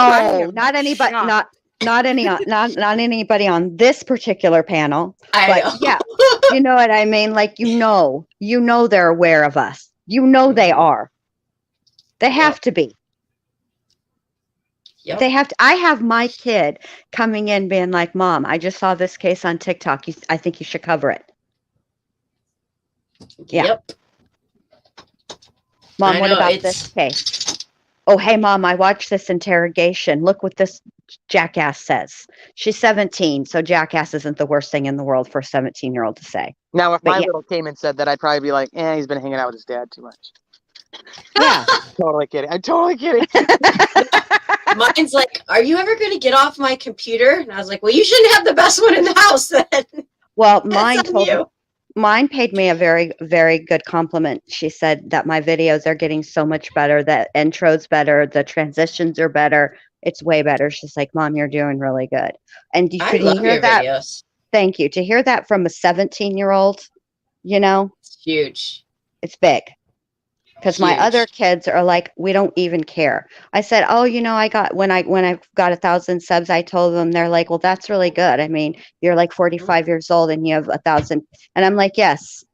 Speaker 6: am
Speaker 2: not anybody.
Speaker 6: shocked.
Speaker 2: not anybody on this particular panel,
Speaker 1: I
Speaker 2: but
Speaker 1: know.
Speaker 2: yeah, you know what I mean? Like, they're aware of us. They
Speaker 1: Mhm.
Speaker 2: are. They have
Speaker 1: Yep.
Speaker 2: to be.
Speaker 1: Yep.
Speaker 2: They have to. I have my kid coming in being like, Mom, I just saw this case on TikTok. I think you should cover it. Yeah.
Speaker 1: Yep.
Speaker 2: Mom,
Speaker 1: I
Speaker 2: what
Speaker 1: know,
Speaker 2: about this case? Oh, hey, Mom, I watched this interrogation. Look what this jackass says. She's 17, so jackass isn't the worst thing in the world for a 17-year-old to say.
Speaker 3: Now, if
Speaker 2: But
Speaker 3: my
Speaker 2: yeah.
Speaker 3: little came and said that, I'd probably be like, he's been hanging out with his dad too much.
Speaker 2: Yeah.
Speaker 3: Totally kidding. I'm totally kidding.
Speaker 1: Mine's like, are you ever going to get off my computer? And I was like, well, you shouldn't have the best one in the house then.
Speaker 2: Well,
Speaker 1: That's on you.
Speaker 2: mine paid me a very, very good compliment. She said that my videos are getting so much better, that intro's better, the transitions are better. It's way better. She's like, Mom, you're doing really good. And
Speaker 1: I
Speaker 2: could you
Speaker 1: love
Speaker 2: hear
Speaker 1: your
Speaker 2: that?
Speaker 1: videos.
Speaker 2: Thank you. To hear that from a 17-year-old,
Speaker 1: It's huge.
Speaker 2: it's big. Because my other
Speaker 1: Huge.
Speaker 2: kids are like, we don't even care. I said, oh, I got when I got 1,000 subs, I told them, they're like, well, that's really good. I mean, you're like 45 years old and you have 1,000, and I'm like, yes.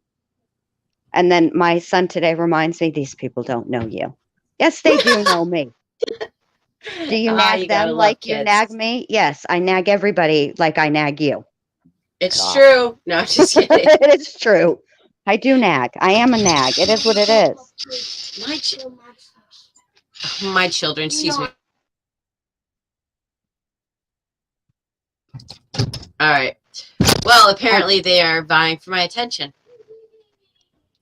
Speaker 2: And then my son today reminds me, these people don't know you. Yes, they do know me. Do you nag
Speaker 1: You gotta
Speaker 2: them
Speaker 1: love
Speaker 2: like you
Speaker 1: kids.
Speaker 2: nag me? Yes, I nag everybody like I nag you.
Speaker 1: It's true. No, I'm just kidding.
Speaker 2: It is true. I do nag. I am a nag. It is what it is.
Speaker 1: My children, excuse me. All right. Well, apparently they are vying for my attention.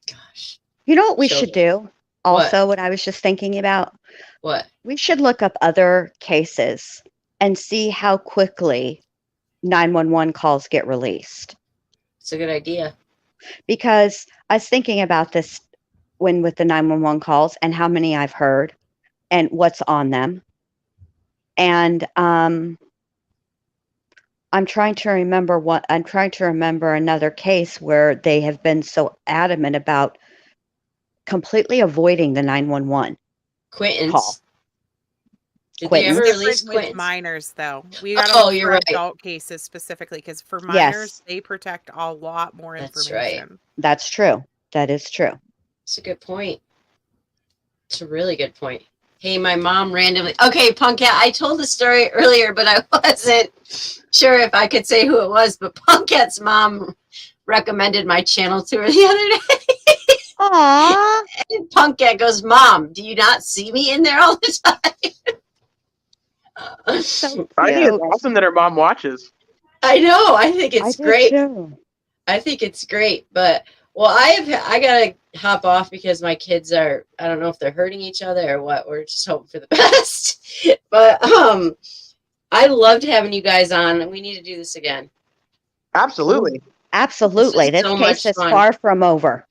Speaker 1: Gosh.
Speaker 2: You know what we should do? Also,
Speaker 1: What?
Speaker 2: what I was just thinking about?
Speaker 1: What?
Speaker 2: We should look up other cases and see how quickly 911 calls get released.
Speaker 1: It's a good idea.
Speaker 2: Because I was thinking about this with the 911 calls and how many I've heard and what's on them. And I'm trying to remember another case where they have been so adamant about completely avoiding the 911
Speaker 1: Quentin's.
Speaker 2: call.
Speaker 1: Did they ever
Speaker 6: It's
Speaker 1: release
Speaker 6: different with
Speaker 1: Quentin's?
Speaker 6: minors, though. We got to
Speaker 1: Oh,
Speaker 6: look
Speaker 1: you're
Speaker 6: for
Speaker 1: right.
Speaker 6: adult cases specifically, because for minors,
Speaker 2: Yes.
Speaker 6: they protect a lot more
Speaker 1: That's right.
Speaker 6: information.
Speaker 2: That's true. That is true.
Speaker 1: It's a good point. It's a really good point. Hey, my mom randomly. Okay, Punkette, I told the story earlier, but I wasn't sure if I could say who it was. But Punkette's mom recommended my channel to her the other day.
Speaker 2: Aww.
Speaker 1: And Punkette goes, Mom, do you not see me in there all the time?
Speaker 2: So
Speaker 3: I think it's
Speaker 2: cute.
Speaker 3: awesome that her mom watches.
Speaker 1: I know. I think
Speaker 2: I
Speaker 1: it's
Speaker 2: do
Speaker 1: great.
Speaker 2: too.
Speaker 1: I think it's great, but well, I gotta hop off because my kids are, I don't know if they're hurting each other or what. We're just hoping for the best. But I loved having you guys on. We need to do this again.
Speaker 3: Absolutely.
Speaker 2: Absolutely.
Speaker 1: This
Speaker 2: This
Speaker 1: was so
Speaker 2: case
Speaker 1: much
Speaker 2: is
Speaker 1: fun.
Speaker 2: far from over.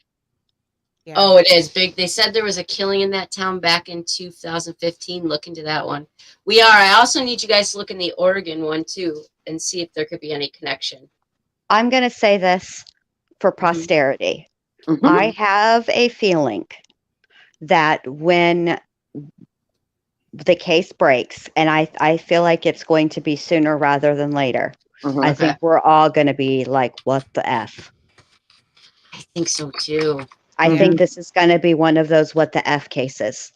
Speaker 6: Yeah.
Speaker 1: Oh, it is big. They said there was a killing in that town back in 2015. Look into that one. We are. I also need you guys to look in the Oregon one too and see if there could be any connection.
Speaker 2: I'm going to say this for posterity. I have a feeling that when the case breaks, and I feel like it's going to be sooner rather than later, I think we're all going to be like, what the F?
Speaker 1: I think so too.
Speaker 2: I think this is going to be one of those what the F cases.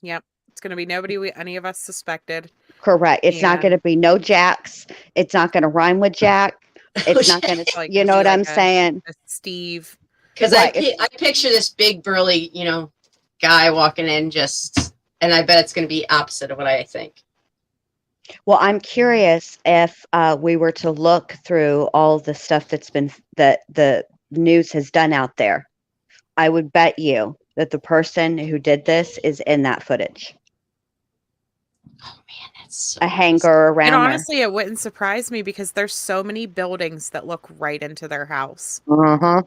Speaker 6: Yep. It's going to be nobody any of us suspected.
Speaker 2: Correct. It's not going to be no Jacks. It's not going to rhyme with Jack. It's not going to,
Speaker 6: Like,
Speaker 2: you know what I'm saying?
Speaker 6: Steve.
Speaker 1: Because
Speaker 2: Right.
Speaker 1: I picture this big burly, guy walking in and I bet it's going to be opposite of what I think.
Speaker 2: Well, I'm curious if we were to look through all the stuff that the news has done out there. I would bet you that the person who did this is in that footage.
Speaker 1: Oh man, that's so
Speaker 2: a hanger around
Speaker 6: And
Speaker 2: her.
Speaker 6: honestly, it wouldn't surprise me because there's so many buildings that look right into their house.
Speaker 3: Uh-huh.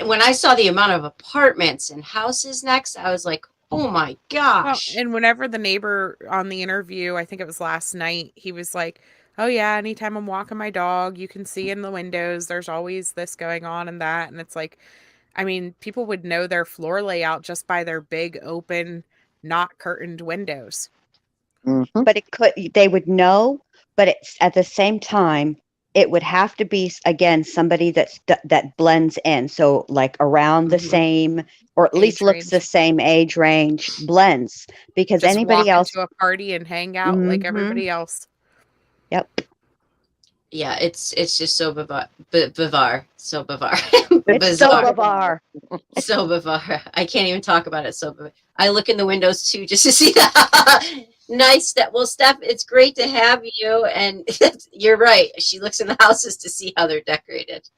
Speaker 1: When I saw the amount of apartments and houses next, I was like, oh my gosh.
Speaker 6: Well, and whenever the neighbor on the interview, I think it was last night, he was like, oh yeah, anytime I'm walking my dog, you can see in the windows, there's always this going on and that. And it's like, I mean, people would know their floor layout just by their big open, not curtained windows.
Speaker 2: But they would know, but it's at the same time, it would have to be again somebody that blends in. So like around the same, or at least
Speaker 6: Age
Speaker 2: looks the
Speaker 6: range.
Speaker 2: same age range, blends, because
Speaker 6: Just
Speaker 2: anybody
Speaker 6: walk
Speaker 2: else.
Speaker 6: into a party and hang out like
Speaker 2: Mhm.
Speaker 6: everybody else.
Speaker 2: Yep.
Speaker 1: Yeah, it's just so bizarre. So bizarre.
Speaker 2: It's so bizarre.
Speaker 1: So bizarre. I can't even talk about it. So bizarre. I look in the windows too just to see that. Nice. Well, Steph, it's great to have you. And you're right. She looks in the houses to see how they're decorated.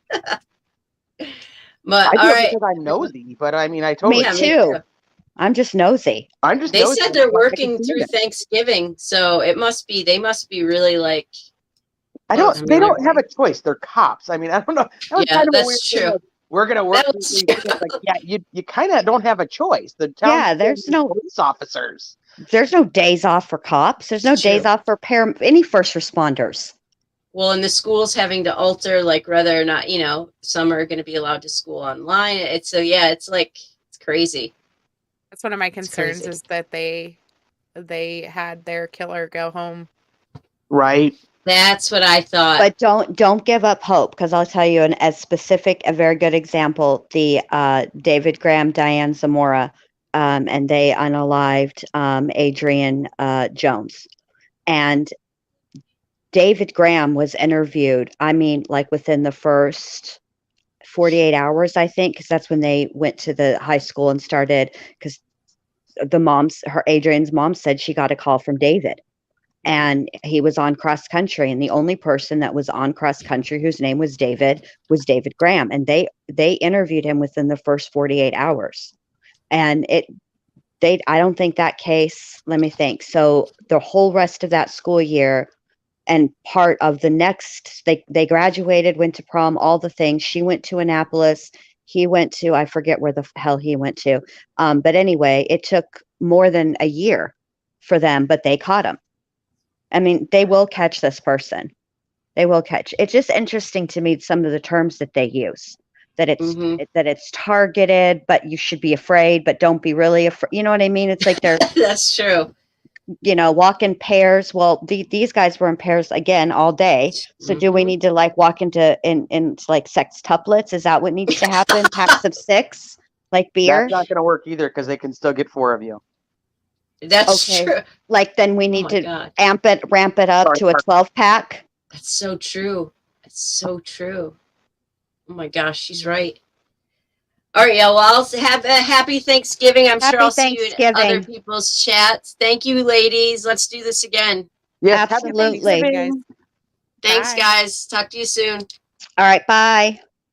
Speaker 1: But
Speaker 3: I do
Speaker 1: all
Speaker 3: it
Speaker 1: right.
Speaker 3: because I'm nosy, but I mean, I totally.
Speaker 2: Me too. I'm just nosy.
Speaker 3: I'm just.
Speaker 1: They
Speaker 3: nosy.
Speaker 1: said they're
Speaker 3: I can
Speaker 1: working
Speaker 3: see
Speaker 1: through
Speaker 3: it.
Speaker 1: Thanksgiving, so they must be really like.
Speaker 3: They don't have a choice. They're cops. I mean, I don't know. That was
Speaker 1: Yeah,
Speaker 3: kind of a
Speaker 1: that's
Speaker 3: weird
Speaker 1: true.
Speaker 3: thing. Like, we're gonna work.
Speaker 1: That was-
Speaker 3: It's like, yeah, you kind of don't have a choice. The town.
Speaker 2: Yeah, there's no
Speaker 3: police officers.
Speaker 2: There's no days off for cops. There's no days
Speaker 1: True.
Speaker 2: off for any first responders.
Speaker 1: Well, and the school's having to alter, like whether or not some are going to be allowed to school online. It's it's crazy.
Speaker 6: That's one of my concerns
Speaker 1: crazy.
Speaker 6: is that they had their killer go home.
Speaker 3: Right.
Speaker 1: That's what I thought.
Speaker 2: But don't give up hope, because I'll tell you a very good example. The David Graham, Diane Zamora, and they unalived Adrian Jones, and David Graham was interviewed. I mean, like within the first 48 hours, I think, because that's when they went to the high school and started. Because Adrian's mom said she got a call from David. And he was on cross country, and the only person that was on cross country whose name was David Graham, and they interviewed him within the first 48 hours. And I don't think that case, let me think. So the whole rest of that school year and part of the next, they graduated, went to prom, all the things. She went to Annapolis. He went to, I forget where the hell he went to. But anyway, it took more than a year for them, but they caught him. I mean, they will catch this person. They will catch. It's just interesting to me, some of the terms that they use. That it's targeted, but you should be afraid, but don't be really afraid. You know what I mean? It's like they're
Speaker 1: That's true.
Speaker 2: Walk in pairs. Well, these guys were in pairs again all day. So do we need to like walk into in like sextuplets? Is that what needs to happen? Packs of 6, like beer?
Speaker 3: That's not going to work either, because they can still get 4 of you.
Speaker 1: That's true.
Speaker 2: Like then we need
Speaker 1: my
Speaker 2: to
Speaker 1: God.
Speaker 2: ramp it up to a 12-pack.
Speaker 1: That's so true. That's so true. Oh my gosh, she's right. All right, yeah. Well, I'll have a happy Thanksgiving. I'm sure I'll see you in other people's chats. Thank you, ladies. Let's do this again.
Speaker 3: Yes,
Speaker 2: absolutely.
Speaker 1: Thanks, guys. Talk to you soon.
Speaker 2: All right, bye.